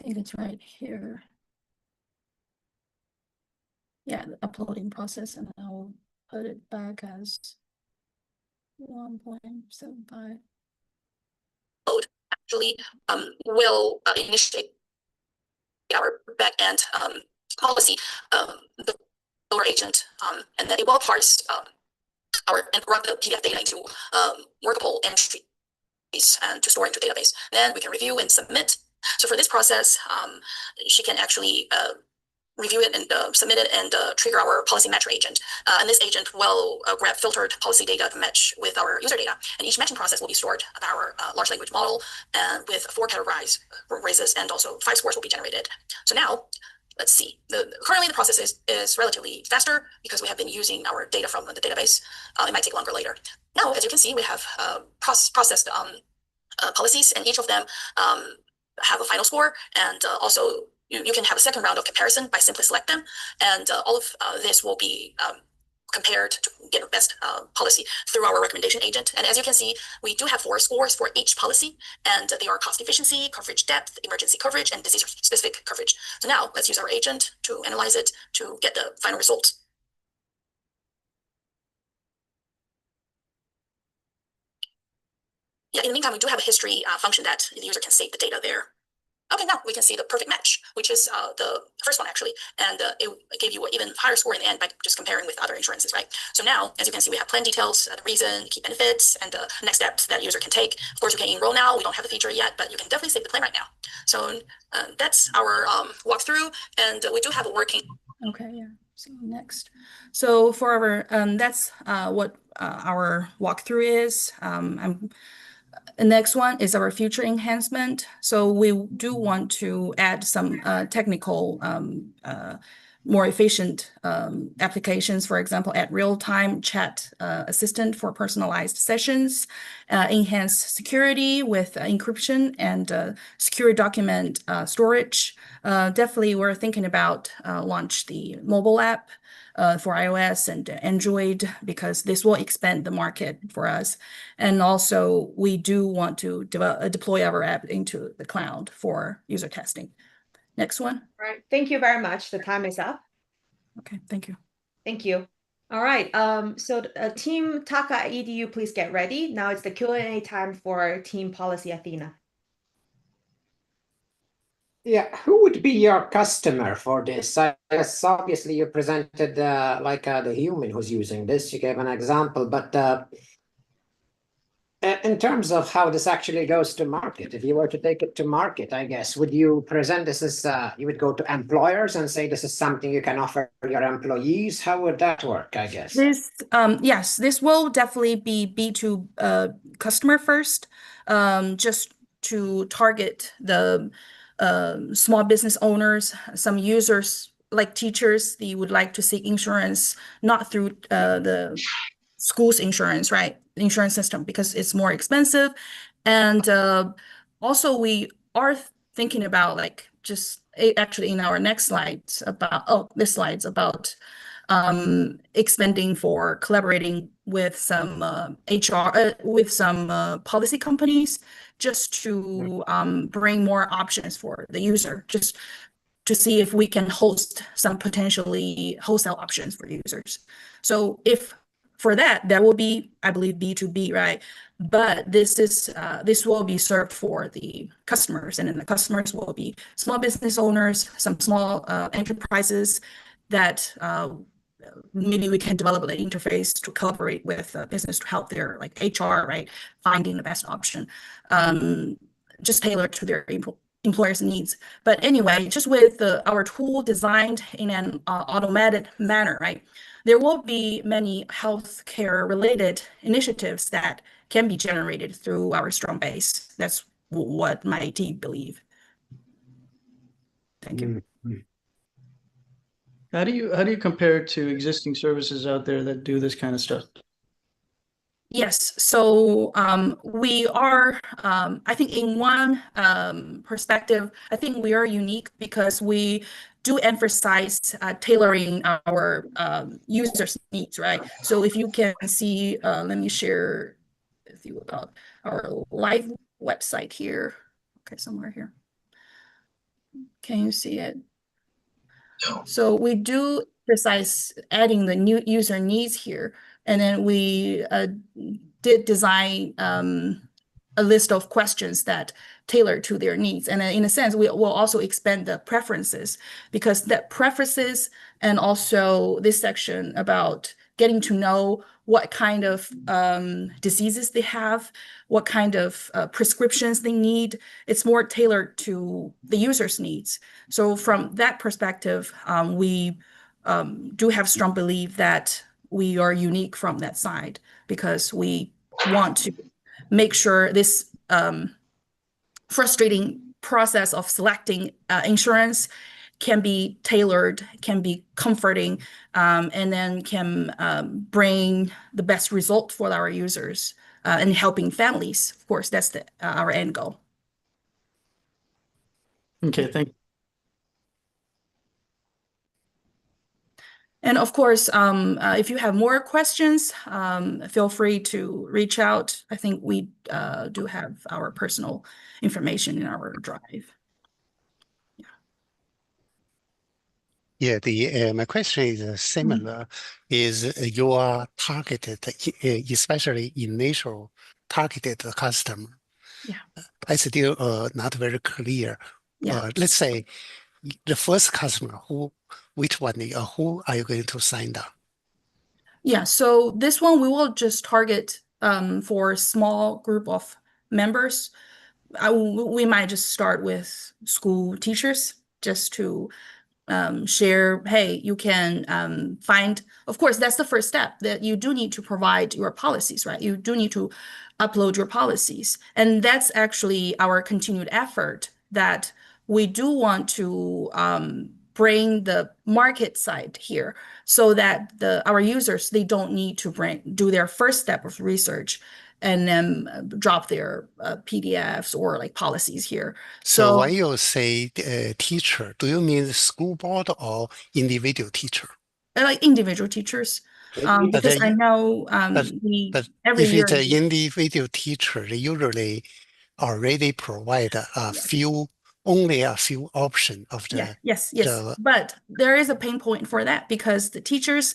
I think it's right here. Yeah, the uploading process, and I'll put it back as 1.75. Actually, will initiate our backend policy, the lower agent, and then it will parse and run the PDF data into workable entries and to store into database. Then we can review and submit. So for this process, she can actually review it and submit it and trigger our policy matcher agent. And this agent will grab filtered policy data to match with our user data. And each matching process will be stored in our large language model with 4 categorized races, and also 5 scores will be generated. So now, let's see. Currently, the process is relatively faster because we have been using our data from the database. It might take longer later. Now, as you can see, we have processed policies, and each of them have a final score, and also you can have a second round of comparison by simply select them, and all of this will be compared to get the best policy through our recommendation agent. And as you can see, we do have 4 scores for each policy, and they are cost efficiency, coverage depth, emergency coverage, and disease-specific coverage. So now let's use our agent to analyze it to get the final results. Yeah, in the meantime, we do have a history function that the user can save the data there. Okay, now we can see the perfect match, which is the first one actually, and it gave you an even higher score in the end by just comparing with other insurances, right? So now, as you can see, we have plan details, the reason, key benefits, and the next steps that user can take. Of course, you can enroll now. We don't have the feature yet, but you can definitely save the plan right now. So that's our walkthrough, and we do have a working. Okay, yeah. So next. So for our, that's what our walkthrough is. The next one is our future enhancement. So we do want to add some technical, more efficient applications, for example, add real-time chat assistant for personalized sessions, enhance security with encryption and secure document storage. Definitely, we're thinking about launch the mobile app for iOS and Android, because this will expand the market for us. And also, we do want to deploy our app into the cloud for user testing. Next one. All right. Thank you very much. The time is up. Okay, thank you. Thank you. All right. So Team Taka EDU, please get ready. Now it's the Q&A time for Team Policy Athena. Yeah, who would be your customer for this? I guess obviously you presented the human who's using this. You gave an example, but in terms of how this actually goes to market, if you were to take it to market, I guess, would you present this as you would go to employers and say this is something you can offer your employees? How would that work, I guess? This, yes, this will definitely be B2 customer first, just to target the small business owners, some users like teachers, they would like to seek insurance not through the school's insurance, right? Insurance system, because it's more expensive. And also we are thinking about like just actually in our next slides about, this slide's about expanding for collaborating with some HR, with some policy companies, just to bring more options for the user, just to see if we can host some potentially wholesale options for users. So if for that, that will be, I believe, B2B, right? But this is this will be served for the customers, and then the customers will be small business owners, some small enterprises that maybe we can develop an interface to collaborate with business to help their like HR, right, finding the best option, just tailored to their employers' needs. But anyway, just with our tool designed in an automated manner, right, there will be many healthcare related initiatives that can be generated through our strong base. That's what my team believe. Thank you. How do you compare it to existing services out there that do this kind of stuff? Yes, so we are, I think in one perspective, I think we are unique because we do emphasize tailoring our users' needs, right? So if you can see, let me share with you about our live website here. Okay, somewhere here. Can you see it? So we do emphasize adding the new user needs here, and then we did design a list of questions that tailor to their needs. And in a sense, we will also expand the preferences, because that preferences and also this section about getting to know what kind of diseases they have, what kind of prescriptions they need. It's more tailored to the user's needs. So from that perspective, we do have strong belief that we are unique from that side, because we want to make sure this frustrating process of selecting insurance can be tailored, can be comforting, and then can bring the best result for our users and helping families. Of course, that's our end goal. Okay, thank you. And of course, if you have more questions, feel free to reach out. I think we do have our personal information in our drive. Yeah, my question is similar. Is your targeted, especially initial targeted customer? Yeah. I still not very clear. Yeah. Let's say the first customer, which one, who are you going to sign up? Yeah, so this one we will just target for a small group of members. We might just start with school teachers just to share, hey, you can find, of course, that's the first step, that you do need to provide your policies, right? You do need to upload your policies. And that's actually our continued effort, that we do want to bring the market side here so that our users, they don't need to do their first step of research and then drop their PDFs or like policies here. So when you say teacher, do you mean the school board or individual teacher? Like individual teachers, because I know but every if year. it's an individual teacher, they usually already provide only a few options of the. Yes. But there is a pain point for that, because the teachers,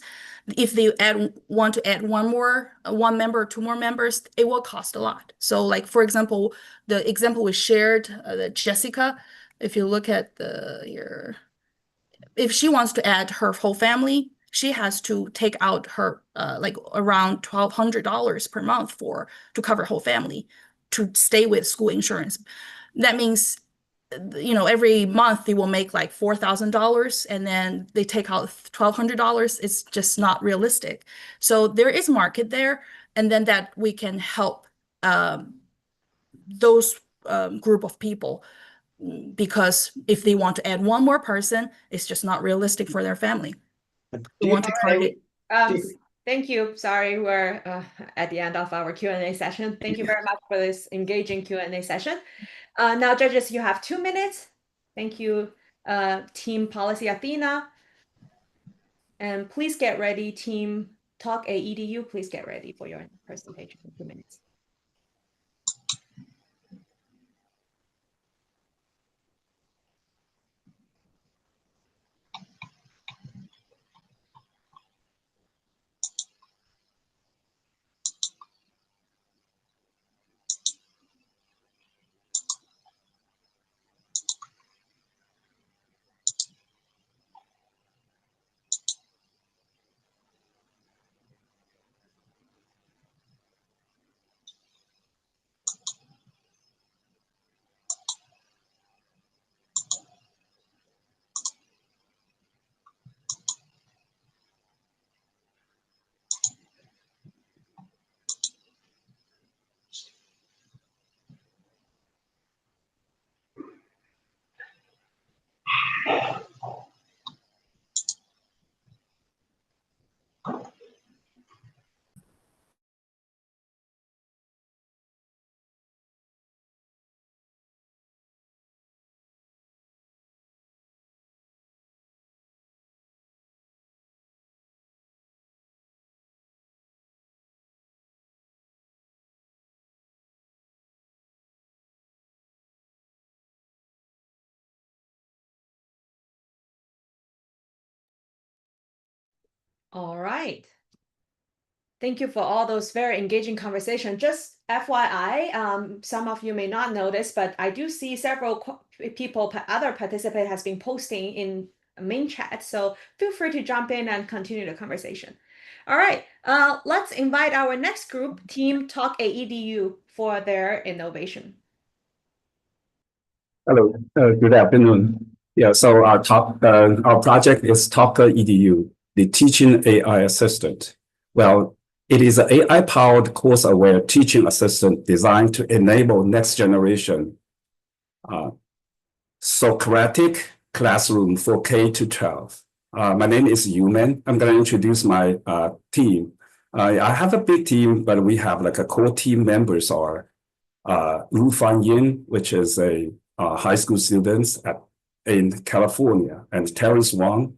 if they want to add one member or two more members, it will cost a lot. So like, for example, the example we shared, Jessica, if you look at if she wants to add her whole family, she has to take out her like around $1,200 per month to cover whole family to stay with school insurance. That means, every month they will make like $4,000 and then they take out $1,200. It's just not realistic. So there is market there, and then that we can help those group of people, because if they want to add one more person, it's just not realistic for their family. We want to target. Thank you. Sorry, we're at the end of our Q&A session. Thank you very much for this engaging Q&A session. Now, judges, you have 2 minutes. Thank you, Team Policy Athena. And please get ready, Team Talk AEDU. Please get ready for your presentation in 2 minutes. All right. Thank you for all those very engaging conversations. Just FYI, some of you may not notice, but I do see several people, other participants has been posting in main chat. So feel free to jump in and continue the conversation. All right, let's invite our next group, Team Talk AEDU, for their innovation. Hello, good afternoon. Yeah, so our project is Talker EDU, the teaching AI assistant. Well, it is an AI-powered course-aware teaching assistant designed to enable next generation Socratic classroom for K-12. My name is Yuman. I'm going to introduce my team. I have a big team, but we have like a core team members are Lu Fan Yin, which is a high school student in California, and Terrence Wang,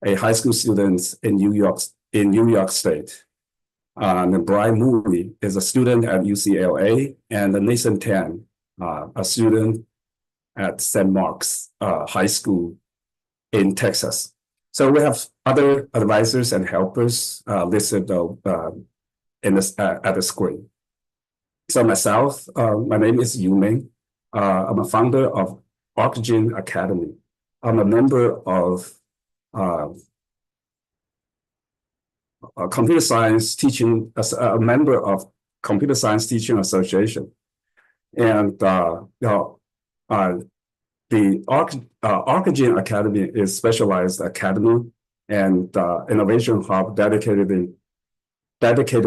a high school student in New York State. And Brian Mooney is a student at UCLA, and Nathan Tan, a student at St. Mark's High School in Texas. So we have other advisors and helpers listed at the screen. So myself, my name is Yu Ming. I'm a founder of Oxygen Academy. I'm a member of computer science teaching, as a member of Computer Science Teaching Association. And the Oxygen Academy is specialized academy and innovation hub dedicated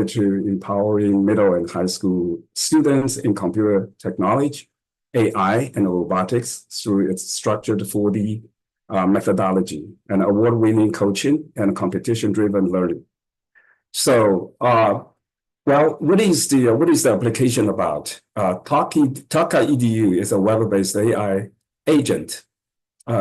to empowering middle and high school students in computer technology, AI, and robotics through its structured 4D methodology and award-winning coaching and competition-driven learning. So, well, what is the application about? Taka EDU is a web-based AI agent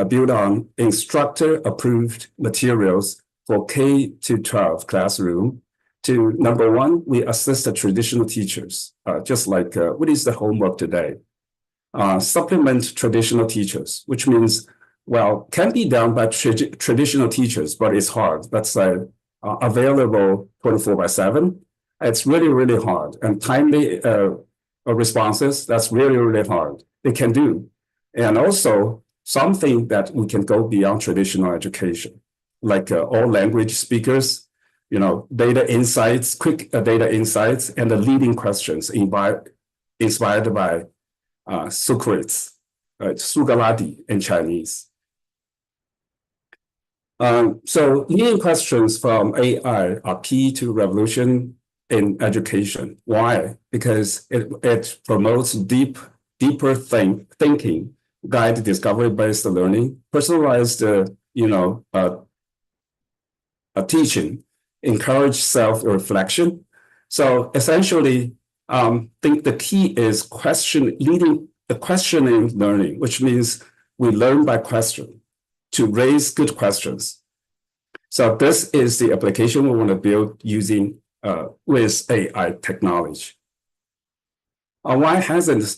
built on instructor-approved materials for K-12 classroom. To number one, we assist the traditional teachers, just like what is the homework today? Supplement traditional teachers, which means, well, can be done by traditional teachers, but it's hard. That's available 24/7. It's really, really hard. And timely responses, that's really, really hard. They can do. And also something that we can go beyond traditional education, like all language speakers, you know, data insights, quick data insights, and the leading questions inspired by Socrates, Sugaladi in Chinese. So leading questions from AI are key to revolution in education. Why? Because it promotes deeper thinking, guide discovery-based learning, personalized, teaching, encourage self-reflection. So essentially, I think the key is questioning learning, which means we learn by question to raise good questions. So this is the application we want to build using with AI technology. Why hasn't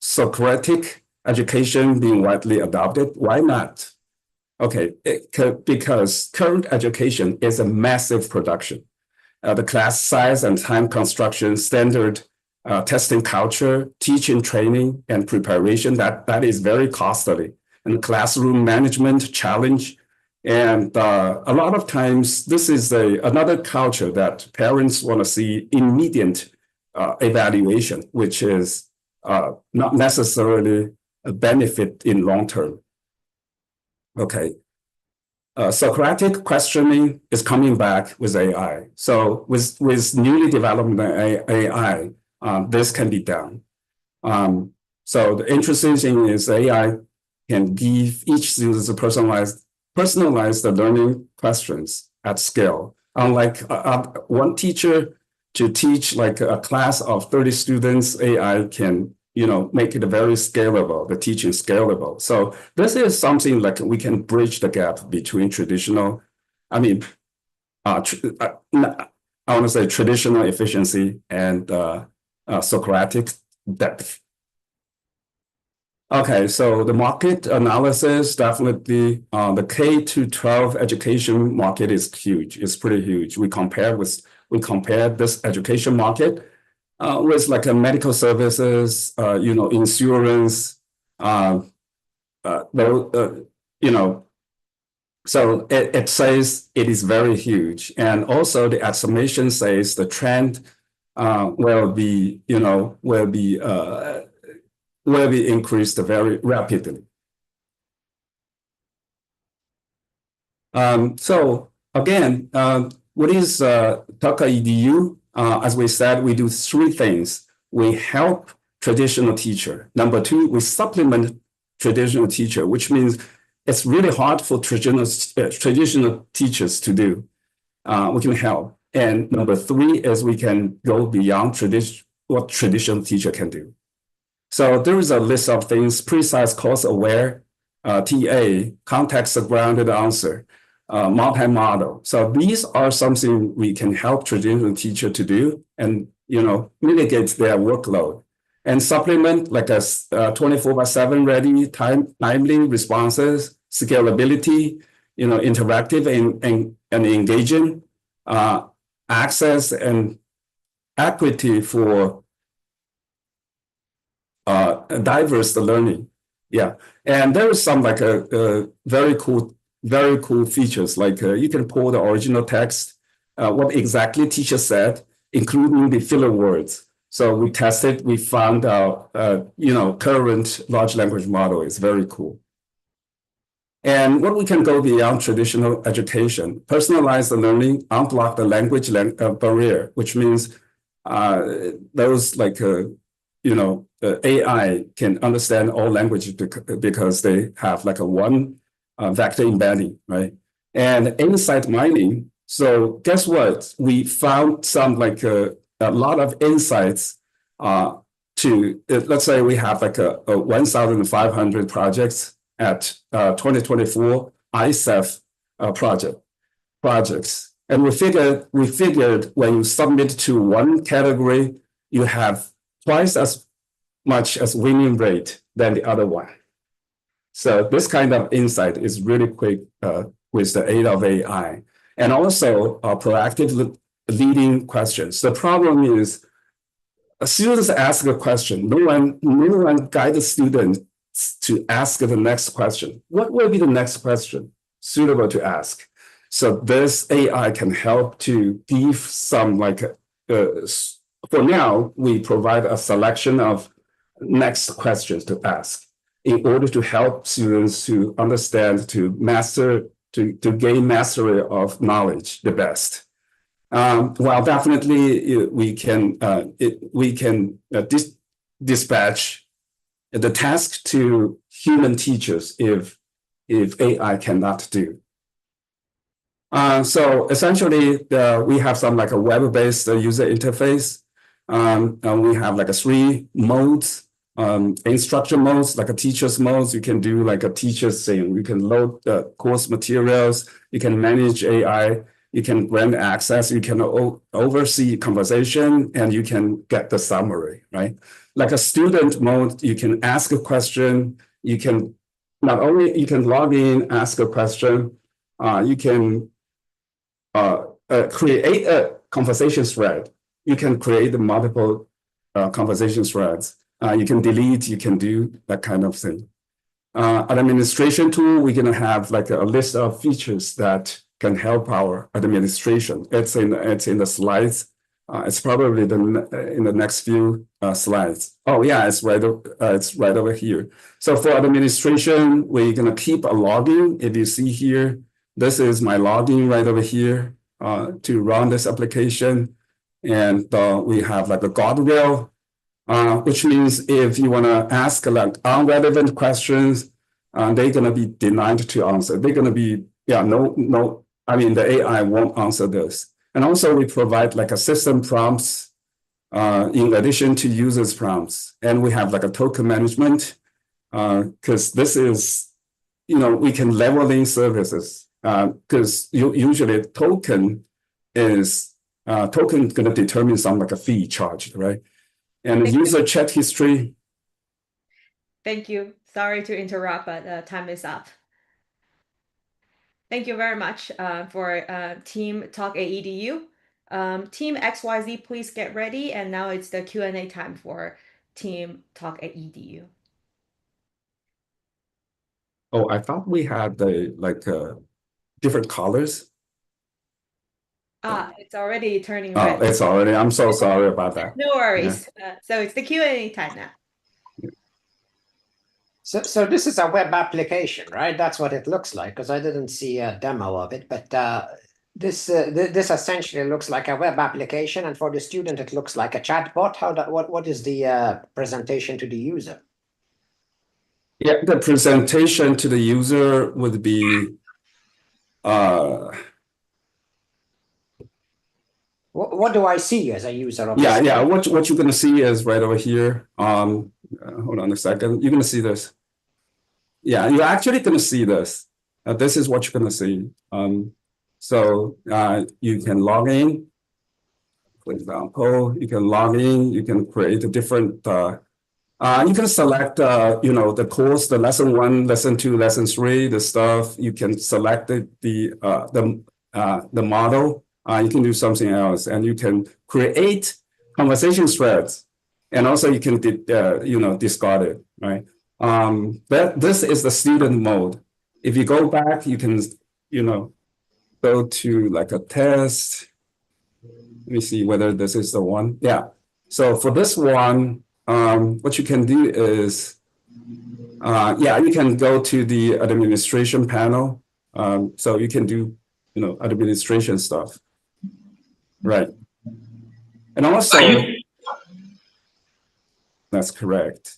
Socratic education been widely adopted? Why not? Okay, because current education is a massive production. The class size and time construction, standard testing culture, teaching, training, and preparation, that is very costly. And classroom management challenge. And a lot of times, this is another culture that parents want to see immediate evaluation, which is not necessarily a benefit in long term. Okay. Socratic questioning is coming back with AI. So with newly developed AI, this can be done. So the interesting thing is AI can give each student personalized learning questions at scale. Unlike one teacher to teach like a class of 30 students, AI can make it very scalable, the teaching scalable. So this is something like we can bridge the gap between traditional, I want to say traditional efficiency and Socratic depth. Okay, so the market analysis, definitely the K-12 education market is huge. It's pretty huge. We compared this education market with like a medical services, insurance, so it says it is very huge. And also the estimation says the trend will be increased very rapidly. So again, what is Taka EDU? As we said, we do three things. We help traditional teacher. Number two, we supplement traditional teacher, which means it's really hard for traditional teachers to do. We can help. And number three is we can go beyond what traditional teacher can do. So there is a list of things: precise, course aware, TA, context-grounded answer, multi-model. So these are something we can help traditional teacher to do and mitigate their workload and supplement like a 24/7 ready, timely responses, scalability, interactive and engaging, access and equity for diverse learning. Yeah, and there is some like a very cool features like you can pull the original text, what exactly teacher said, including the filler words. So we tested, we found out, current large language model is very cool. And what we can go beyond traditional education, personalize the learning, unblock the language barrier, which means those like, AI can understand all languages because they have like a one vector embedding, right? And insight mining. So guess what? We found some like a lot of insights let's say we have like a 1,500 projects at 2024 ISEF projects. And we figured when you submit to one category, you have twice as much as winning rate than the other one. So this kind of insight is really quick with the aid of AI. And also proactive leading questions. The problem is students ask a question. No one guides the student to ask the next question. What will be the next question suitable to ask? So this AI can help to give some like, for now, we provide a selection of next questions to ask in order to help students to understand, to master, to gain mastery of knowledge the best. Well, definitely we can dispatch the task to human teachers if AI cannot do. So essentially, we have some like a web-based user interface. And we have like a 3 modes, instruction modes, like a teacher's modes. You can do like a teacher's thing. You can load the course materials. You can manage AI. You can grant access. You can oversee conversation, and you can get the summary, right? Like a student mode, you can ask a question. You can not only you can log in, ask a question. You can create a conversation thread. You can create multiple conversation threads. You can delete, you can do that kind of thing. Administration tool, we're gonna have like a list of features that can help our administration. It's in the slides. It's probably in the next few slides. Oh yeah, it's right over here. So for administration, we're gonna keep a login. If you see here, this is my login right over here to run this application. And we have like a guardrail, which means if you want to ask like irrelevant questions, they're going to be denied to answer. They're going to be, no, I mean, the AI won't answer this. And also we provide like a system prompts in addition to users prompts. And we have like a token management because this is, we can leveling services because usually token is going to determine some like a fee charged, right? And the user chat history. Thank you. Sorry to interrupt, but time is up. Thank you very much for Team Talk AEDU. Team XYZ, please get ready. And now it's the Q&A time for Team Talk AEDU. Oh, I thought we had the different colors. It's already turning red. It's already. I'm so sorry about that. No worries. Yeah. So it's the Q&A time now. So this is a web application, right? That's what it looks like, because I didn't see a demo of it. But this essentially looks like a web application, and for the student, it looks like a chatbot. What is the presentation to the user? Yeah, the presentation to the user would be. What do I see as a user of this? Yeah. What you're going to see is right over here. Hold on a second. You're going to see this. Yeah, you're actually going to see this. This is what you're going to see. So you can log in. For example, you can log in. You can create a different. You can select, the course, the lesson 1, lesson 2, lesson 3, the stuff. You can select the model. You can do something else, and you can create conversation threads, and also you can discard it, right? This is the student mode. If you go back, you can go to like a test. Let me see whether this is the one. Yeah. So for this one, what you can do is, you can go to the administration panel. So you can do, administration stuff. Right. And also, that's correct.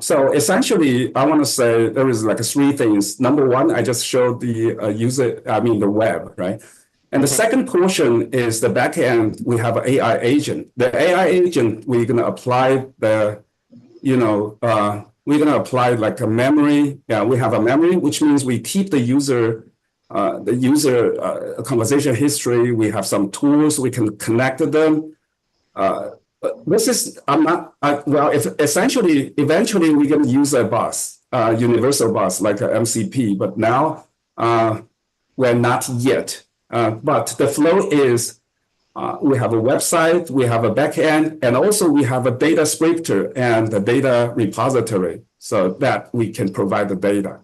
So essentially, I want to say there is like 3 things. Number 1, I just showed the the web, right? And the second portion is the backend. We have an AI agent. The AI agent, we're going to apply like a memory. Yeah, we have a memory, which means we keep the user conversation history. We have some tools we can connect to them. Essentially, eventually we're going to use a bus, universal bus like a MCP, but now we're not yet. But the flow is we have a website, we have a backend, and also we have a data scripter and the data repository so that we can provide the data.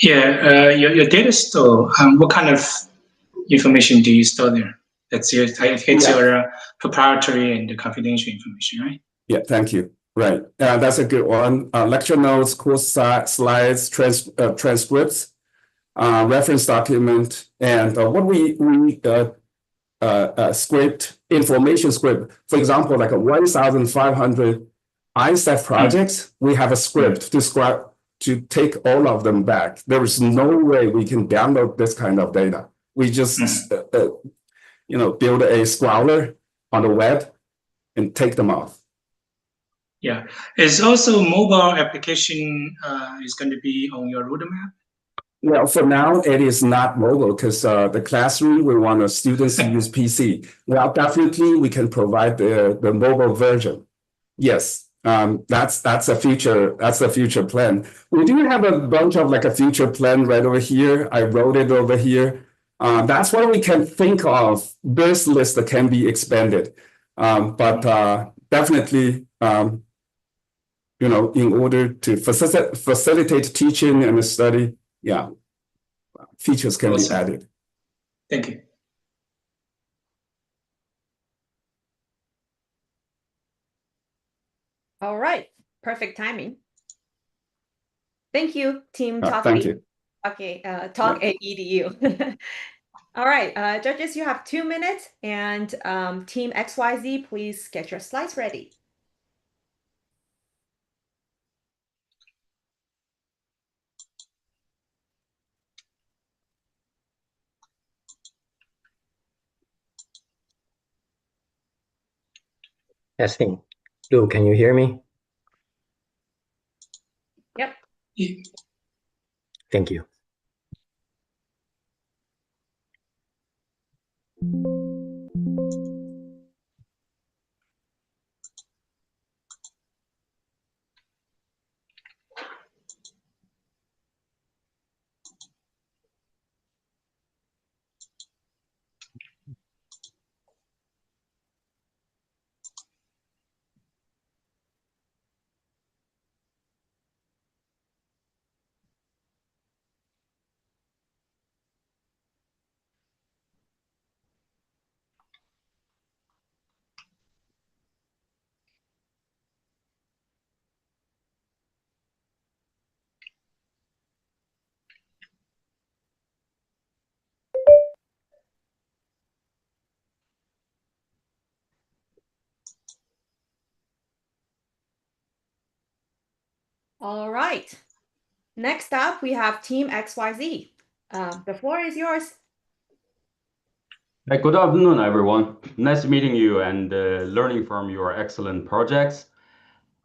Yeah, your data store, what kind of information do you store there? It's your proprietary and confidential information, right? Yeah, thank you. Right, that's a good one. Lecture notes, course slides, transcripts, reference document, and what we script, information script. For example, like a 1,500 ISAF projects, we have a script to take all of them back. There is no way we can download this kind of data. We just build a scrawler on the web and take them off. Yeah, is also mobile application is going to be on your roadmap? Well, for now, it is not mobile because the classroom, we want the students to use PC. Well, definitely we can provide the mobile version. Yes, that's a future plan. We do have a bunch of like a future plan right over here. I wrote it over here. That's what we can think of. This list that can be expanded, but definitely, in order to facilitate teaching and study, yeah, features can be added. Thank you. All right, perfect timing. Thank you, Team Talk. Thank you. Okay, Talk EDU. All right, judges, you have 2 minutes, and Team XYZ, please get your slides ready. Testing. Lou, can you hear me? Yep. Thank you. All right. Next up, we have Team XYZ. The floor is yours. Hey, good afternoon, everyone. Nice meeting you and learning from your excellent projects.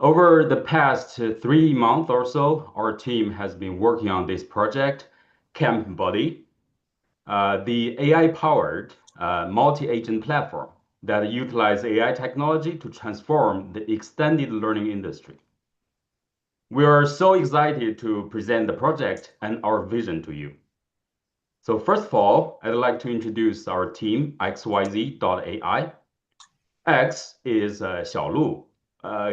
Over the past 3 months or so, our team has been working on this project, Camp Buddy, the AI-powered multi-agent platform that utilizes AI technology to transform the extended learning industry. We are so excited to present the project and our vision to you. So first of all, I'd like to introduce our team, XYZ.ai. X is Xiaolu.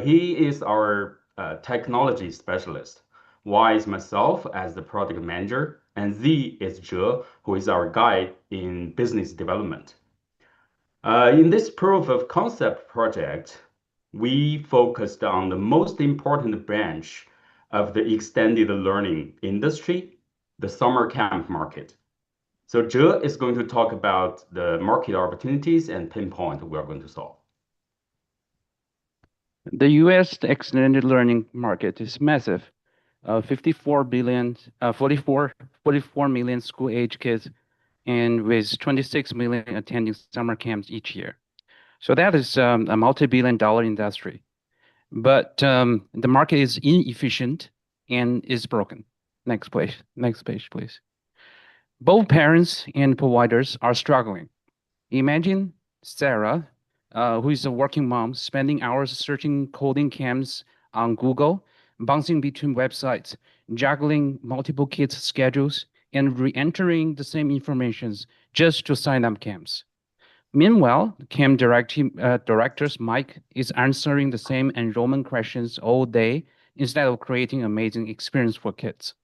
He is our technology specialist. Y is myself as the product manager, and Z is Zhe, who is our guide in business development. In this proof of concept project, we focused on the most important branch of the extended learning industry, the summer camp market. So Zhe is going to talk about the market opportunities and pinpoint we are going to solve. The U.S. extended learning market is massive. 44 million school-age kids, and with 26 million attending summer camps each year. So that is a multi-billion-dollar industry. But the market is inefficient and is broken. Next page, please. Both parents and providers are struggling. Imagine Sarah, who is a working mom, spending hours searching coding camps on Google, bouncing between websites, juggling multiple kids' schedules, and re-entering the same informations just to sign up camps. Meanwhile, camp directors Mike is answering the same enrollment questions all day instead of creating an amazing experience for kids.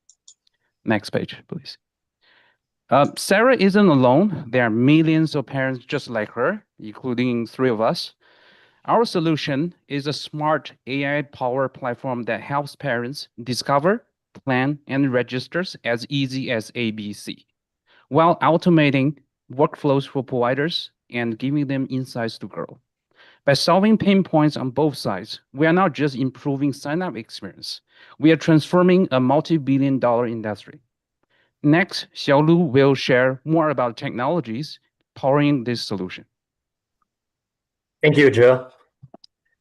Next page, please. Sarah isn't alone. There are millions of parents just like her, including 3 of us. Our solution is a smart AI-powered platform that helps parents discover, plan, and registers as easy as ABC, while automating workflows for providers and giving them insights to grow. By solving pain points on both sides, we are not just improving sign-up experience. We are transforming a multi-billion-dollar industry. Next, Xiaolu will share more about technologies powering this solution. Thank you, Zhe.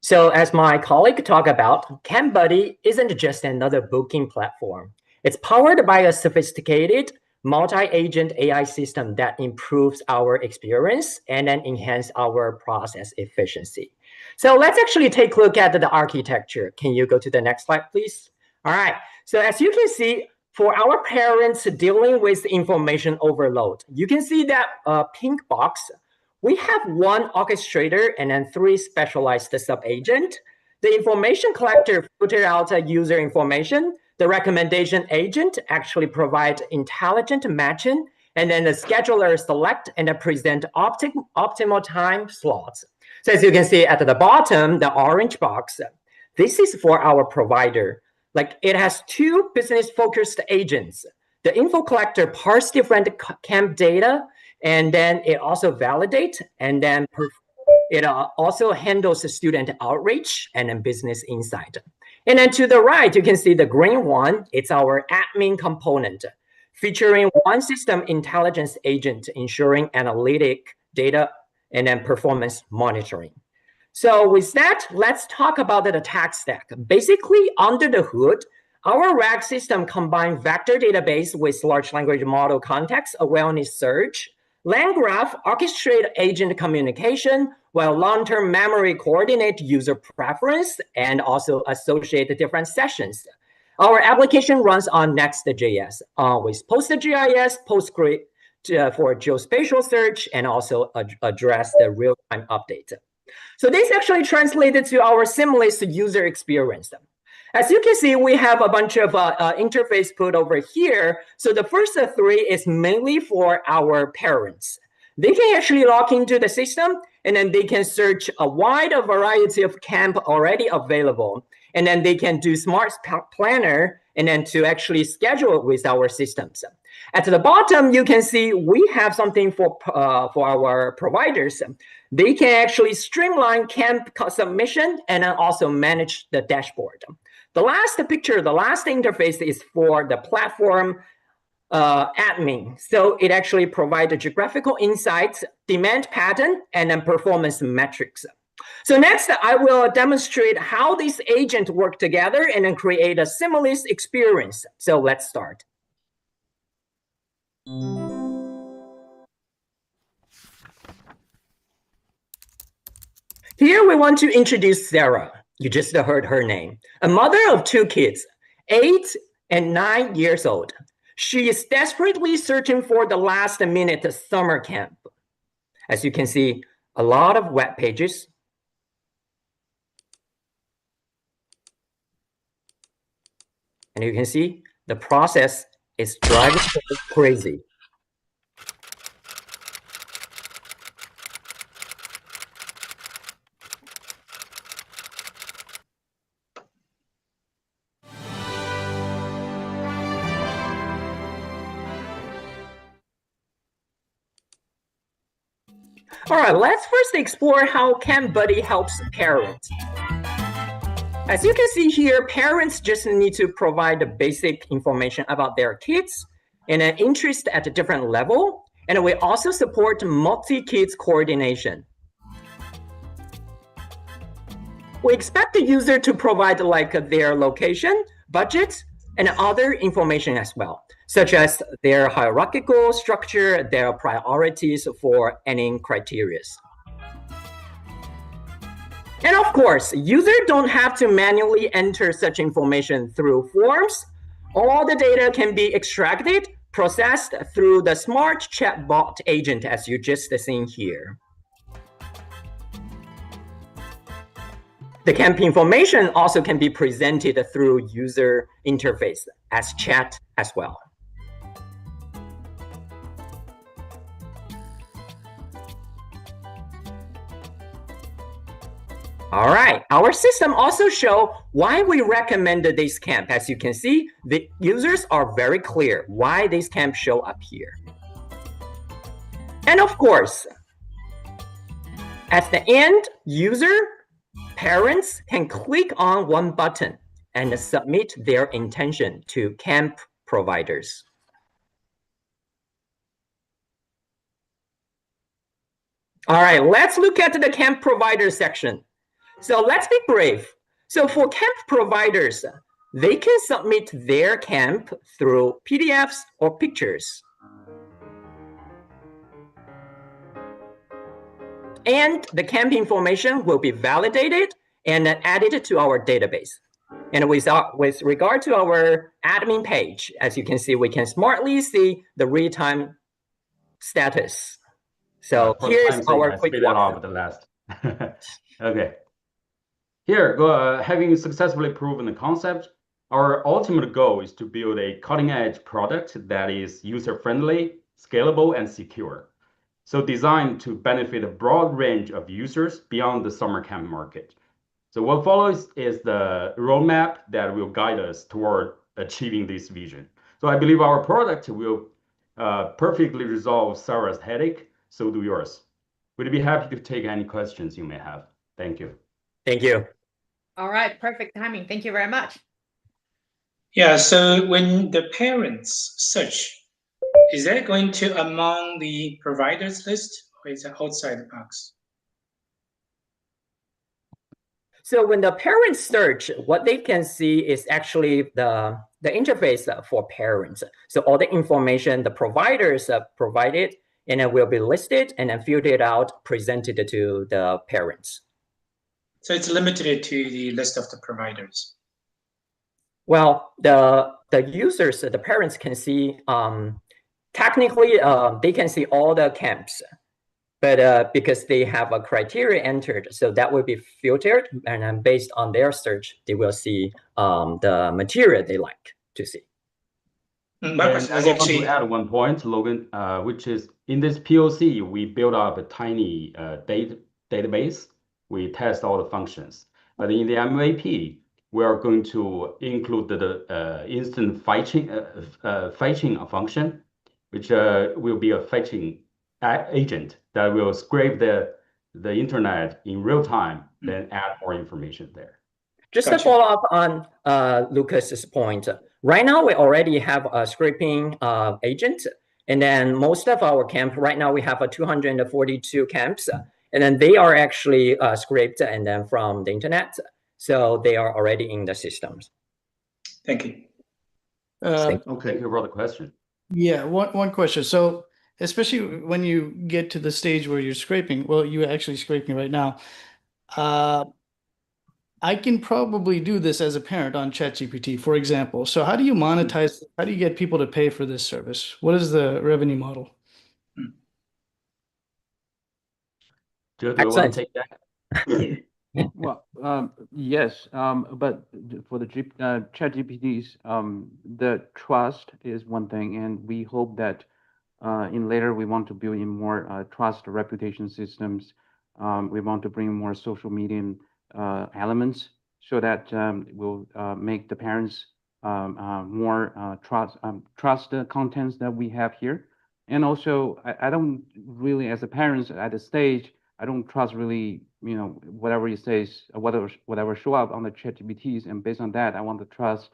So as my colleague talked about, Camp Buddy isn't just another booking platform. It's powered by a sophisticated multi-agent AI system that improves our experience and then enhance our process efficiency. So let's actually take a look at the architecture. Can you go to the next slide, please? All right. So as you can see, for our parents dealing with information overload, you can see that pink box. We have 1 orchestrator and then 3 specialized sub-agent. The information collector filters out user information. The recommendation agent actually provides intelligent matching, and then the scheduler select and present optimal time slots. So as you can see at the bottom, the orange box, this is for our provider. Like it has 2 business-focused agents. The info collector parses different camp data, and then it also validates, and then it also handles the student outreach and then business insight. And then to the right, you can see the green one. It's our admin component, featuring 1 system intelligence agent, ensuring analytic data and then performance monitoring. So with that, let's talk about the tech stack. Basically, under the hood, our RAG system combines vector database with large language model context awareness search, LangGraph orchestrate agent communication, while long-term memory coordinate user preference and also associate different sessions. Our application runs on Next.js with PostGIS, PostScript for geospatial search, and also address the real-time update. So this actually translated to our seamless user experience. As you can see, we have a bunch of interface put over here. So the first 3 is mainly for our parents. They can actually log into the system, and then they can search a wide variety of camp already available. And then they can do smart planner, and then to actually schedule with our systems. At the bottom, you can see we have something for our providers. They can actually streamline camp submission and then also manage the dashboard. The last picture, the last interface is for the platform admin. So it actually provides geographical insights, demand pattern, and then performance metrics. So next, I will demonstrate how these agents work together and then create a seamless experience. So let's start. Here we want to introduce Sarah. You just heard her name. A mother of 2 kids, 8 and 9 years old. She is desperately searching for the last-minute summer camp. As you can see, a lot of web pages. And you can see the process is driving her crazy. All right, let's first explore how Camp Buddy helps parents. As you can see here, parents just need to provide the basic information about their kids and an interest at a different level. And we also support multi-kids coordination. We expect the user to provide like their location, budget, and other information as well, such as their hierarchical structure, their priorities for any criteria. And of course, users don't have to manually enter such information through forms. All the data can be extracted, processed through the smart chatbot agent as you just seen here. The camp information also can be presented through user interface as chat as well. All right, our system also shows why we recommend this camp. As you can see, the users are very clear why this camp show up here. And of course, at the end, parents can click on one button and submit their intention to camp providers. All right, let's look at the camp provider section. So let's be brave. So for camp providers, they can submit their camp through PDFs or pictures. And the camp information will be validated and added to our database. And with regard to our admin page, as you can see, we can smartly see the real-time status. So here's our quick walkthrough. Okay. Here, having successfully proven the concept, our ultimate goal is to build a cutting-edge product that is user-friendly, scalable, and secure. So designed to benefit a broad range of users beyond the summer camp market. So what follows is the roadmap that will guide us toward achieving this vision. So I believe our product will perfectly resolve Sarah's headache, so do yours. We'd be happy to take any questions you may have. Thank you. Thank you. All right, perfect timing. Thank you very much. Yeah, so when the parents search, is that going to among the providers list or is it outside the box? So when the parents search, what they can see is actually the interface for parents. So all the information the providers provided, and it will be listed and then filtered out, presented to the parents. So it's limited to the list of the providers. Well, the users, the parents can see, technically, they can see all the camps, but because they have a criteria entered, so that will be filtered, and then based on their search, they will see the material they like to see. I want to add one point, Logan, which is in this POC, we build up a tiny database. We test all the functions. But in the MVP, we are going to include the instant fetching function, which will be a fetching agent that will scrape the internet in real time, then add more information there. Just to follow up on Lucas's point, right now we already have a scraping agent, and then most of our camp right now we have 242 camps, and then they are actually scraped and then from the internet, so they are already in the systems. Thank you. Okay. Thank you for the question. Yeah, one question. So especially when you get to the stage where you're scraping, well, you're actually scraping right now. I can probably do this as a parent on ChatGPT, for example. So how do you monetize? How do you get people to pay for this service? What is the revenue model? Joe, do you want to take that? Well, yes, but for the ChatGPTs, the trust is one thing, and we hope that in later we want to build in more trust reputation systems. We want to bring more social media elements so that will make the parents more trust the contents that we have here. And also, I don't really, as a parent at the stage, I don't trust really, whatever it says, whatever show up on the ChatGPTs, and based on that, I want to trust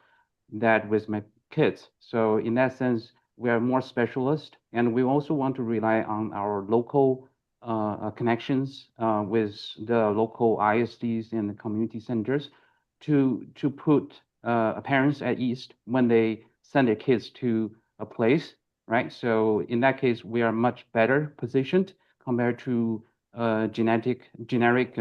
that with my kids. So in that sense, we are more specialist, and we also want to rely on our local connections with the local ISDs and the community centers to put parents at ease when they send their kids to a place, right? So in that case, we are much better positioned compared to generic large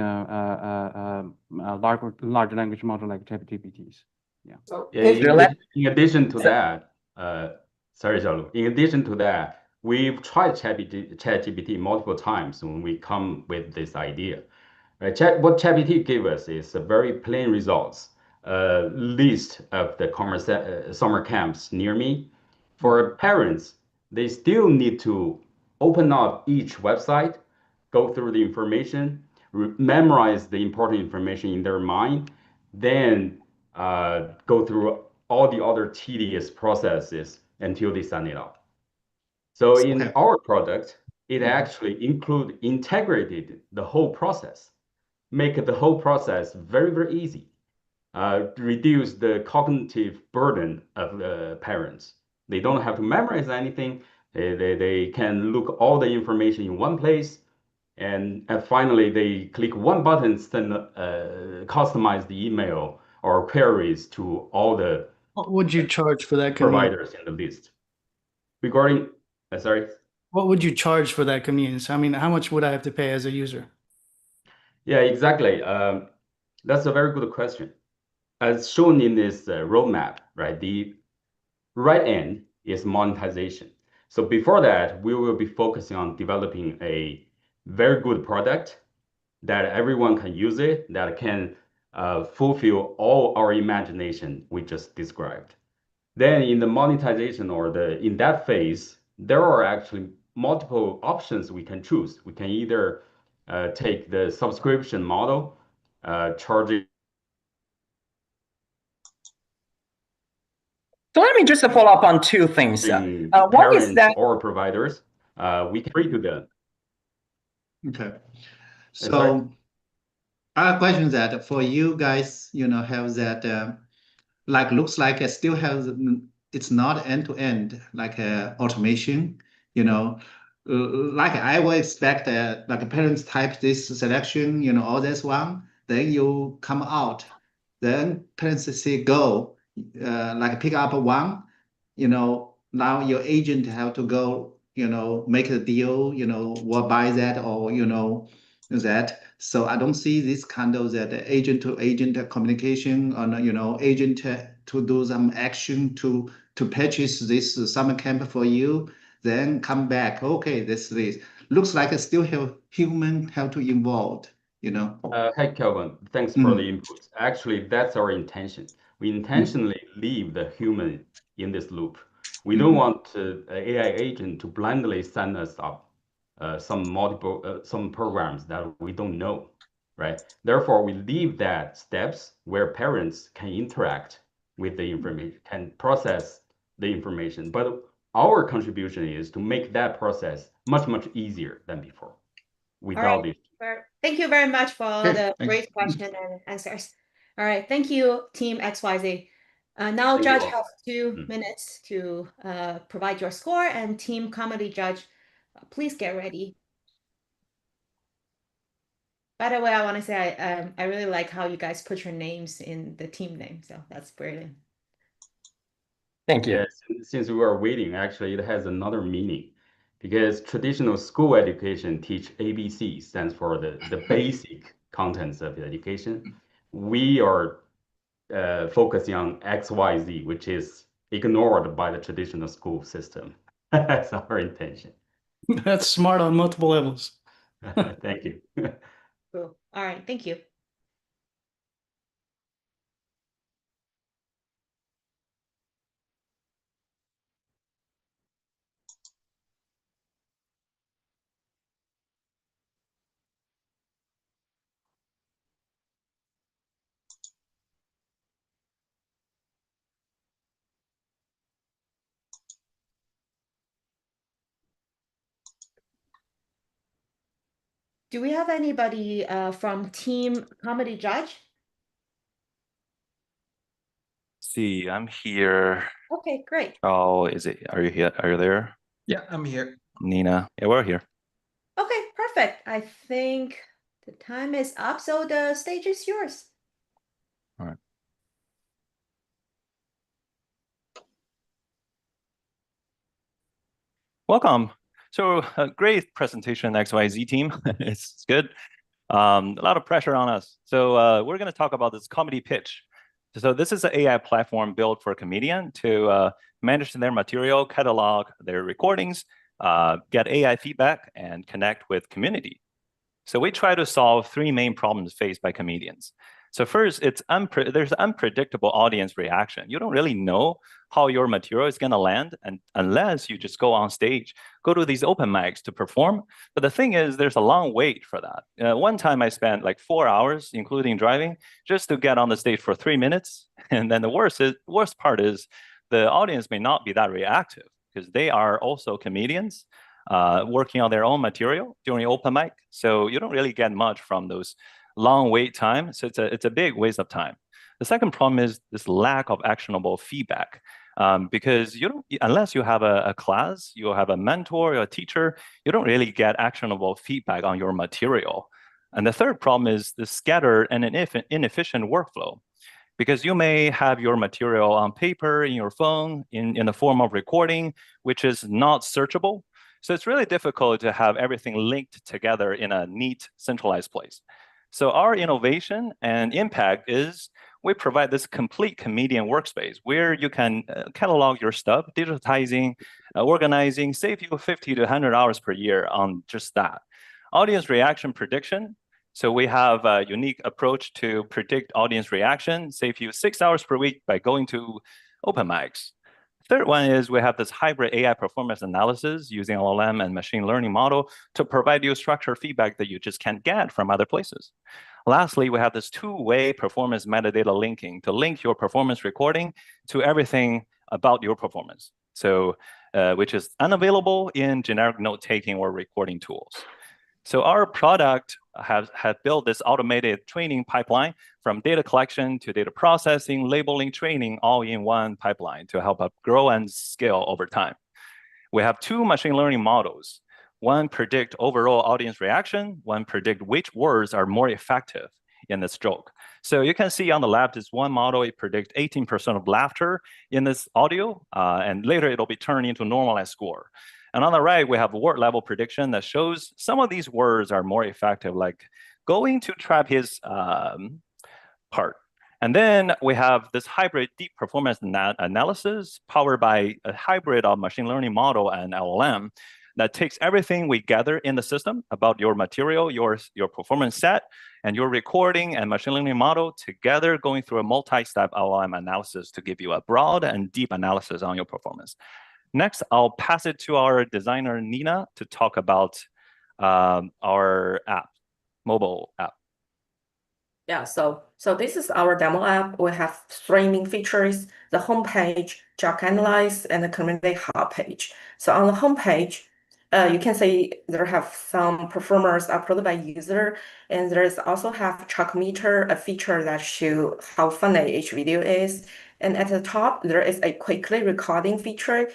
language model like ChatGPTs. Yeah. So in addition to that, sorry, Xiaolu. In addition to that, we've tried ChatGPT multiple times when we come with this idea. Right? What ChatGPT gave us is a very plain results. List of the summer camps near me. For parents, they still need to open up each website, go through the information, memorize the important information in their mind, then go through all the other tedious processes until they sign it up. So in our product, it actually integrated the whole process, make the whole process very, very easy, reduce the cognitive burden of the parents. They don't have to memorize anything. They can look all the information in one place, and finally they click one button, send customize the email or queries to all the What would you charge for that providers in the list. Regarding, sorry? What would you charge for that convenience? I mean, how much would I have to pay as a user? Yeah, exactly. That's a very good question. As shown in this roadmap, right? The right end is monetization. So before that, we will be focusing on developing a very good product that everyone can use it, that can fulfill all our imagination we just described. Then in the monetization or in that phase, there are actually multiple options we can choose. We can either take the subscription model, charging. So let me just follow up on two things. One is that or providers, we can free to them. Okay. So I have a question that for you guys, have that looks like it still has, it's not end to end like automation, like I would expect like parents type this selection, all this one, then you come out, then parents say go, like pick up one, now your agent have to go, make a deal, or buy that or, that. So I don't see this kind of that agent to agent communication on, agent to do some action to purchase this summer camp for you, then come back. Okay, this looks like it still have human have to involved, Hey, Kelvin, thanks for the input. Actually, that's our intention. We intentionally leave the human in this loop. We don't want an AI agent to blindly send us up some programs that we don't know, right? Therefore, we leave that steps where parents can interact with the information, can process the information. But our contribution is to make that process much, much easier than before without it. Thank you very much for the great question and answers. All right, thank you, Team XYZ. Now, Judge has 2 minutes to provide your score, and Team Comedy Judge, please get ready. By the way, I want to say I really like how you guys put your names in the team name, so that's brilliant. Thank you. Yes, since we are waiting, actually, it has another meaning because traditional school education teach ABC, stands for the basic contents of the education. We are focusing on XYZ, which is ignored by the traditional school system. That's our intention. That's smart on multiple levels. Thank you. Cool. All right, thank you. Do we have anybody from Team Comedy Judge? See, I'm here. Okay, great. Oh, are you here? Are you there? Yeah, I'm here. Nina. Yeah, we're here. Okay, perfect. I think the time is up, so the stage is yours. All right. Welcome. So a great presentation, XYZ team. It's good. A lot of pressure on us. So we're going to talk about this comedy pitch. So this is an AI platform built for a comedian to manage their material, catalog their recordings, get AI feedback, and connect with community. So we try to solve three main problems faced by comedians. So first, there's unpredictable audience reaction. You don't really know how your material is going to land unless you just go on stage, go to these open mics to perform. But the thing is, there's a long wait for that. One time I spent like 4 hours, including driving, just to get on the stage for 3 minutes. And then the worst part is the audience may not be that reactive because they are also comedians working on their own material during open mic. So you don't really get much from those long wait time. So it's a big waste of time. The second problem is this lack of actionable feedback. Because unless you have a class, you have a mentor or a teacher, you don't really get actionable feedback on your material. And the third problem is the scattered and inefficient workflow. Because you may have your material on paper, in your phone, in the form of recording, which is not searchable. So it's really difficult to have everything linked together in a neat, centralized place. So our innovation and impact is we provide this complete comedian workspace where you can catalog your stuff, digitizing, organizing, save you 50 to 100 hours per year on just that. Audience reaction prediction. So we have a unique approach to predict audience reaction, save you 6 hours per week by going to open mics. Third one is we have this hybrid AI performance analysis using LLM and machine learning model to provide you structured feedback that you just can't get from other places. Lastly, we have this two-way performance metadata linking to link your performance recording to everything about your performance. So, which is unavailable in generic note-taking or recording tools. So our product has built this automated training pipeline from data collection to data processing, labeling, training, all in one pipeline to help us grow and scale over time. We have two machine learning models. One predict overall audience reaction, one predict which words are more effective in this joke. So you can see on the left is one model, it predicts 18% of laughter in this audio, and later it'll be turned into normalized score. And on the right, we have a word level prediction that shows some of these words are more effective, like going to trap his part. And then we have this hybrid deep performance analysis powered by a hybrid of machine learning model and LLM that takes everything we gather in the system about your material, your performance set, and your recording and machine learning model together going through a multi-step LLM analysis to give you a broad and deep analysis on your performance. Next, I'll pass it to our designer, Nina, to talk about our app, mobile app. Yeah, so this is our demo app. We have three main features: the homepage, job analyze, and the community hub page. So on the homepage, you can see there have some performers uploaded by user, and there is also have track meter, a feature that show how funny each video is. And at the top, there is a quickly recording feature,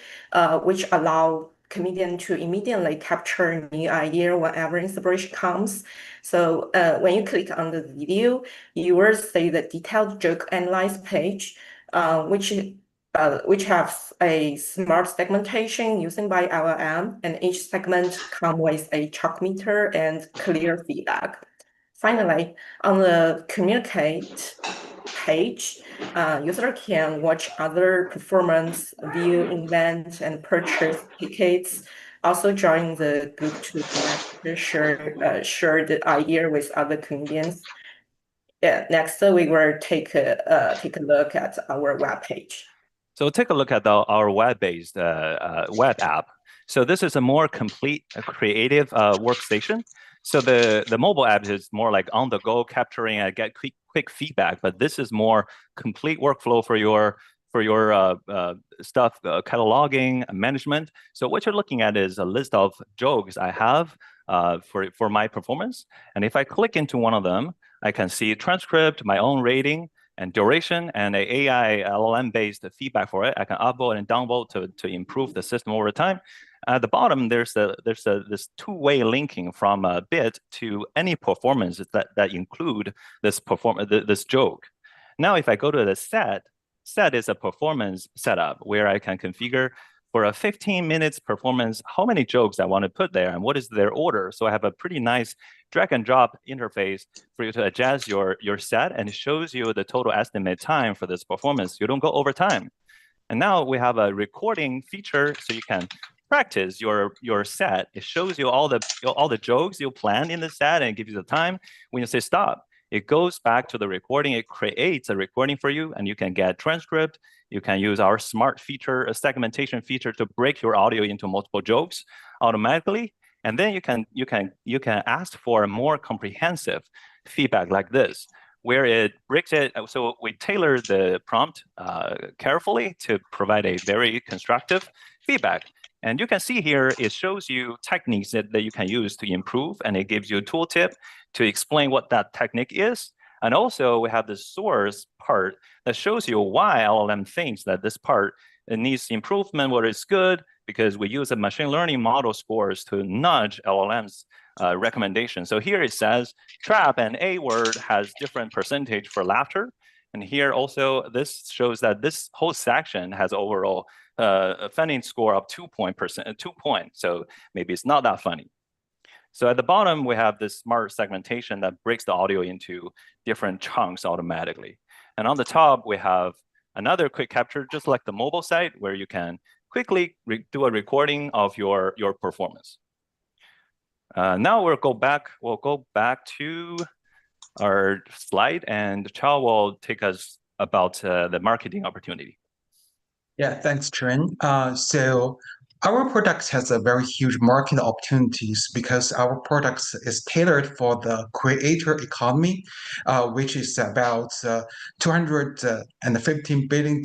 which allow comedian to immediately capture new idea whenever inspiration comes. So when you click on the video, you will see the detailed joke analyze page, which has a smart segmentation using by LLM, and each segment comes with a chalk meter and clear feedback. Finally, on the communicate page, user can watch other performance, view events, and purchase tickets. Also join the group to connect, share the idea with other comedians. Yeah, next we will take a look at our web page. So take a look at our web-based web app. So this is a more complete, creative workstation. So the mobile app is more like on the go, capturing and get quick feedback. But this is more complete workflow for your stuff, cataloging, management. So what you're looking at is a list of jokes I have for my performance. And if I click into one of them, I can see transcript, my own rating, and duration, and an AI LLM-based feedback for it. I can upvote and downvote to improve the system over time. At the bottom, there's this two-way linking from a bit to any performances that include this joke. Now, if I go to the set is a performance setup where I can configure for a 15 minutes performance, how many jokes I want to put there and what is their order. So I have a pretty nice drag and drop interface for you to adjust your set, and it shows you the total estimate time for this performance. You don't go over time. And now we have a recording feature so you can practice your set. It shows you all the jokes you planned in the set and it gives you the time. When you say stop, it goes back to the recording. It creates a recording for you, and you can get transcript. You can use our smart feature, a segmentation feature, to break your audio into multiple jokes automatically. And then you can ask for a more comprehensive feedback like this, where it breaks it. So we tailor the prompt carefully to provide a very constructive feedback. And you can see here, it shows you techniques that you can use to improve, and it gives you a tooltip to explain what that technique is. And also we have the source part that shows you why LLM thinks that this part needs improvement, what is good, because we use a machine learning model scores to nudge LLM's recommendation. So here it says trap and A word has different percentage for laughter. And here also, this shows that this whole section has overall a funny score of 2 points. So maybe it's not that funny. So at the bottom, we have this smart segmentation that breaks the audio into different chunks automatically. And on the top, we have another quick capture, just like the mobile site, where you can quickly do a recording of your performance. Now we'll go back to our slide, and Chao will take us about the marketing opportunity. Yeah, thanks, Chen. So our products has a very huge market opportunities because our products is tailored for the creator economy, which is about $215 billion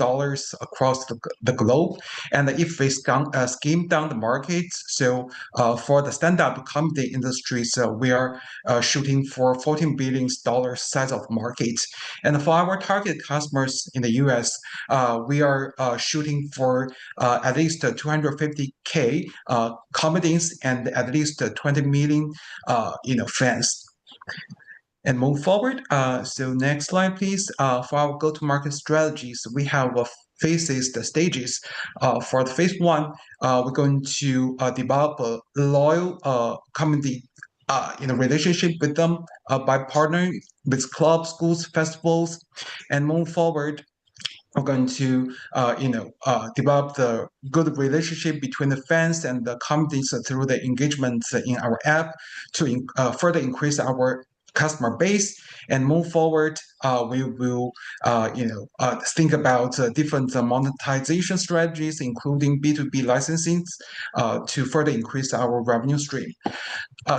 across the globe. And if we scheme down the markets, so for the stand-up comedy industry, so we are shooting for $14 billion size of market. And for our target customers in the US, we are shooting for at least 250K comedians and at least 20 million fans. And move forward. So next slide, please. For our go-to-market strategies, we have phases, the stages. For the phase one, we're going to develop a loyal comedy relationship with them by partnering with clubs, schools, festivals, and move forward. We're going to, develop the good relationship between the fans and the comedies through the engagement in our app to further increase our customer base. And move forward, we will, think about different monetization strategies, including B2B licensing, to further increase our revenue stream.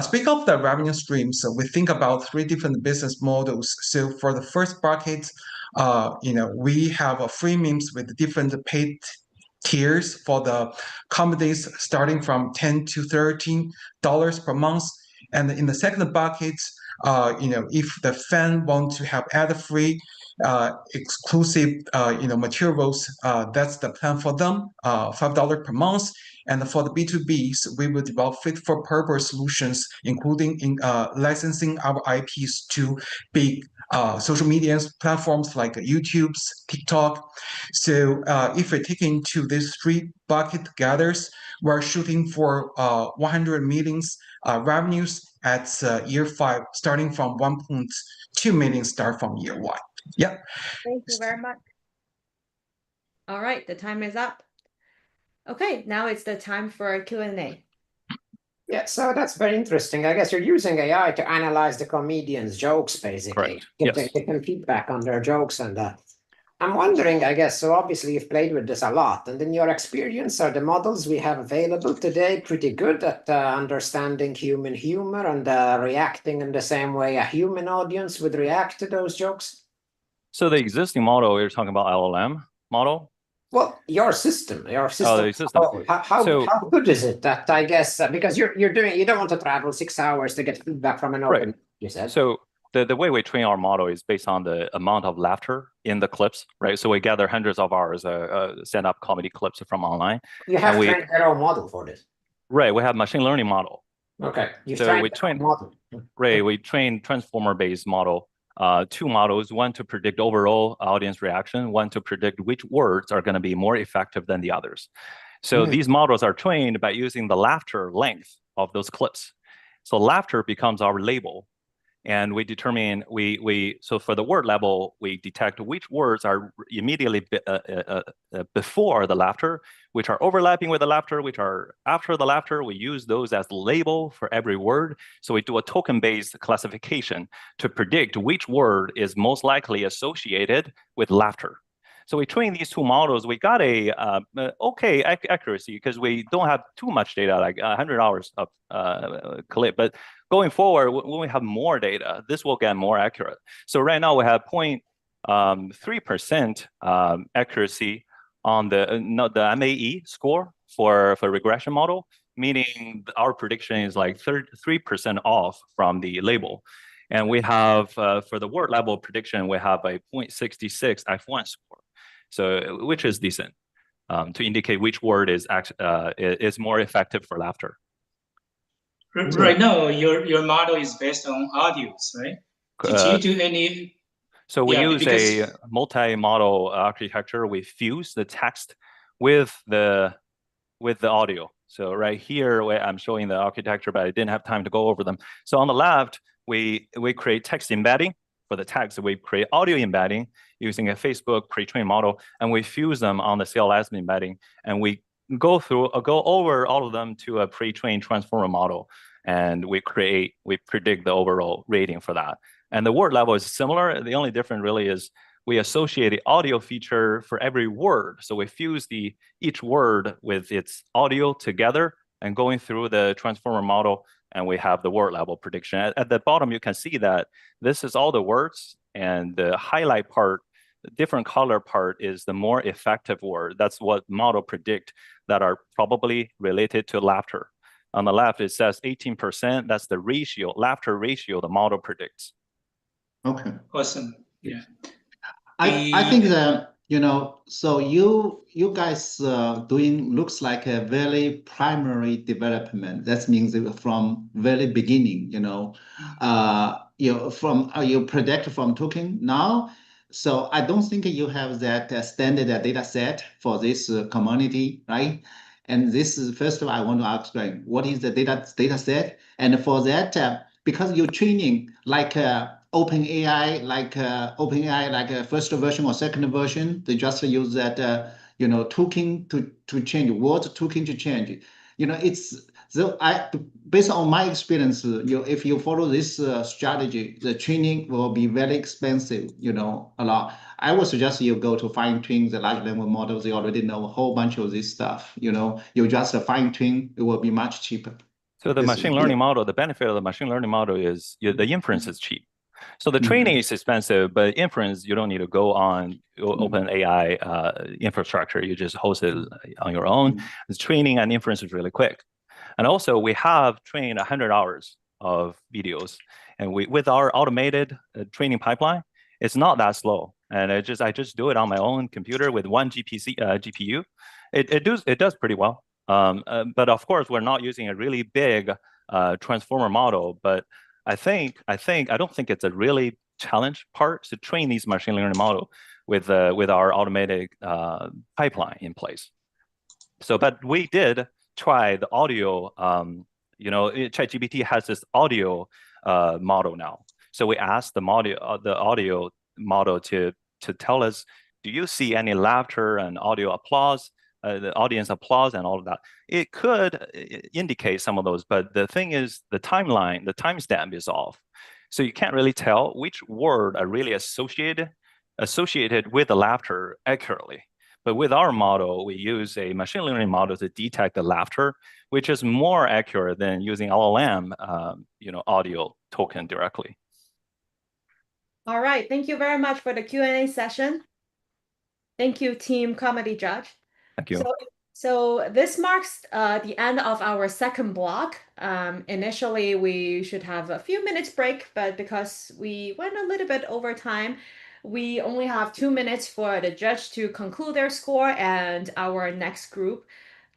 Speak of the revenue streams, we think about 3 different business models. So for the first bucket, we have freemiums with different paid tiers for the comedies starting from $10 to $13 per month. And in the second bucket, if the fan want to have ad-free exclusive materials. That's the plan for them, $5 per month. And for the B2Bs, we will develop fit-for-purpose solutions, including licensing our IPs to big social media platforms like YouTube, TikTok. So if we take into these three bucket together, we're shooting for 100 millions revenues at year 5, starting from 1.2 million start from year 1. Yeah. Thank you very much. All right, the time is up. Okay, now it's the time for Q&A. Yeah, so that's very interesting. I guess you're using AI to analyze the comedians' jokes, basically. Correct. They can feedback on their jokes. And I'm wondering, I guess, so obviously you've played with this a lot. And in your experience, are the models we have available today pretty good at understanding human humor and reacting in the same way a human audience would react to those jokes? So the existing model, you're talking about LLM model? Well, your system. Oh, the system. How good is it that, I guess, because you don't want to travel 6 hours to get feedback from an open, you said. So the way we train our model is based on the amount of laughter in the clips, right? So we gather hundreds of hours stand-up comedy clips from online. You have trained your own model for this. Right, we have machine learning model. Okay, we train model. Right, we train transformer-based model. 2 models, one to predict overall audience reaction, one to predict which words are going to be more effective than the others. So these models are trained by using the laughter length of those clips. So laughter becomes our label. And we determine, so for the word level, we detect which words are immediately before the laughter, which are overlapping with the laughter, which are after the laughter. We use those as label for every word. So we do a token-based classification to predict which word is most likely associated with laughter. So we train these 2 models. We got a okay accuracy because we don't have too much data, like 100 hours of clip. But going forward, when we have more data, this will get more accurate. So right now we have 0.3% accuracy on the MAE score for regression model, meaning our prediction is like 3% off from the label. And we have, for the word level prediction, we have a 0.66 F1 score. So, which is decent to indicate which word is more effective for laughter. Right now, your model is based on audios, right? Did you do any? So we use a multi-model architecture. We fuse the text with the audio. So right here, where I'm showing the architecture, but I didn't have time to go over them. So on the left, we create text embedding. For the text, we create audio embedding using a Facebook pre-trained model, and we fuse them on the CLS embedding, and we go over all of them to a pre-trained transformer model, and we predict the overall rating for that. And the word level is similar. The only difference really is we associate the audio feature for every word. So we fuse each word with its audio together and going through the transformer model, and we have the word level prediction. At the bottom, you can see that this is all the words, and the highlight part, the different color part is the more effective word. That's what model predict that are probably related to laughter. On the left, it says 18%. That's the ratio, laughter ratio the model predicts. Okay. Awesome. Yeah. I think that, so you guys doing looks like a very primary development. That means from very beginning, you predict from token now. So I don't think you have that standard data set for this community, right? And this is, first of all, I want to explain what is the data set. And for that, because you're training like OpenAI, like a first version or second version, they just use that token to change words, token to change. Based on my experience, if you follow this strategy, the training will be very expensive. A lot. I would suggest you go to fine tune the large language models. They already know a whole bunch of this stuff. You just fine tune, it will be much cheaper. So the machine learning model, the benefit of the machine learning model is the inference is cheap. So the training is expensive, but inference, you don't need to go on OpenAI infrastructure. You just host it on your own. The training and inference is really quick. And also, we have trained 100 hours of videos. And with our automated training pipeline, It's not that slow, and I just do it on my own computer with one GPU. It does pretty well. But of course, we're not using a really big transformer model. But I don't think it's a really challenge part to train these machine learning model with our automated pipeline in place. So, but we did try the audio. ChatGPT has this audio model now. So we asked the audio model to tell us, do you see any laughter and audio applause, the audience applause and all of that? It could indicate some of those, but the thing is the timeline, the timestamp is off. So you can't really tell which word are really associated with the laughter accurately. But with our model, we use a machine learning model to detect the laughter, which is more accurate than using LLM, audio token directly. All right, thank you very much for the Q&A session. Thank you, Team Comedy Judge. Thank you. So this marks the end of our second block. Initially, we should have a few minutes break, but because we went a little bit over time, we only have 2 minutes for the judge to conclude their score and our next group.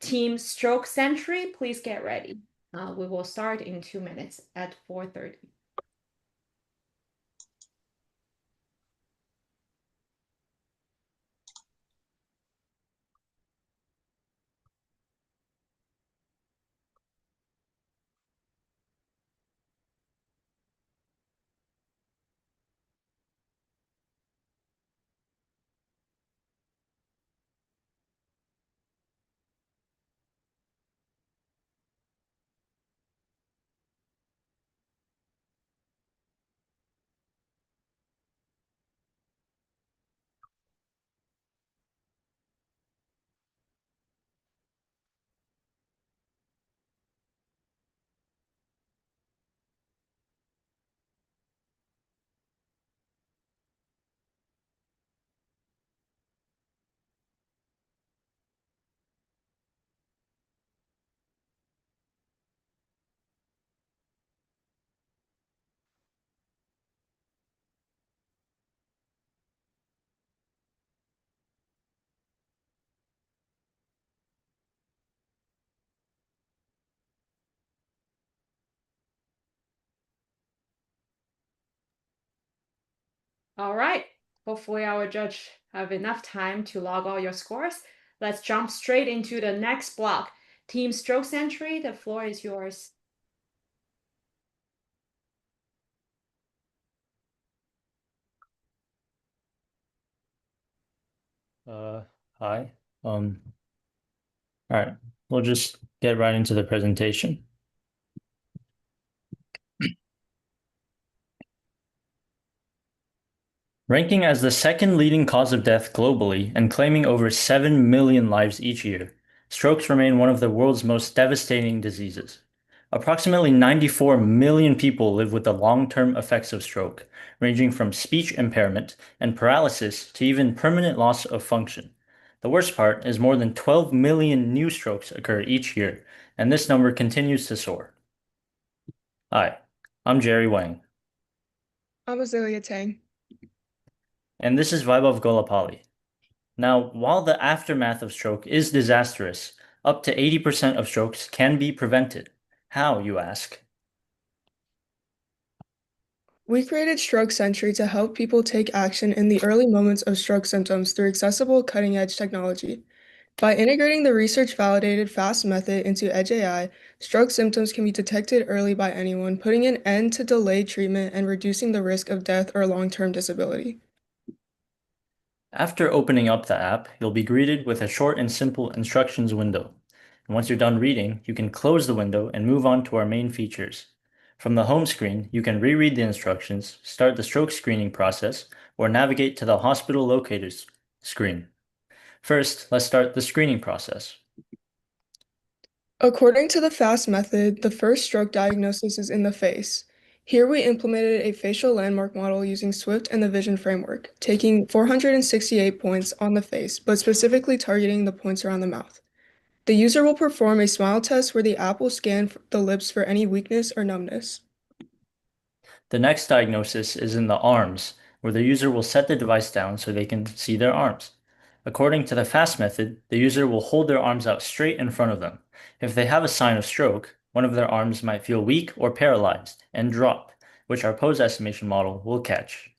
Team Stroke Century, please get ready. We will start in 2 minutes at 4:30. All right, hopefully our judge have enough time to log all your scores. Let's jump straight into the next block. Team Stroke Century, the floor is yours. Hi. All right, we'll just get right into the presentation. Ranking as the second leading cause of death globally and claiming over 7 million lives each year, strokes remain one of the world's most devastating diseases. Approximately 94 million people live with the long-term effects of stroke, ranging from speech impairment and paralysis to even permanent loss of function. The worst part is more than 12 million new strokes occur each year, and this number continues to soar. Hi, I'm Jerry Wang. I'm Azalea Tang. And this is Vaibhav Golapalli. Now, while the aftermath of stroke is disastrous, up to 80% of strokes can be prevented. How, you ask? We created Stroke Century to help people take action in the early moments of stroke symptoms through accessible, cutting-edge technology. By integrating the research-validated FAST method into Edge AI, stroke symptoms can be detected early by anyone, putting an end to delayed treatment and reducing the risk of death or long-term disability. After opening up the app, you'll be greeted with a short and simple instructions window. And once you're done reading, you can close the window and move on to our main features. From the home screen, you can reread the instructions, start the stroke screening process, or navigate to the hospital locators screen. First, let's start the screening process. According to the FAST method, the first stroke diagnosis is in the face. Here we implemented a facial landmark model using Swift and the Vision framework, taking 468 points on the face, but specifically targeting the points around the mouth. The user will perform a smile test where the app will scan the lips for any weakness or numbness. The next diagnosis is in the arms, where the user will set the device down so they can see their arms. According to the FAST method, the user will hold their arms out straight in front of them. If they have a sign of stroke, one of their arms might feel weak or paralyzed and drop, which our pose estimation model will catch.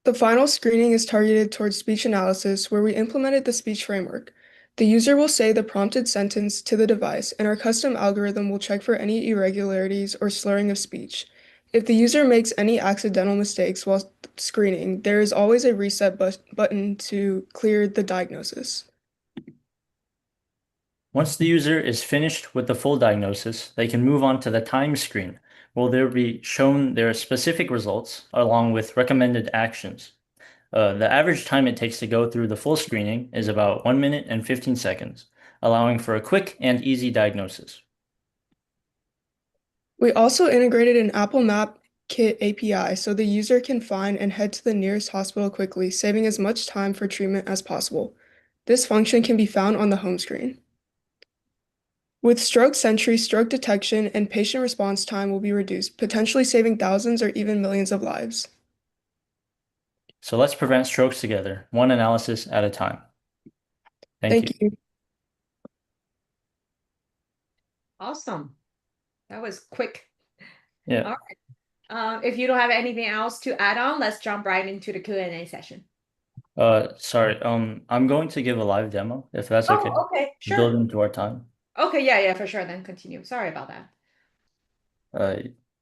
The final screening is targeted towards speech analysis, where we implemented the speech framework. The user will say the prompted sentence to the device, and our custom algorithm will check for any irregularities or slurring of speech. If the user makes any accidental mistakes while screening, there is always a reset button to clear the diagnosis. Once the user is finished with the full diagnosis, they can move on to the time screen, where they'll be shown their specific results along with recommended actions. The average time it takes to go through the full screening is about 1 minute and 15 seconds, allowing for a quick and easy diagnosis. We also integrated an Apple Map Kit API so the user can find and head to the nearest hospital quickly, saving as much time for treatment as possible. This function can be found on the home screen. With Stroke Sentry, stroke detection and patient response time will be reduced, potentially saving thousands or even millions of lives. So let's prevent strokes together, one analysis at a time. Thank you. Awesome. That was quick. Yeah. All right. If you don't have anything else to add on, let's jump right into the Q&A session. Sorry, I'm going to give a live demo, if that's okay. Oh, okay, sure. Build into our time. Okay, yeah, for sure. Then continue. Sorry about that.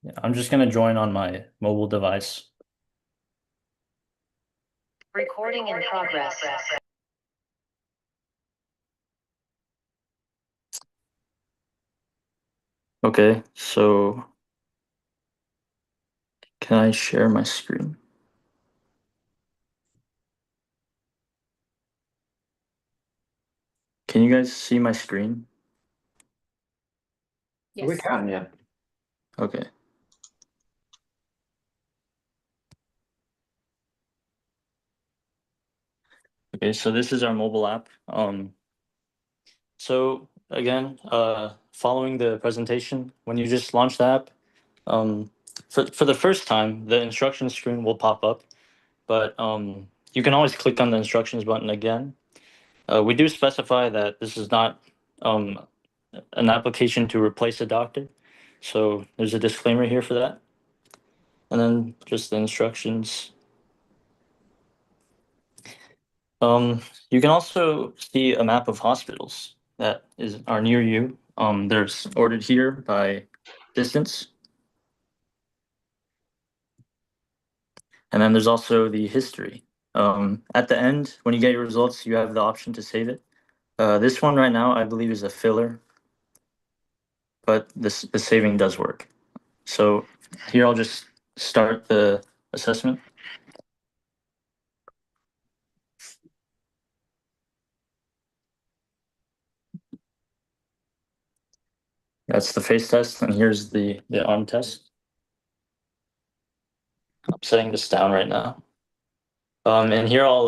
Yeah, I'm just gonna join on my mobile device. Recording in progress. Okay, so can I share my screen? Can you guys see my screen? Yes. We can, yeah. Okay. Okay, so this is our mobile app. So again, following the presentation, when you just launch the app, for the first time, the instructions screen will pop up, but you can always click on the instructions button again. We do specify that this is not an application to replace a doctor, so there's a disclaimer here for that. And then just the instructions. You can also see a map of hospitals that are near you. They're ordered here by distance. And then there's also the history. At the end, when you get your results, you have the option to save it. This one right now, I believe, is a filler, but the saving does work. So here I'll just start the assessment. That's the face test, and here's the arm test. I'm setting this down right now. And here I'll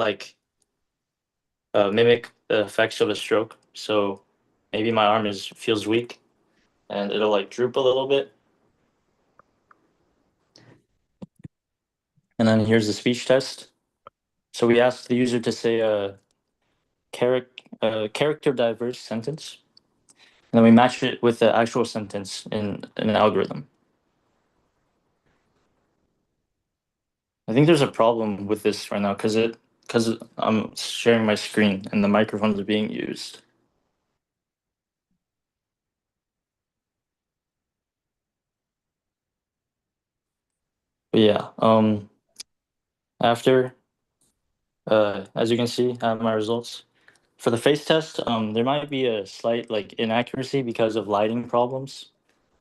mimic the effects of a stroke. So maybe my arm feels weak, and it'll droop a little bit. And then here's the speech test. So we ask the user to say a character diverse sentence, and then we match it with the actual sentence in an algorithm. I think there's a problem with this right now because I'm sharing my screen and the microphones are being used. But yeah, after, as you can see, I have my results. For the face test, there might be a slight inaccuracy because of lighting problems.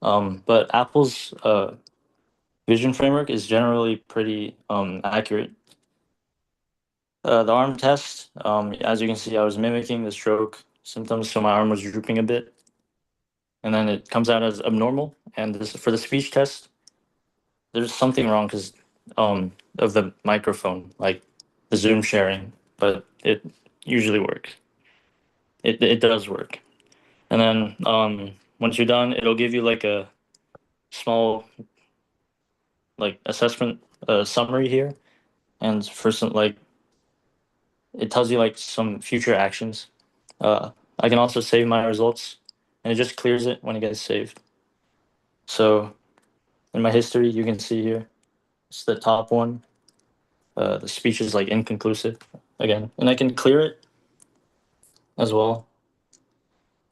But Apple's vision framework is generally pretty accurate. The arm test, as you can see, I was mimicking the stroke symptoms, so my arm was drooping a bit. And then it comes out as abnormal. And for the speech test, there's something wrong because of the microphone, like the Zoom sharing, but it usually works. It does work. And then once you're done, it'll give you like a small like assessment summary here, and for some like it tells you like some future actions. I can also save my results, and it just clears it when it gets saved. So in my history, you can see here, it's the top one. The speech is like inconclusive again, and I can clear it as well.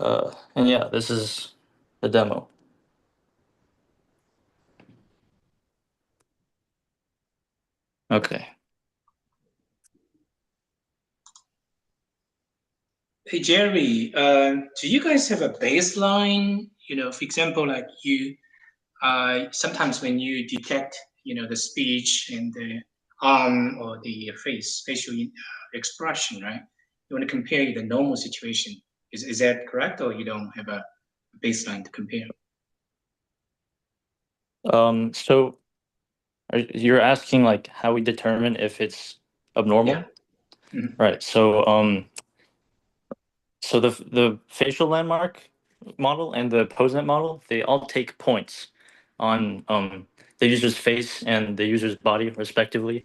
And yeah, this is the demo. Okay. Hey, Jerry, do you guys have a baseline? For example, like you, sometimes when you detect, the speech and the arm or the facial expression, right? You want to compare the normal situation. Is that correct, or you don't have a baseline to compare? So you're asking like how we determine if it's abnormal? Yeah. Mm-hmm. Right. So the facial landmark model and the PoseNet model, they all take points on the user's face and the user's body respectively.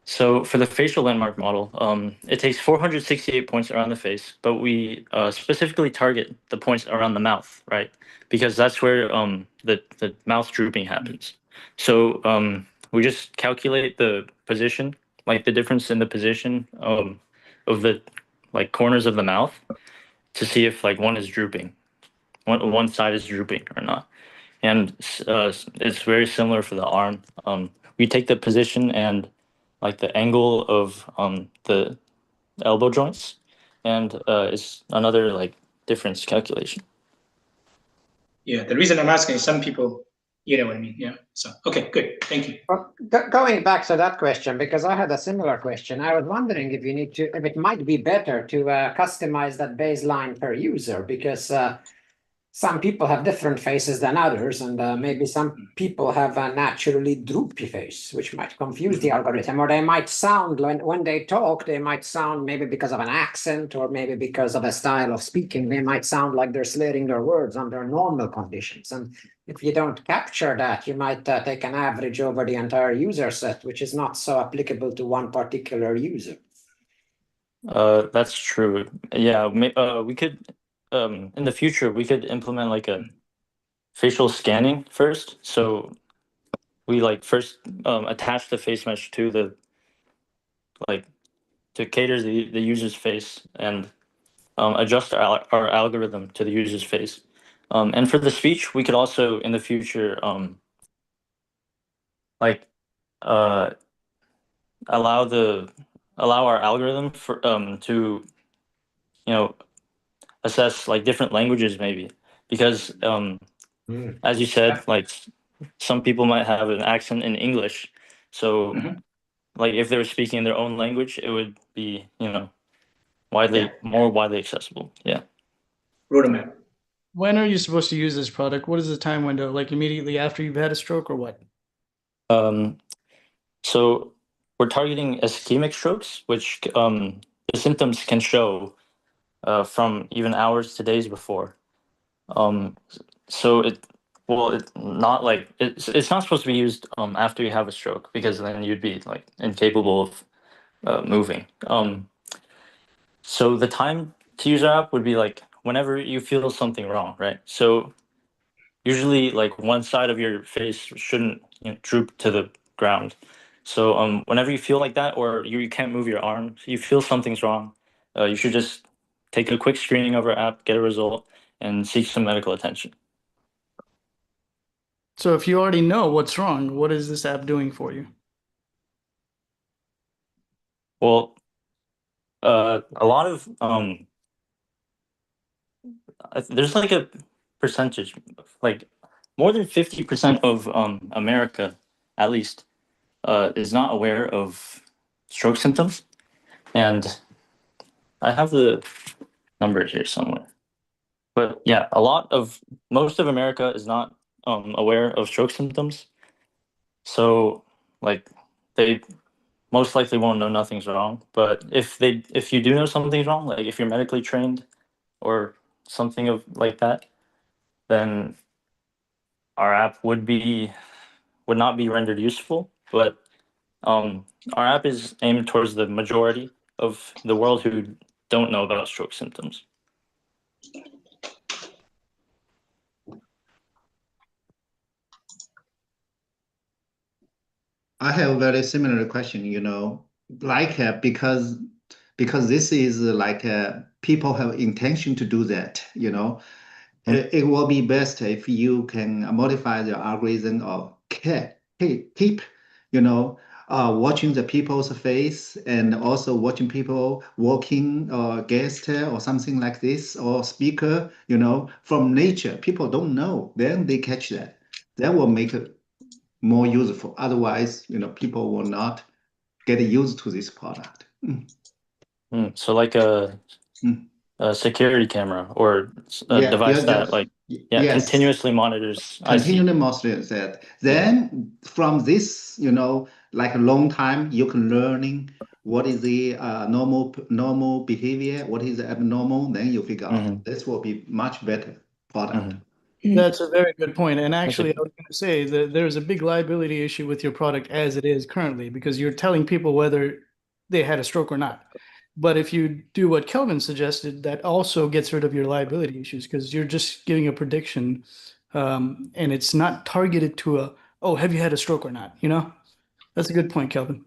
So for the facial landmark model, it takes 468 points around the face, but we specifically target the points around the mouth, right? Because that's where the mouth drooping happens. So we just calculate the position, like the difference in the position of the like corners of the mouth to see if like one is drooping, one side is drooping or not. And it's very similar for the arm. We take the position and like the angle of the elbow joints, and it's another like difference calculation. Yeah, the reason I'm asking is some people, you know what I mean. Yeah. So okay, good. Thank you. Well, going back to that question, because I had a similar question, I was wondering if if it might be better to customize that baseline per user, because some people have different faces than others, and maybe some people have a naturally droopy face, which might confuse the algorithm, or they might sound, when they talk, they might sound maybe because of an accent, or maybe because of a style of speaking, they might sound like they're slurring their words under normal conditions. And if you don't capture that, you might take an average over the entire user set, which is not so applicable to one particular user. That's true. Yeah, we could in the future we could implement like a facial scanning first. So we like first attach the face mesh to the like to cater the user's face and adjust our algorithm to the user's face. And for the speech, we could also in the future like uh, allow our algorithm for to assess like different languages maybe, because as you said, like some people might have an accent in English, so like if they were speaking in their own language, it would be more widely accessible. Yeah. Roadmap. When are you supposed to use this product? What is the time window? Like immediately after you've had a stroke or what? So we're targeting ischemic strokes, which the symptoms can show from even hours to days before. So it's not like it's not supposed to be used after you have a stroke, because then you'd be like incapable of moving. So the time to use our app would be like whenever you feel something wrong, right? So usually like one side of your face shouldn't droop to the ground. So whenever you feel like that, or you can't move your arm, you feel something's wrong, you should just take a quick screening of our app, get a result, and seek some medical attention. So if you already know what's wrong, what is this app doing for you? Well, a lot of there's like a percentage, like more than 50% of America, at least, is not aware of stroke symptoms, and I have the numbers here somewhere. But yeah, most of America is not aware of stroke symptoms, so like they most likely won't know nothing's wrong. But if you do know something's wrong, like if you're medically trained or something of like that, then our app would not be rendered useful. But our app is aimed towards the majority of the world who don't know about stroke symptoms. I have a very similar question, because this is people have intention to do that, it will be best if you can modify the algorithm or keep, watching the people's face and also watching people walking or guest or something like this or speaker, from nature. People don't know, then they catch that. That will make it more useful. Otherwise, people will not get used to this product. So like a security camera or a device that yes. continuously monitors. Continually monitors that. Then from this, like a long time, you can learning what is the normal behavior, what is abnormal. Then you figure out this will be much better product. That's a very good point. And actually, I was going to say that there's a big liability issue with your product as it is currently, because you're telling people whether they had a stroke or not. But if you do what Kelvin suggested, that also gets rid of your liability issues, because you're just giving a prediction, and it's not targeted to oh, have you had a stroke or not? That's a good point, Kelvin.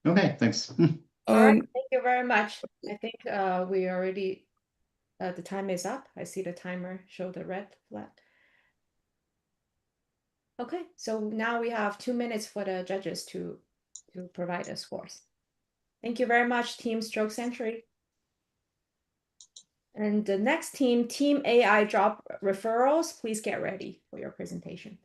Okay, thanks. All right, thank you very much. I think we already, the time is up. I see the timer show the red flag. Okay, so now we have 2 minutes for the judges to provide the scores. Thank you very much, Team Stroke Century. And the next team, Team AI Job Referrals, please get ready for your presentation.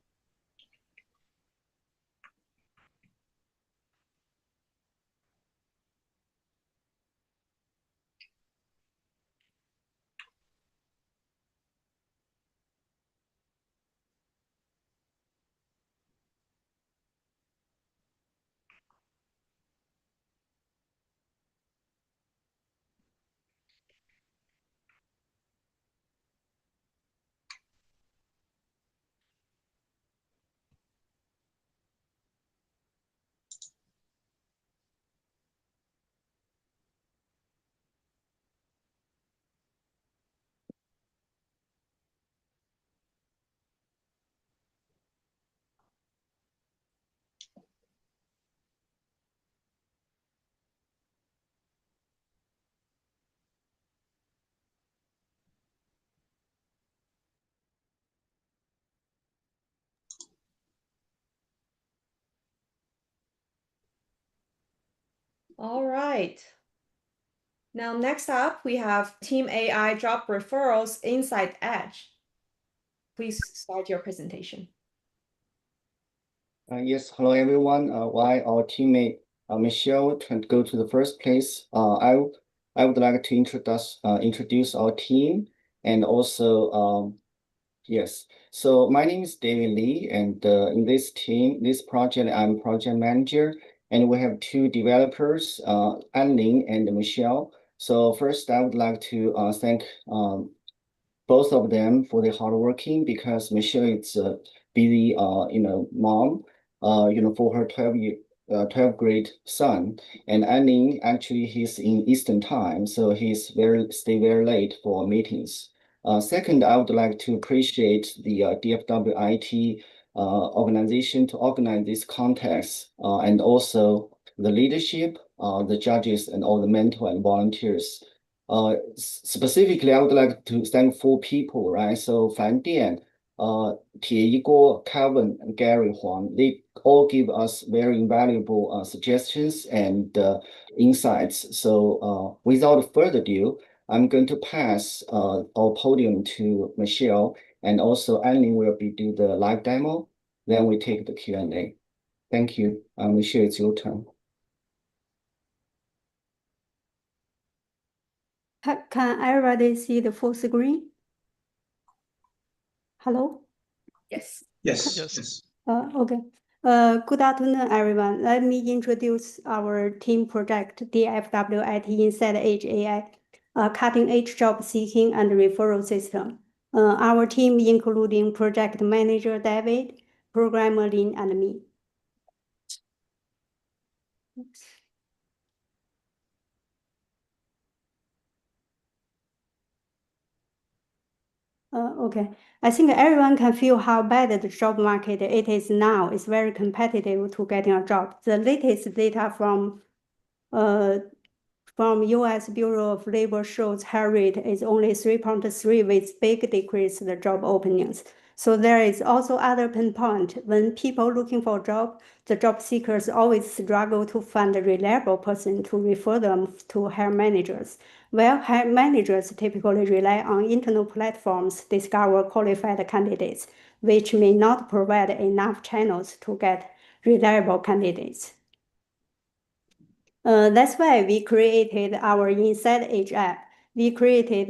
All right. Now, next up, we have Team AI Job Referrals Inside Edge. Please start your presentation. Yes, hello everyone. While our teammate Michelle can go to the first place, I would like to introduce our team, and also yes. So my name is David Lee, and in this project, I'm project manager, and we have two developers, Anling and Michelle. So first, I would like to thank both of them for their hard working, because Michelle is a busy mom, for her 12th grade son, and Anning actually he's in Eastern time, so he's stay very late for meetings. Second, I would like to appreciate the DFW IT organization to organize this contest, and also the leadership, the judges, and all the mentor and volunteers. Specifically, I would like to thank 4 people, right? So Fan Dian, Tie Yiguo, Calvin, and Gary Huang, they all give us very invaluable suggestions and insights. So without further ado, I'm going to pass our podium to Michelle, and also Annie will do the live demo. Then we take the Q&A. Thank you. Michelle, it's your turn. Can everybody see the full screen? Hello? Yes. Yes. Okay. Good afternoon, everyone. Let me introduce our team project, DFW IT Inside Edge AI, a cutting-edge job seeking and referral system. Our team, including project manager David, programmer Lin, and me. Oops. Okay, I think everyone can feel how bad the job market it is now. It's very competitive to getting a job. The latest data from U.S. Bureau of Labor shows hire rate is only 3.3 with big decrease in the job openings. So there is also other pinpoint. When people looking for a job, the job seekers always struggle to find a reliable person to refer them to hire managers. Well, hire managers typically rely on internal platforms to discover qualified candidates, which may not provide enough channels to get reliable candidates. That's why we created our Inside Edge app. We created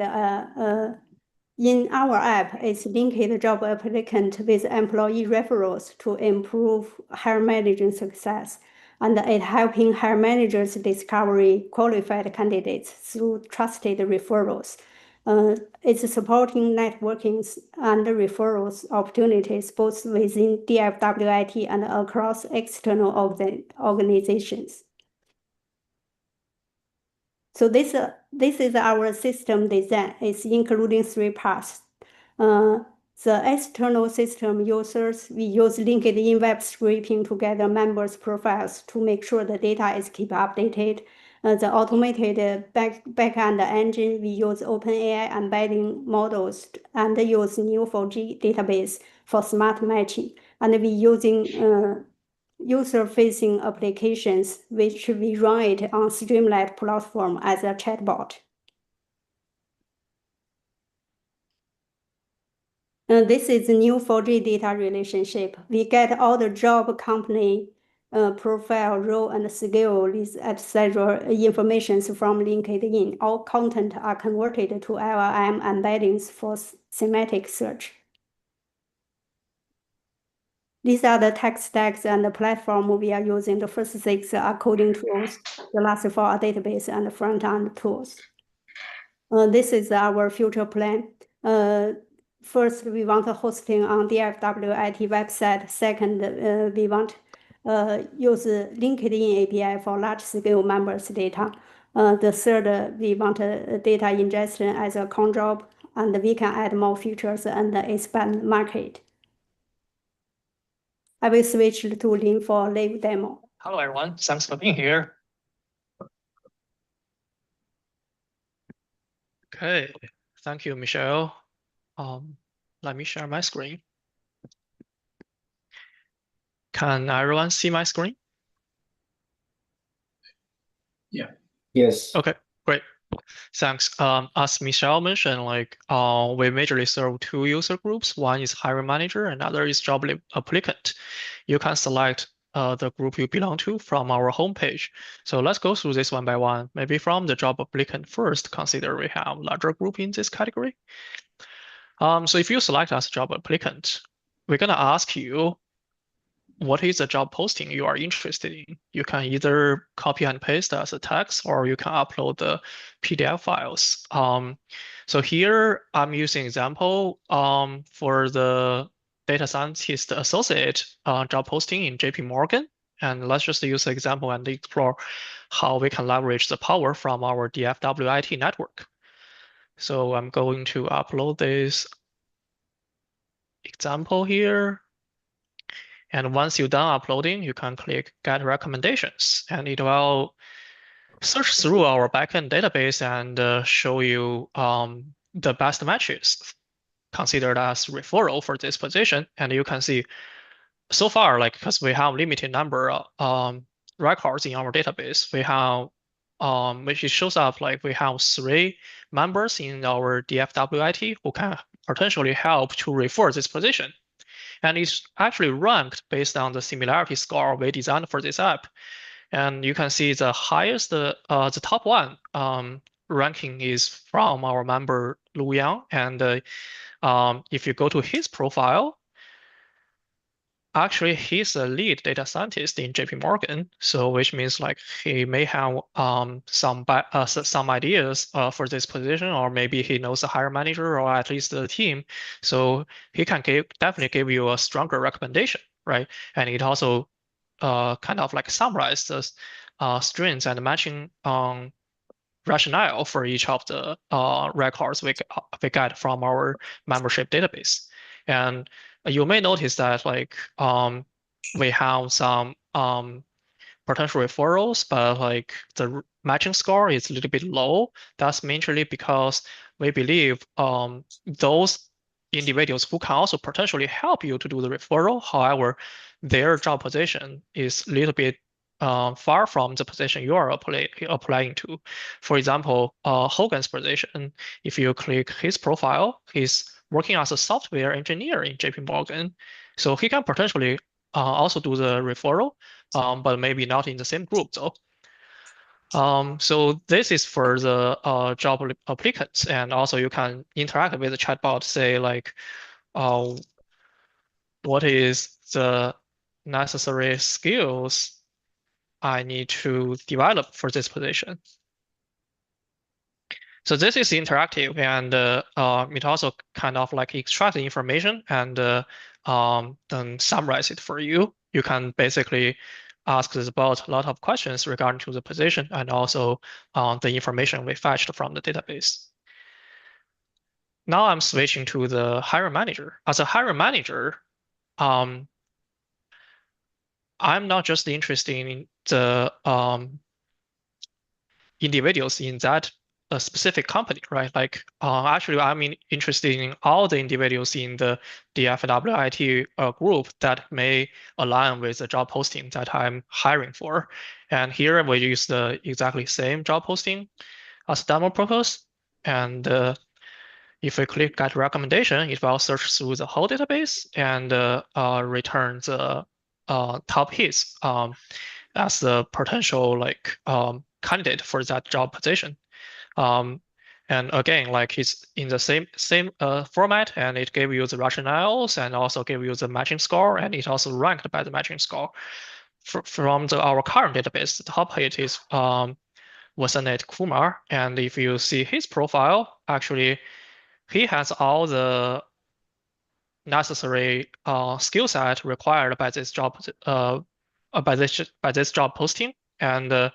in our app, it's linked job applicant with employee referrals to improve hire managing success. And it helping hire managers discover qualified candidates through trusted referrals. It's supporting networking and referrals opportunities both within DFW IT and across external organizations. So this is our system design. It's including 3 parts. The external system users, we use LinkedIn web scraping to gather members' profiles to make sure the data is kept updated. The automated backend engine, we use OpenAI embedding models and use Neo4j database for smart matching. And we using user-facing applications, which we run it on Streamlit platform as a chatbot. This is Neo4j data relationship. We get all the job, company, profile, role, and skill, etc. information from LinkedIn. All content are converted to LLM embeddings for semantic search. These are the tech stacks and the platform we are using. The first 6 are coding tools, the last 4 are database and front-end tools. This is our future plan. First, we want hosting on DFW IT website. Second, we want use LinkedIn API for large-scale members data. The third, we want data ingestion as a cron job, and we can add more features and expand market. I will switch to Lin for live demo. Hello, everyone. Thanks for being here. Okay, thank you, Michelle. Let me share my screen. Can everyone see my screen? Yeah. Yes. Okay, great. Thanks. As Michelle mentioned, we majorly serve 2 user groups. One is hiring manager, another is job applicant. You can select the group you belong to from our homepage. So let's go through this one by one. Maybe from the job applicant first, consider we have larger group in this category. So if you select as job applicant, we're gonna ask you, what is the job posting you are interested in? You can either copy and paste as a text, or you can upload the PDF files. So here I'm using example for the data scientist associate job posting in JP Morgan. And let's just use the example and explore how we can leverage the power from our DFW IT network. So I'm going to upload this example here. And once you're done uploading, you can click Get Recommendations, and it will search through our backend database and show you the best matches considered as referral for this position. And you can see so far, because we have limited number of records in our database, we have which it shows up we have 3 members in our DFW IT who can potentially help to refer this position. And it's actually ranked based on the similarity score we designed for this app. And you can see the highest, the top one ranking is from our member Lu Yang. And if you go to his profile, actually, he's a lead data scientist in JP Morgan, so which means like he may have some ideas for this position, or maybe he knows the hiring manager or at least the team, so he can definitely give you a stronger recommendation, right? And it also kind of like summarize the strengths and matching rationale for each of the records we get from our membership database. And you may notice that like we have some potential referrals, but like the matching score is a little bit low. That's mainly because we believe those individuals who can also potentially help you to do the referral. However, their job position is a little bit far from the position you are applying to. For example, Hogan's position, if you click his profile, he's working as a software engineer in JP Morgan. So he can potentially also do the referral, but maybe not in the same group though. So this is for the job applicants, and also you can interact with the chatbot, say like, what is the necessary skills I need to develop for this position. So this is interactive, and it also kind of like extract the information and then summarize it for you. You can basically ask the bot a lot of questions regarding to the position and also the information we fetched from the database. Now I'm switching to the hiring manager. As a hiring manager, I'm not just interested in the individuals in that specific company, right? Like actually, I'm interested in all the individuals in the DFW IT group that may align with the job posting that I'm hiring for. And here we use the exactly same job posting as demo purpose. And if we click get recommendation, it will search through the whole database and return the top hits as the potential like candidate for that job position. And again, like it's in the same format, and it gave you the rationales and also gave you the matching score, and it also ranked by the matching score. From our current database, the top hit is Wasanet Kumar, and if you see his profile, actually he has all the necessary skill set required by this job by this job posting, and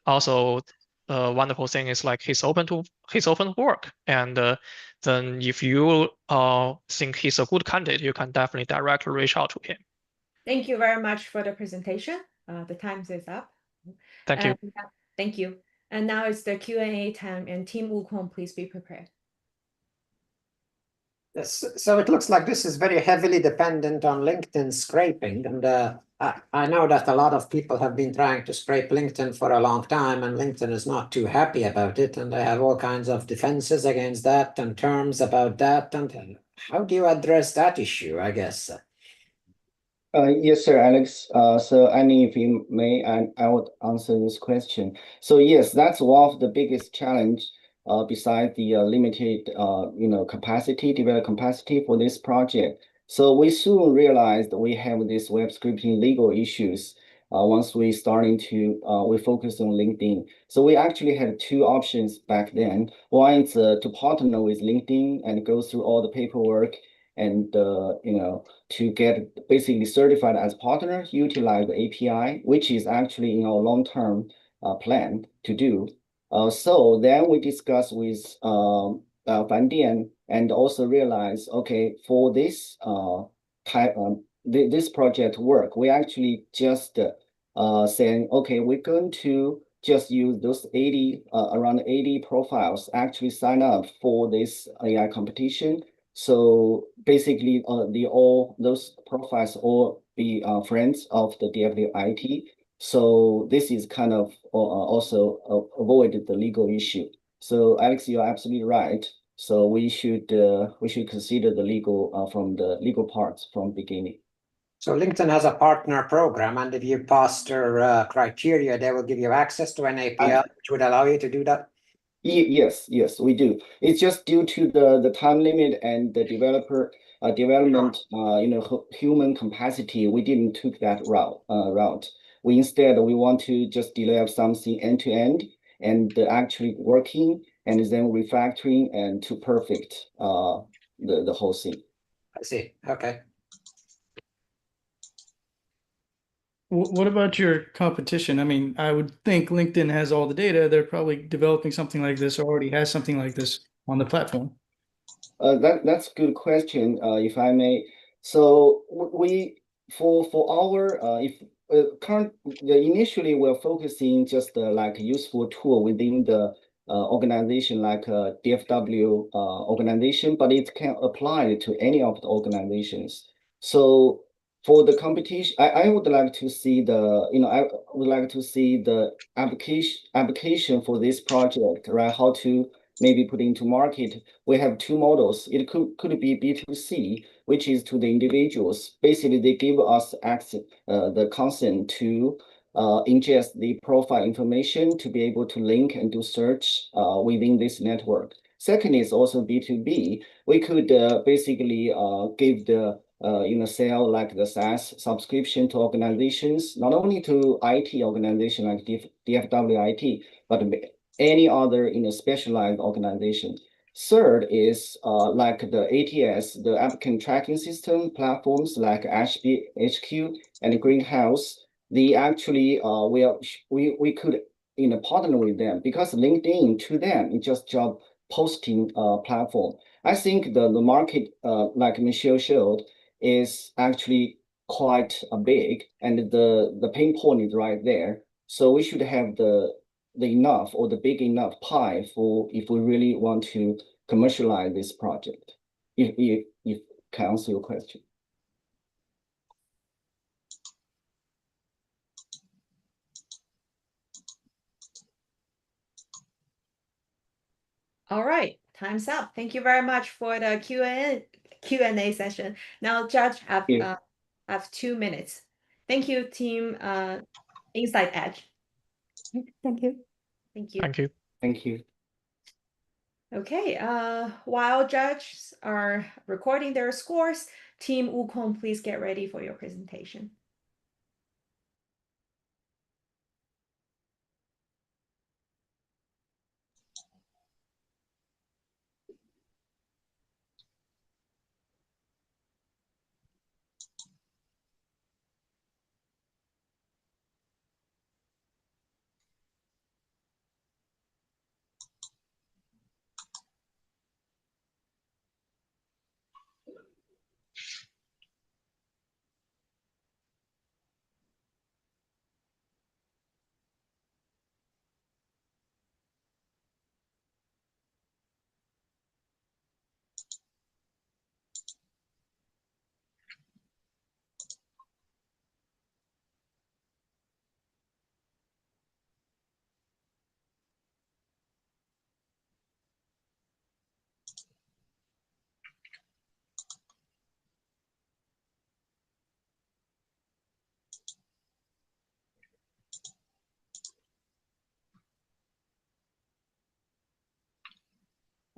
also wonderful thing is like he's open to work, and then if you think he's a good candidate, you can definitely directly reach out to him. Thank you very much for the presentation. The time is up. Thank you. Thank you. And now it's the Q&A time, and Team Wukong, please be prepared. Yes, so it looks like this is very heavily dependent on LinkedIn scraping, and I know that a lot of people have been trying to scrape LinkedIn for a long time, and LinkedIn is not too happy about it, and they have all kinds of defenses against that and terms about that. And how do you address that issue, I guess? Yes, sir, Alex. So Annie, if you may, I would answer this question. So yes, that's one of the biggest challenge besides the limited development capacity for this project. So we soon realized we have this web scripting legal issues once we focused on LinkedIn. So we actually had two options back then. One is to partner with LinkedIn and go through all the paperwork and to get basically certified as partner, utilize the API, which is actually in our long-term plan to do. So then we discussed with Fan Dian and also realized, okay, for this this project work, we actually just saying, okay, we're going to just use those around 80 profiles actually sign up for this AI competition. So basically, all those profiles all be friends of the DFW IT. So this is kind of also avoid the legal issue. So Alex, you're absolutely right. So we should consider the legal from the legal parts from beginning. So LinkedIn has a partner program, and if you pass their criteria, they will give you access to an API, which would allow you to do that. Yes, we do. It's just due to the time limit and the developer development, human capacity, we didn't took that route. We want to just develop something end to end and actually working and then refactoring and to perfect the whole thing. I see. Okay. What about your competition? I mean, I would think LinkedIn has all the data. They're probably developing something like this or already has something like this on the platform. That's a good question, if I may. So we for our initially we're focusing just like a useful tool within the organization like DFW organization, but it can apply to any of the organizations. So for the competition, I would like to see I would like to see the application for this project, right? How to maybe put into market. We have two models. It could be B2C, which is to the individuals. Basically, they give us access, the consent to ingest the profile information to be able to link and do search within this network. Second is also B2B. We could basically give the sell like the SaaS subscription to organizations, not only to IT organization like DFW IT, but any other specialized organization. Third is like the ATS, the applicant tracking system platforms like HQ and Greenhouse. They actually we could partner with them because LinkedIn to them is just job posting platform. I think the market like Michelle showed is actually quite big and the pain point is right there. So we should have the enough or the big enough pie for if we really want to commercialize this project. If can answer your question. All right, time's up. Thank you very much for the Q&A session. Now, Judge have 2 minutes. Thank you, team Inside Edge. Thank you. Thank you. Thank you. Thank you. Okay, while judges are recording their scores, Team Wukong, please get ready for your presentation.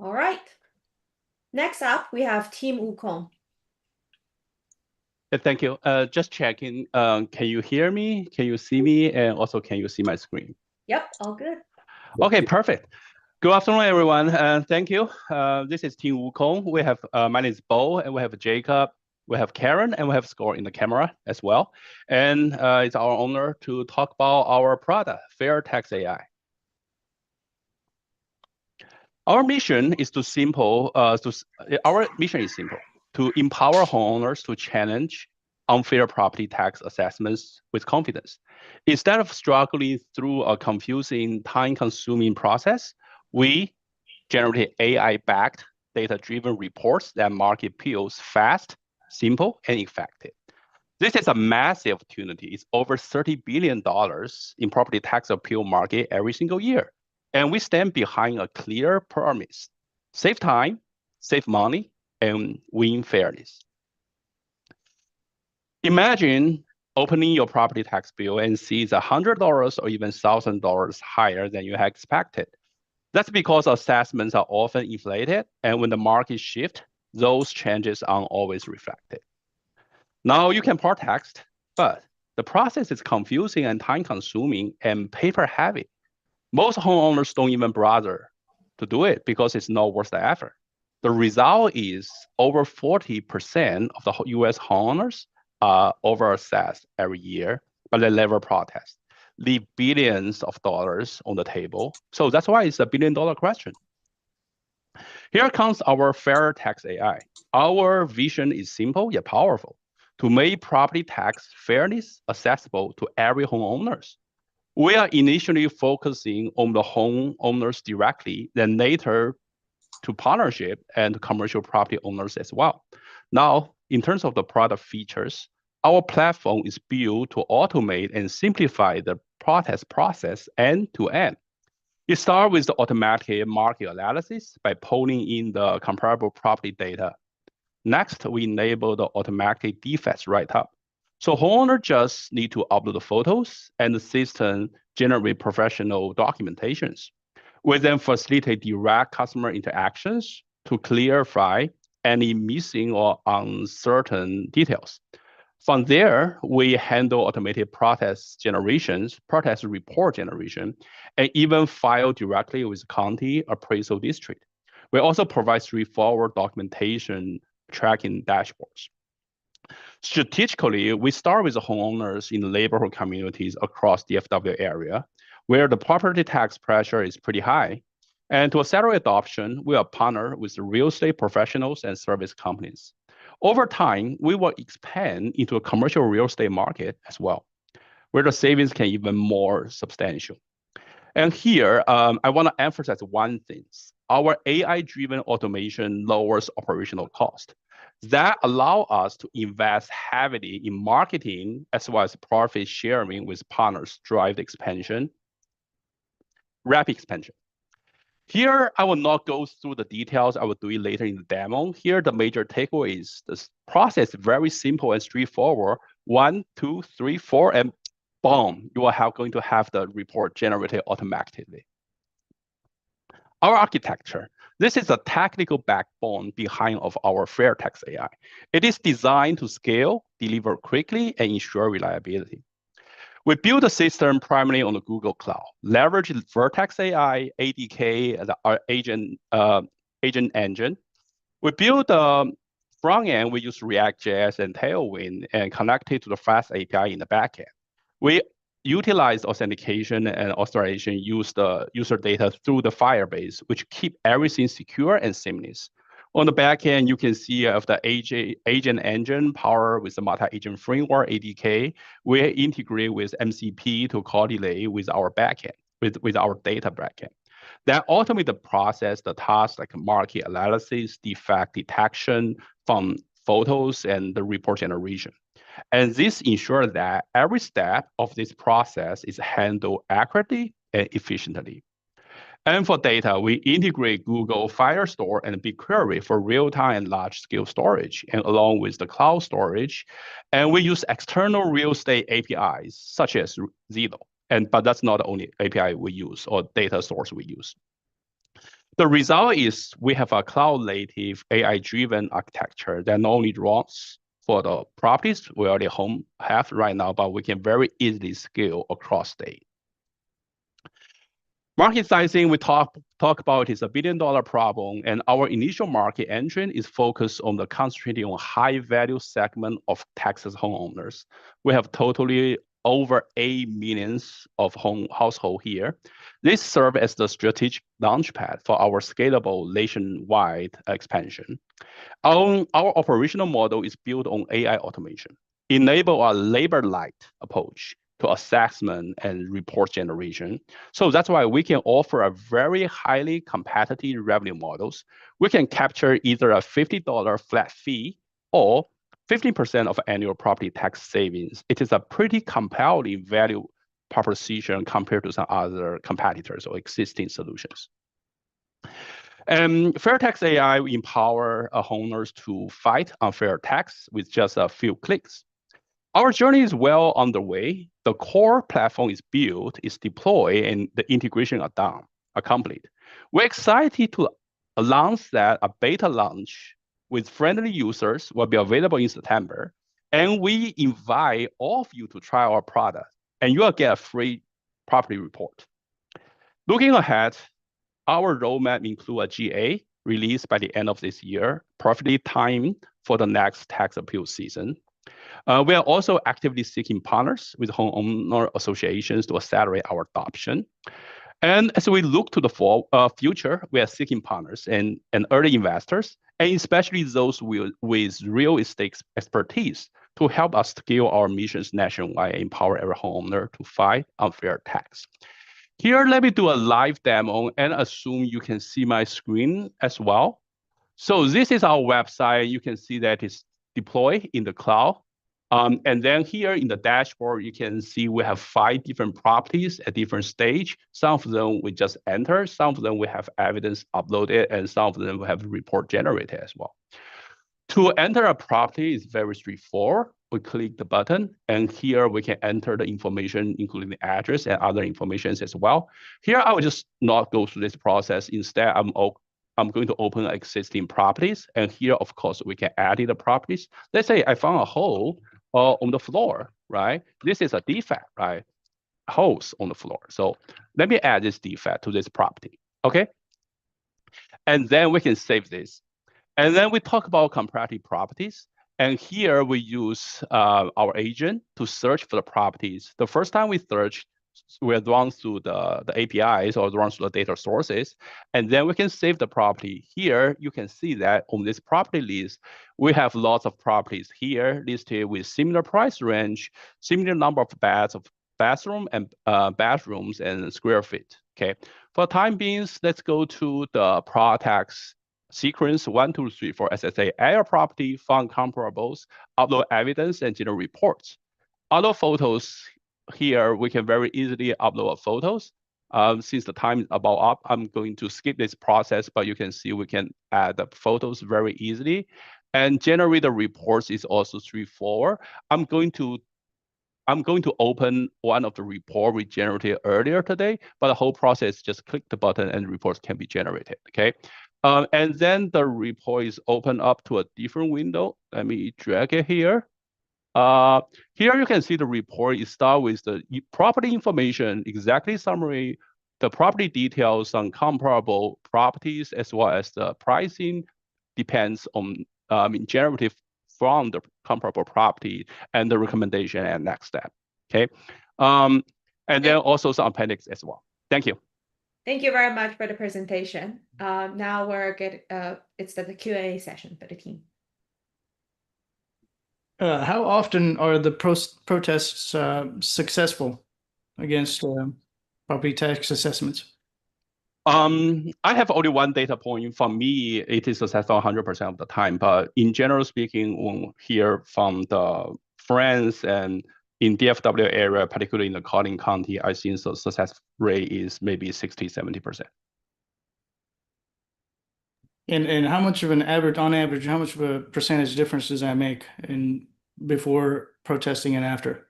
All right. Next up, we have Team Wukong. Thank you. Just checking. Can you hear me? Can you see me? And also, can you see my screen? Yep, all good. Okay, perfect. Good afternoon, everyone. Thank you. This is Team Wukong. We have my name is Bo, and we have Jacob, we have Karen, and we have Score in the camera as well. And it's our honor to talk about our product, Fair Tax AI. Our mission is simple, to empower homeowners to challenge unfair property tax assessments with confidence. Instead of struggling through a confusing, time-consuming process, we generate AI-backed, data-driven reports that mark appeals fast, simple, and effective. This is a massive opportunity. It's over $30 billion in property tax appeal market every single year. And we stand behind a clear promise: save time, save money, and win fairness. Imagine opening your property tax bill and see it's $100 or even $1,000 higher than you had expected. That's because assessments are often inflated, and when the market shifts, those changes aren't always reflected. Now you can part text, but the process is confusing and time-consuming and paper-heavy. Most homeowners don't even bother to do it because it's not worth the effort. The result is over 40% of the US homeowners are over-assessed every year by the level protest, leave billions of dollars on the table. So that's why it's a billion-dollar question. Here comes our fair tax AI. Our vision is simple yet powerful: to make property tax fairness accessible to every homeowners. We are initially focusing on the homeowners directly, then later to partnership and commercial property owners as well. Now, in terms of the product features, our platform is built to automate and simplify the protest process end to end. It starts with the automatic market analysis by pulling in the comparable property data. Next, we enable the automatic defects write-up. So homeowners just need to upload the photos and the system generate professional documentations. We then facilitate direct customer interactions to clarify any missing or uncertain details. From there, we handle automated protest generations, protest report generation, and even file directly with county appraisal district. We also provide straightforward documentation tracking dashboards. Strategically, we start with the homeowners in the neighborhood communities across the DFW area, where the property tax pressure is pretty high. And to accelerate adoption, we are partnered with real estate professionals and service companies. Over time, we will expand into a commercial real estate market as well, where the savings can even more substantial. And here, I want to emphasize one thing. Our AI-driven automation lowers operational cost. That allows us to invest heavily in marketing as well as profit sharing with partners, drive the expansion, rapid expansion. Here, I will not go through the details. I will do it later in the demo. Here, the major takeaway is this process is very simple and straightforward. 1, 2, 3, 4, and boom, you are going to have the report generated automatically. Our architecture. This is a technical backbone behind of our Fair Tax AI. It is designed to scale, deliver quickly, and ensure reliability. We build a system primarily on the Google Cloud, leverage Vertex AI, ADK, our agent engine. We build the front end, we use React.js and Tailwind and connect it to the Fast API in the backend. We utilize authentication and authorization, use the user data through the Firebase, which keep everything secure and seamless. On the back end, you can see of the agent engine power with the multi-agent framework, ADK. We integrate with MCP to correlate with our backend, with our data backend. That automate the process, the tasks like market analysis, defect detection from photos, and the report generation. And this ensures that every step of this process is handled accurately and efficiently. And for data, we integrate Google Firestore and BigQuery for real-time and large-scale storage, and along with the cloud storage. And we use external real estate APIs, such as Zillow. But that's not the only API we use or data source we use. The result is we have a cloud-native AI-driven architecture that not only runs for the properties we already have right now, but we can very easily scale across state. Market sizing we talk about is $1 billion problem, and our initial market entry is focused on the concentrating on high-value segment of Texas homeowners. We have totally over 8 million of household here. This serves as the strategic launchpad for our scalable nationwide expansion. Our operational model is built on AI automation, enable a labor-light approach to assessment and report generation. So that's why we can offer a very highly competitive revenue models. We can capture either a $50 flat fee or 15% of annual property tax savings. It is a pretty compelling value proposition compared to some other competitors or existing solutions. Fair Tax AI will empower homeowners to fight unfair tax with just a few clicks. Our journey is well underway. The core platform is built, is deployed, and the integration are done, are complete. We're excited to announce that a beta launch with friendly users will be available in September. And we invite all of you to try our product, and you will get a free property report. Looking ahead, our roadmap includes a GA release by the end of this year, perfectly timed for the next tax appeal season. We are also actively seeking partners with homeowner associations to accelerate our adoption. And as we look to the future, we are seeking partners and early investors, and especially those with real estate expertise to help us scale our missions nationwide and empower every homeowner to fight unfair tax. Here, let me do a live demo and assume you can see my screen as well. So this is our website. You can see that it's deployed in the cloud. And then here in the dashboard, you can see we have 5 different properties at different stage. Some of them we just enter, some of them we have evidence uploaded, and some of them we have report generated as well. To enter a property is very straightforward. We click the button, and here we can enter the information, including the address and other information as well. Here, I will just not go through this process. Instead, I'm going to open existing properties, and here, of course, we can add the properties. Let's say I found a hole on the floor, right? This is a defect, right? Holes on the floor. So let me add this defect to this property, okay? And then we can save this. And then we talk about comparative properties. And here we use our agent to search for the properties. The first time we search, we're run through the APIs or run through the data sources, and then we can save the property. Here, you can see that on this property list, we have lots of properties here listed with similar price range, similar number of beds of bathroom and bathrooms and square feet. Okay, for time being, let's go to the product tax sequence 1, 2, 3 for SSA. Add your property, find comparables, upload evidence, and generate reports. Other photos here, we can very easily upload photos. Since the time is about up, I'm going to skip this process, but you can see we can add the photos very easily. And generate the reports is also straightforward. I'm going to open one of the report we generated earlier today, but the whole process, just click the button and reports can be generated, okay? And then the report is open up to a different window. Let me drag it here. Here you can see the report. It starts with the property information, exactly summary, the property details on comparable properties, as well as the pricing depends on generative from the comparable property and the recommendation and next step. Okay. And then also some appendix as well. Thank you. Thank you very much for the presentation. Now we're it's the Q&A session for the team. How often are the protests successful against property tax assessments? I have only one data point. For me, it is successful 100% of the time. But in general speaking, when we hear from the friends and in DFW area, particularly in the Collin County, I think the success rate is maybe 60–70%. And how much of an average, on average, how much of a percentage difference does that make in before protesting and after?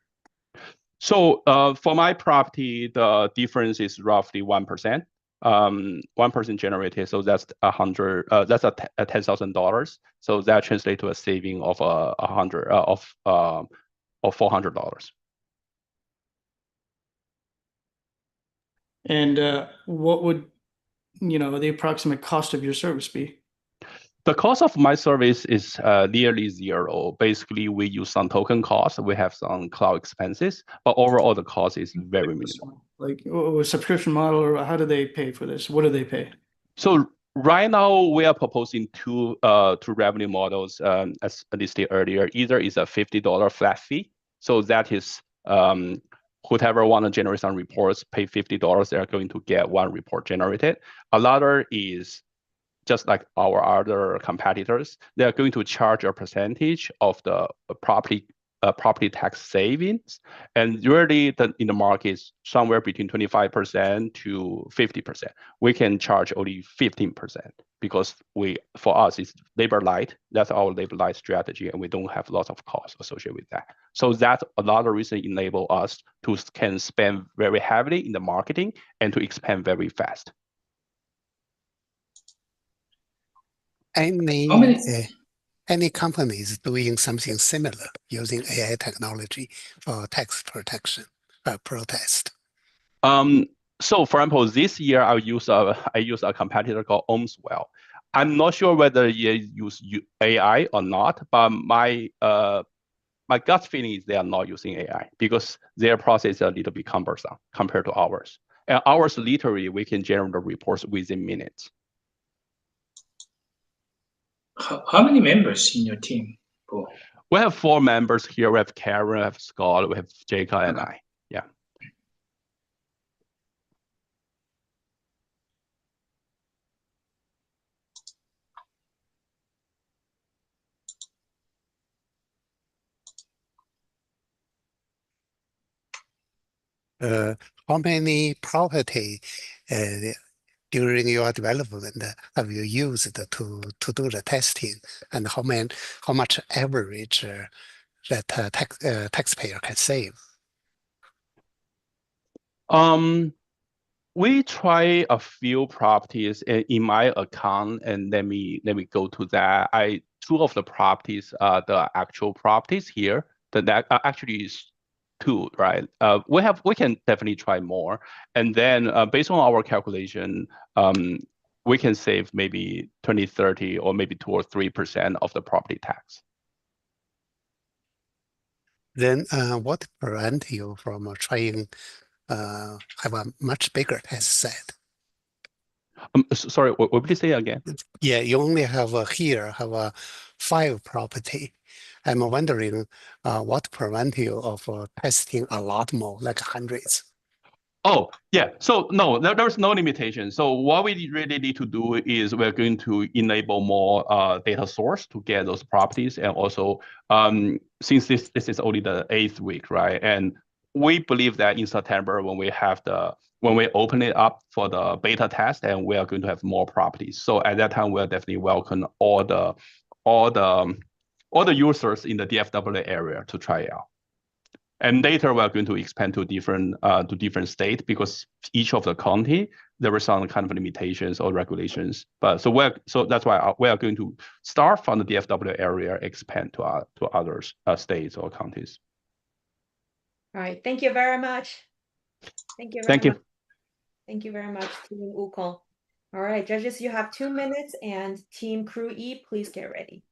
So for my property, the difference is roughly 1%. 1% generated, so that's that's a $10,000. So that translates to a saving of $400. And what would the approximate cost of your service be? The cost of my service is nearly zero. Basically, we use some token costs. We have some cloud expenses, but overall the cost is very minimal. Like a subscription model, or how do they pay for this? What do they pay? So right now we are proposing two revenue models, as listed earlier. Either is a $50 flat fee, so that is whoever want to generate some reports pay $50. They are going to get one report generated. Another is just like our other competitors, they are going to charge a percentage of the property tax savings, and really in the market is somewhere between 25% to 50%. We can charge only 15% because for us it's labor light. That's our labor light strategy, and we don't have lots of costs associated with that. So that's another reason enable us to can spend very heavily in the marketing and to expand very fast. I may any companies doing something similar using AI technology for tax protection, protest? So for example, this year I use a competitor called Ohmswell. I'm not sure whether you use AI or not, but my gut feeling is they are not using AI because their process is a little bit cumbersome compared to ours. And ours, literally, we can generate the reports within minutes. How many members in your team, Paul? We have 4 members here. We have Karen, we have Scott, we have Jacob, and I. Yeah. How many property during your development have you used to do the testing, and how much average that taxpayer can save? We try a few properties in my account, and let me go to that. 2 of the properties are the actual properties here. That actually is 2, right? We can definitely try more, and then based on our calculation, we can save maybe 20, 30, or maybe 2 or 3% of the property tax. Then what prevent you from trying have a much bigger test set? Sorry, what would you say again? Yeah, you only have here have a 5 property. I'm wondering what prevent you of testing a lot more, like hundreds. Oh, yeah. So no, there's no limitation. So what we really need to do is we're going to enable more data source to get those properties. And also, since this is only the 8th week, right? And we believe that in September, when we open it up for the beta test, and we are going to have more properties. So at that time, we'll definitely welcome all the users in the DFW area to try it out. And later we're going to expand to different states, because each of the county there are some kind of limitations or regulations. But so that's why we are going to start from the DFW area, expand to other states or counties. All right, thank you very much. Thank you. Thank you. Thank you very much, Team Wukong. All right, judges, you have 2 minutes, and Team Crew E, please get ready.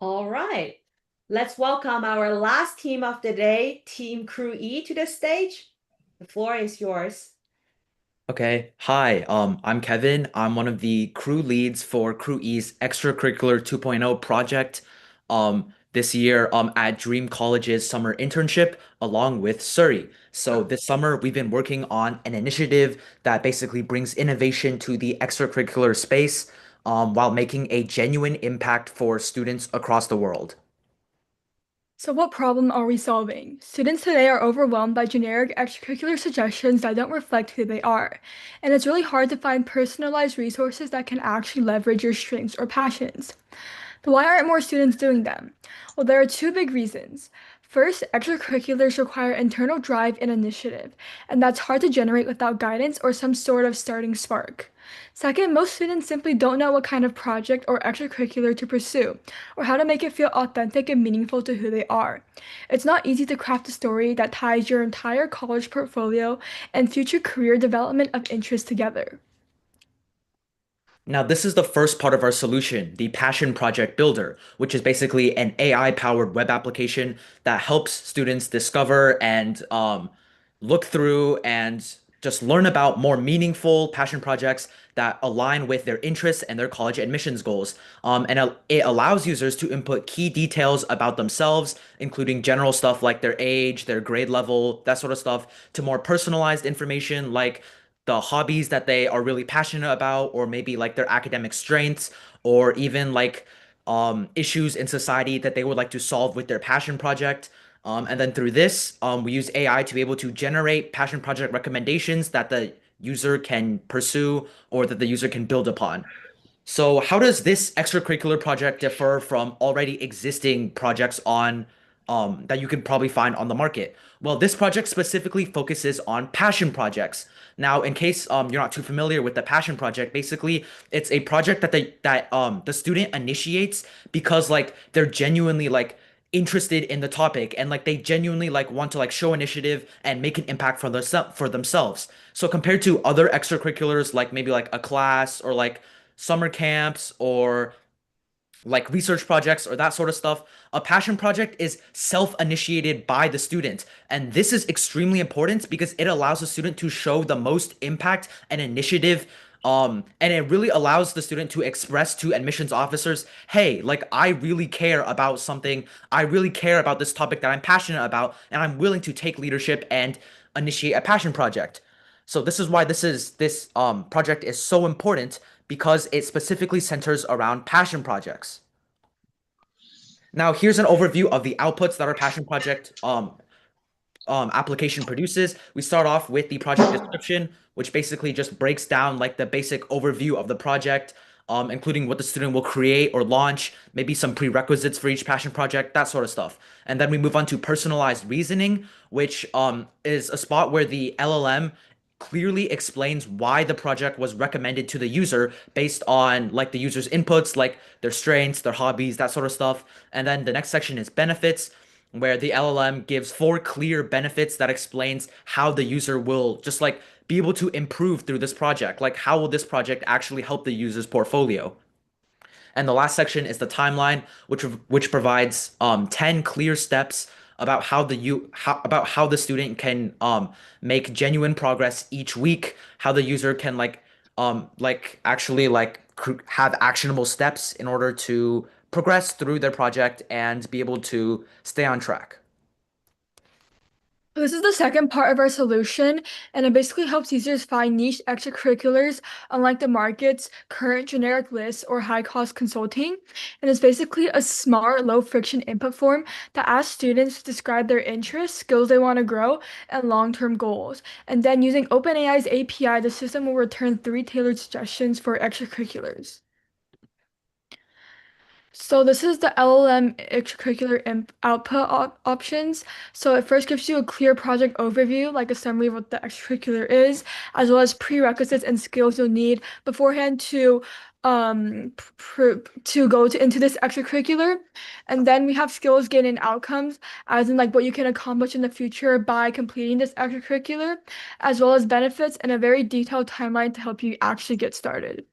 All right, let's welcome our last team of the day, Team Crew E, to the stage. The floor is yours. Okay, hi, I'm Kevin. I'm one of the crew leads for Crew E's Extracurricular 2.0 project this year at Dream College's summer internship along with Surrey. So this summer we've been working on an initiative that basically brings innovation to the extracurricular space while making a genuine impact for students across the world. So what problem are we solving? Students today are overwhelmed by generic extracurricular suggestions that don't reflect who they are. And it's really hard to find personalized resources that can actually leverage your strengths or passions. But why aren't more students doing them? Well, there are 2 big reasons. First, extracurriculars require internal drive and initiative, and that's hard to generate without guidance or some sort of starting spark. Second, most students simply don't know what kind of project or extracurricular to pursue, or how to make it feel authentic and meaningful to who they are. It's not easy to craft a story that ties your entire college portfolio and future career development of interest together. Now, this is the first part of our solution, the Passion Project Builder, which is basically an AI-powered web application that helps students discover and look through and just learn about more meaningful passion projects that align with their interests and their college admissions goals. It allows users to input key details about themselves, including general stuff like their age, their grade level, that sort of stuff, to more personalized information like the hobbies that they are really passionate about, or maybe like their academic strengths, or even like issues in society that they would like to solve with their passion project. And then through this, we use AI to be able to generate passion project recommendations that the user can pursue or that the user can build upon. So how does this extracurricular project differ from already existing projects on that you can probably find on the market? Well, this project specifically focuses on passion projects. Now, in case you're not too familiar with the passion project, basically it's a project that the student initiates because like they're genuinely like interested in the topic and like they genuinely like want to like show initiative and make an impact for themselves. So compared to other extracurriculars like maybe like a class or like summer camps or like research projects or that sort of stuff, a passion project is self-initiated by the student. And this is extremely important because it allows the student to show the most impact and initiative. And it really allows the student to express to admissions officers, hey, like I really care about something. I really care about this topic that I'm passionate about, and I'm willing to take leadership and initiate a passion project. So this is why this project is so important because it specifically centers around passion projects. Now, here's an overview of the outputs that our passion project application produces. We start off with the project description, which basically just breaks down like the basic overview of the project, including what the student will create or launch, maybe some prerequisites for each passion project, that sort of stuff. And then we move on to personalized reasoning, which is a spot where the LLM clearly explains why the project was recommended to the user based on like the user's inputs, like their strengths, their hobbies, that sort of stuff. And then the next section is benefits, where the LLM gives 4 clear benefits that explains how the user will just like be able to improve through this project. Like how will this project actually help the user's portfolio? And the last section is the timeline, which provides 10 clear steps about how the student can make genuine progress each week, how the user can actually have actionable steps in order to progress through their project and be able to stay on track. This is the second part of our solution, and it basically helps users find niche extracurriculars unlike the market's current generic list or high-cost consulting. And it's basically a smart, low-friction input form that asks students to describe their interests, skills they want to grow, and long-term goals. And then using OpenAI's API, the system will return 3 tailored suggestions for extracurriculars. So this is the LLM extracurricular output options. So it first gives you a clear project overview, like a summary of what the extracurricular is, as well as prerequisites and skills you'll need beforehand to go into this extracurricular. And then we have skills gain and outcomes, as in like what you can accomplish in the future by completing this extracurricular, as well as benefits and a very detailed timeline to help you actually get started.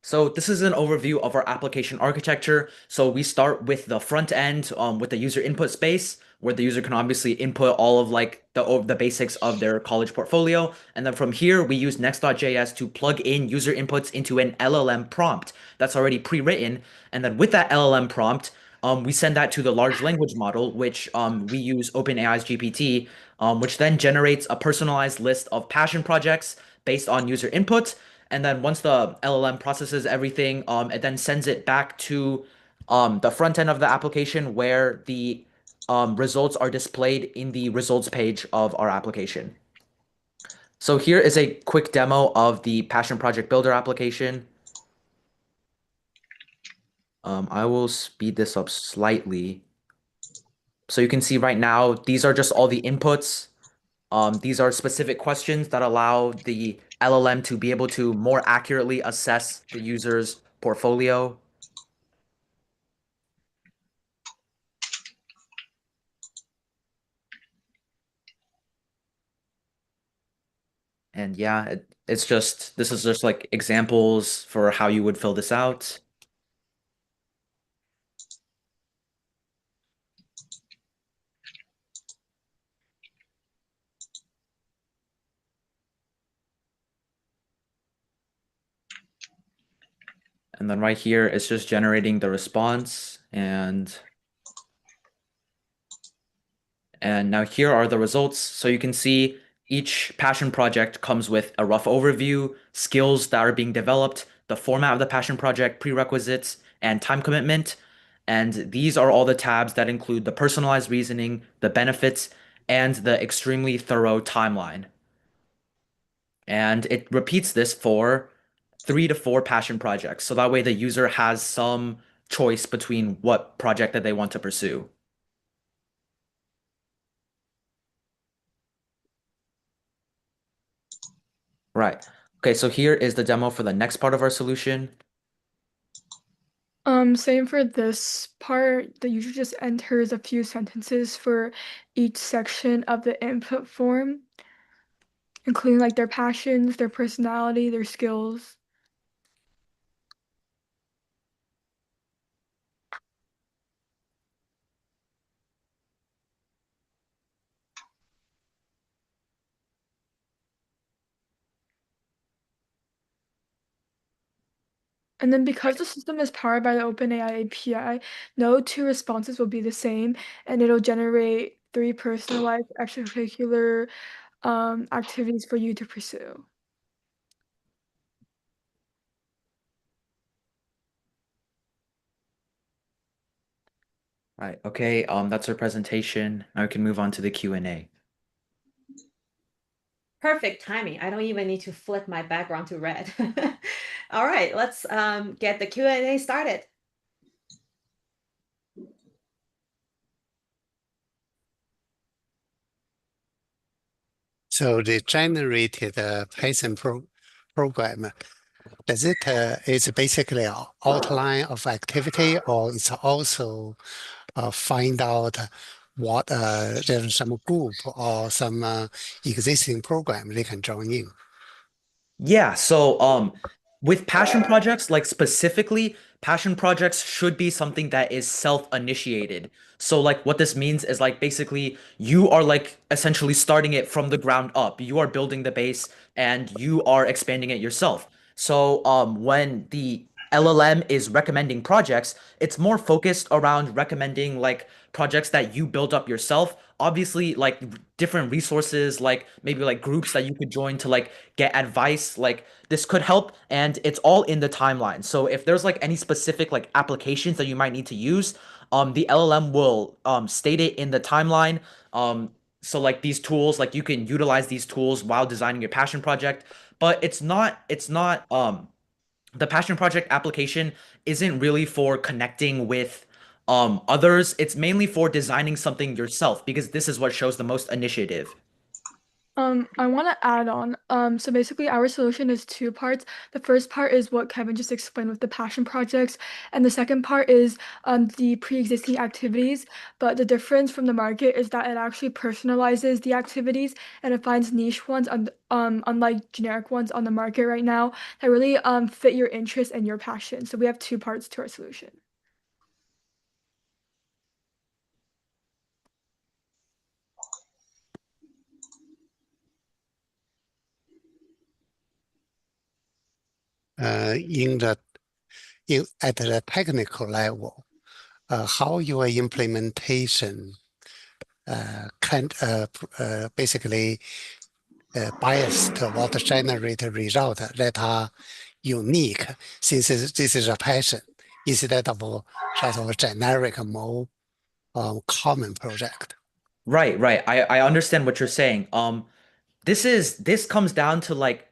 So this is an overview of our application architecture. So we start with the front end with the user input space, where the user can obviously input all of like the basics of their college portfolio. And then from here, we use next.js to plug in user inputs into an LLM prompt that's already pre-written. And then with that LLM prompt, we send that to the large language model, which we use OpenAI's GPT, which then generates a personalized list of passion projects based on user input. And then once the LLM processes everything, it then sends it back to the front end of the application where the results are displayed in the results page of our application. So here is a quick demo of the Passion Project Builder application. I will speed this up slightly. So you can see right now, these are just all the inputs. These are specific questions that allow the LLM to be able to more accurately assess the user's portfolio. And yeah, this is just like examples for how you would fill this out. And then right here, it's just generating the response. And now here are the results. So you can see each passion project comes with a rough overview, skills that are being developed, the format of the passion project, prerequisites, and time commitment. And these are all the tabs that include the personalized reasoning, the benefits, and the extremely thorough timeline. And it repeats this for 3 to 4 passion projects. So that way the user has some choice between what project that they want to pursue. Right. Okay, so here is the demo for the next part of our solution. Same for this part. The user just enters a few sentences for each section of the input form, including like their passions, their personality, their skills. And then because the system is powered by the OpenAI API, no two responses will be the same, and it'll generate 3 personalized extracurricular activities for you to pursue. Right. Okay, that's our presentation. Now we can move on to the Q&A. Perfect timing. I don't even need to flip my background to red. All right, let's get the Q&A started. So the generated Python program, does it is basically an outline of activity, or it's also find out what there's some group or some existing program they can join in? Yeah, so with passion projects, like specifically, passion projects should be something that is self-initiated. So like what this means is like basically you are like essentially starting it from the ground up. You are building the base and you are expanding it yourself. So when the LLM is recommending projects, it's more focused around recommending like projects that you build up yourself. Obviously, like different resources, like maybe like groups that you could join to like get advice, like this could help, and it's all in the timeline. So if there's like any specific like applications that you might need to use, the LLM will state it in the timeline. So like these tools, like you can utilize these tools while designing your passion project, but it's not the passion project application isn't really for connecting with others. It's mainly for designing something yourself because this is what shows the most initiative. I want to add on. So basically, our solution is 2 parts. The first part is what Kevin just explained with the passion projects, and the second part is the pre-existing activities. But the difference from the market is that it actually personalizes the activities and it finds niche ones, unlike generic ones on the market right now, that really fit your interest and your passion. So we have 2 parts to our solution. At the technical level, how your implementation can basically bias toward generate a result that are unique, since this is a passion instead of sort of a generic, more common project. Right, right. I understand what you're saying. This comes down to like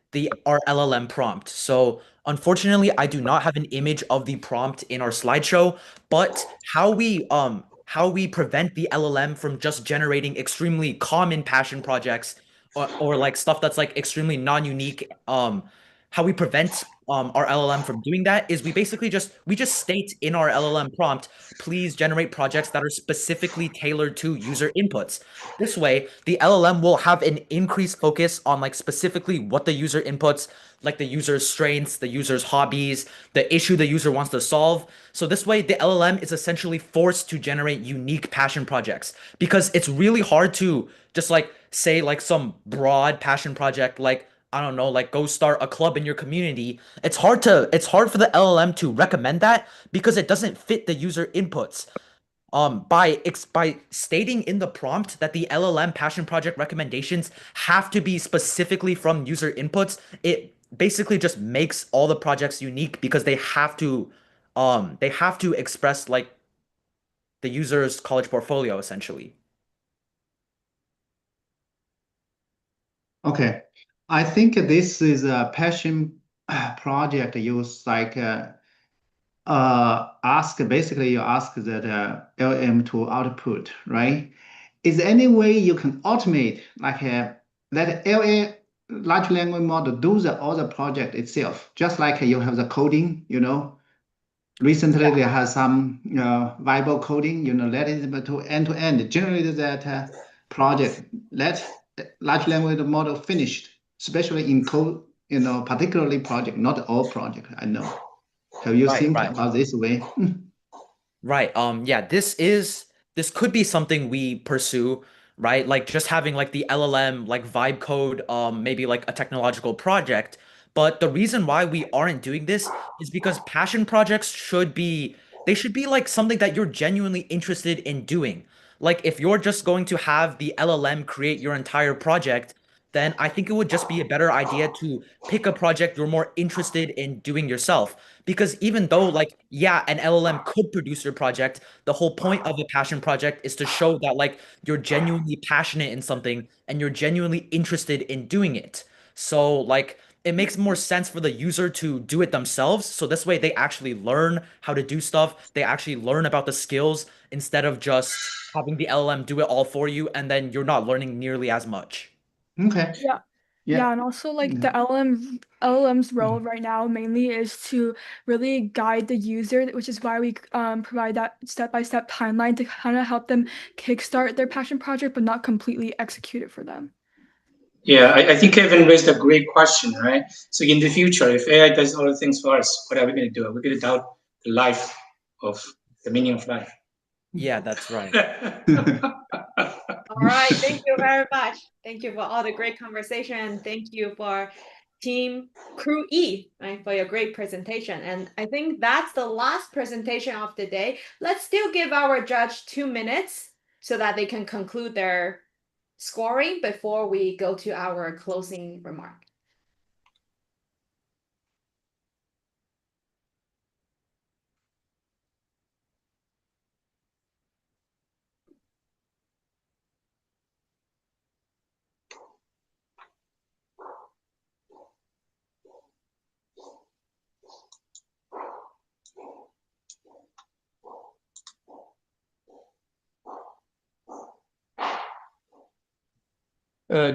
our LLM prompt. So unfortunately, I do not have an image of the prompt in our slideshow, but how we how we prevent the LLM from just generating extremely common passion projects or like stuff that's like extremely non-unique. How we prevent our LLM from doing that is we basically just state in our LLM prompt, please generate projects that are specifically tailored to user inputs. This way, the LLM will have an increased focus on like specifically what the user inputs, like the user's strengths, the user's hobbies, the issue the user wants to solve. So this way, the LLM is essentially forced to generate unique passion projects because it's really hard to just like say like some broad passion project like I don't know, like go start a club in your community. It's hard for the LLM to recommend that because it doesn't fit the user inputs. By stating in the prompt that the LLM passion project recommendations have to be specifically from user inputs, it basically just makes all the projects unique because they have to express like the user's college portfolio essentially. Okay, I think this is a passion project. You like basically you ask that LM to output, right? Is there any way you can automate like let LA large language model do all the project itself, just like you have the coding, Recently, they have some viable coding, let it to end generate that project. Let large language model finished, especially in code, particularly project, not all project. I know. Have you think about this way? Right. Yeah, this could be something we pursue, right? Like just having like the LLM like vibe code, maybe like a technological project. But the reason why we aren't doing this is because passion projects should be like something that you're genuinely interested in doing. Like if you're just going to have the LLM create your entire project, then I think it would just be a better idea to pick a project you're more interested in doing yourself. Because even though, like, yeah, an LLM could produce your project, the whole point of a passion project is to show that, like, you're genuinely passionate in something and you're genuinely interested in doing it. So, like, it makes more sense for the user to do it themselves. So this way they actually learn how to do stuff. They actually learn about the skills instead of just having the LLM do it all for you, and then you're not learning nearly as much. Okay. Yeah. Yeah, and also like the LLM's role right now mainly is to really guide the user, which is why we provide that step-by-step timeline to kind of help them kickstart their passion project, but not completely execute it for them. Yeah, I think Kevin raised a great question, right? So in the future, if AI does all the things for us, what are we going to do? Are we going to doubt the life of the meaning of life? Yeah, that's right. All right, thank you very much. Thank you for all the great conversation. Thank you for Team Crew E, right, for your great presentation. And I think that's the last presentation of the day. Let's still give our judge 2 minutes so that they can conclude their scoring before we go to our closing remark.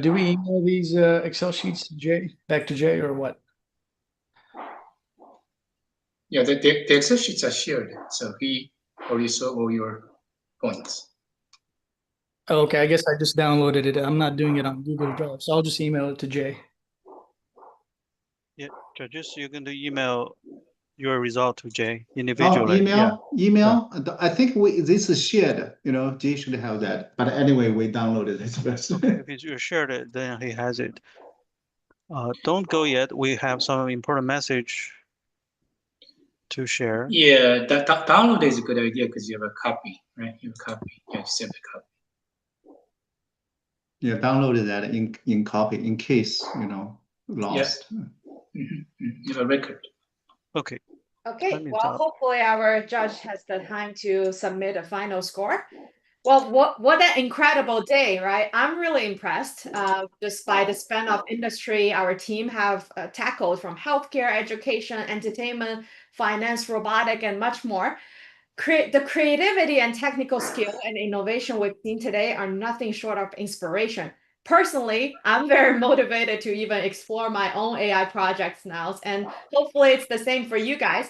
Do we email these Excel sheets to Jay, back to Jay, or what? Yeah, the Excel sheets are shared, so he already saw all your points. Oh, okay, I guess I just downloaded it. I'm not doing it on Google Drive, so I'll just email it to Jay. Yeah, judges, you can email your result to Jay individually. Email. I think this is shared. Jay should have that. But anyway, we downloaded it first. If you shared it, then he has it. Don't go yet. We have some important message to share. Yeah, download is a good idea because you have a copy, right? You have a copy. Yeah, save the copy. Yeah, downloaded that in copy in case lost. Yeah. You have a record. Okay. Okay, well, hopefully our judge has the time to submit a final score. Well, what an incredible day, right? I'm really impressed just by the span of industry our team have tackled, from healthcare, education, entertainment, finance, robotic, and much more. The creativity and technical skill and innovation we've seen today are nothing short of inspiration. Personally, I'm very motivated to even explore my own AI projects now, and hopefully it's the same for you guys.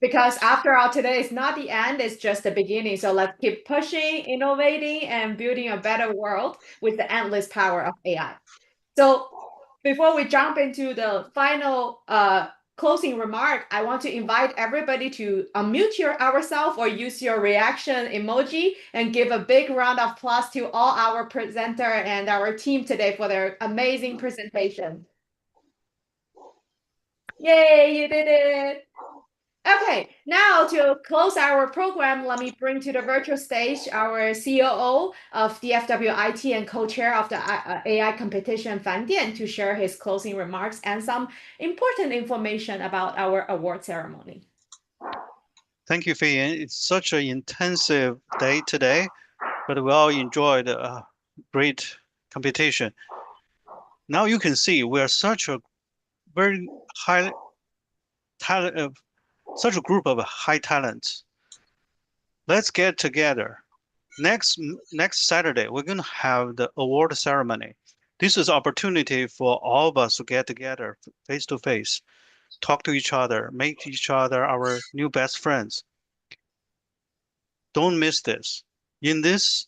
Because after all, today is not the end, it's just the beginning. So let's keep pushing, innovating, and building a better world with the endless power of AI. So before we jump into the final closing remark, I want to invite everybody to unmute ourselves or use your reaction emoji and give a big round of applause to all our presenter and our team today for their amazing presentation. Yay, you did it! Okay, now to close our program, let me bring to the virtual stage our COO of DFW IT and co-chair of the AI Competition, Fan Dian, to share his closing remarks and some important information about our award ceremony. Thank you, Fei Yin. It's such an intensive day today, but we all enjoyed a great competition. Now you can see we are such a very high talent, such a group of high talents. Let's get together. Next Saturday, we're going to have the award ceremony. This is an opportunity for all of us to get together face to face, talk to each other, make each other our new best friends. Don't miss this. In this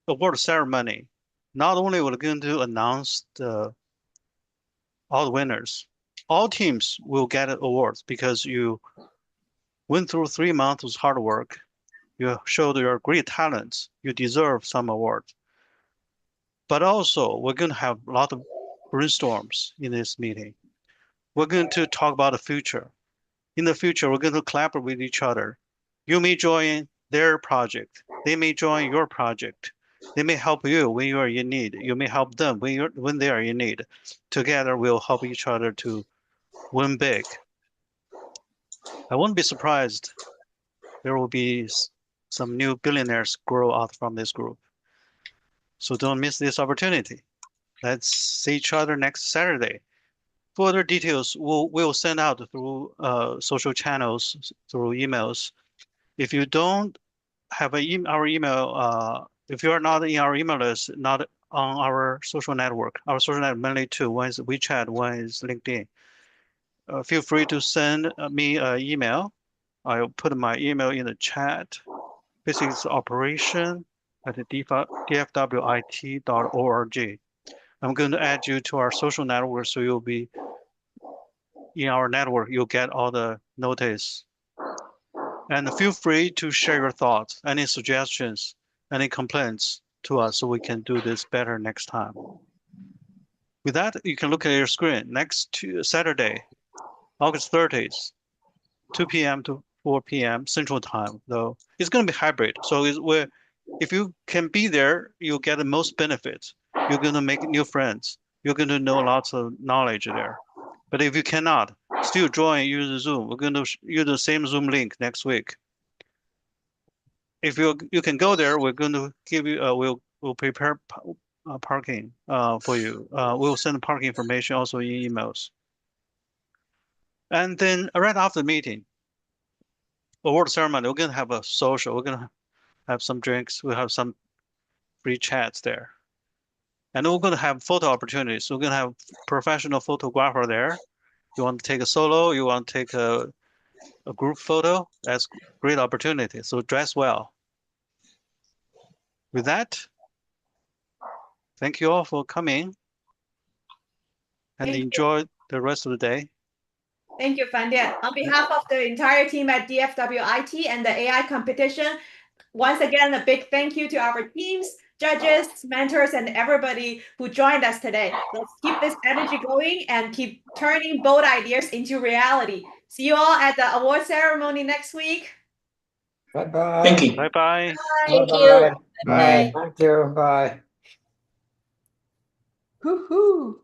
award ceremony, not only we're going to announce all the winners, all teams will get awards because you went through 3 months of hard work. You showed your great talents. You deserve some awards. But also, we're going to have a lot of brainstorms in this meeting. We're going to talk about the future. In the future, we're going to collaborate with each other. You may join their project. They may join your project. They may help you when you are in need. You may help them when they are in need. Together, we'll help each other to win big. I wouldn't be surprised there will be some new billionaires grow out from this group. So don't miss this opportunity. Let's see each other next Saturday. Further details we'll send out through social channels, through emails. If you don't have our email, if you are not in our email list, not on our social network, our social network mainly two. One is WeChat, one is LinkedIn. Feel free to send me an email. I'll put my email in the chat. Basically, it's operation@dfwit.org. I'm going to add you to our social network, so you'll be in our network. You'll get all the notice. And feel free to share your thoughts, any suggestions, any complaints to us, so we can do this better next time. With that, you can look at your screen. Next Saturday, August 30th, 2 p.m. to 4 p.m. Central Time, though. It's going to be hybrid. So if you can be there, you'll get the most benefits. You're going to make new friends. You're going to know lots of knowledge there. But if you cannot, still join, use Zoom. We're going to use the same Zoom link next week. If you can go there, we're going to give you, we'll prepare parking for you. We'll send parking information also in emails. And then right after the meeting, award ceremony, we're going to have a social. We're going to have some drinks. We'll have some free chats there. And we're going to have photo opportunities. We're going to have professional photographer there. You want to take a solo, you want to take a group photo, that's great opportunity. So dress well. With that, thank you all for coming and enjoy the rest of the day. Thank you, Fan Dian. On behalf of the entire team at DFW IT and the AI competition, once again, a big thank you to our teams, judges, mentors, and everybody who joined us today. Let's keep this energy going and keep turning bold ideas into reality. See you all at the award ceremony next week. Bye-bye. Thank you. Bye-bye. Thank you. Bye. Bye. Thank you. Bye. Woohoo.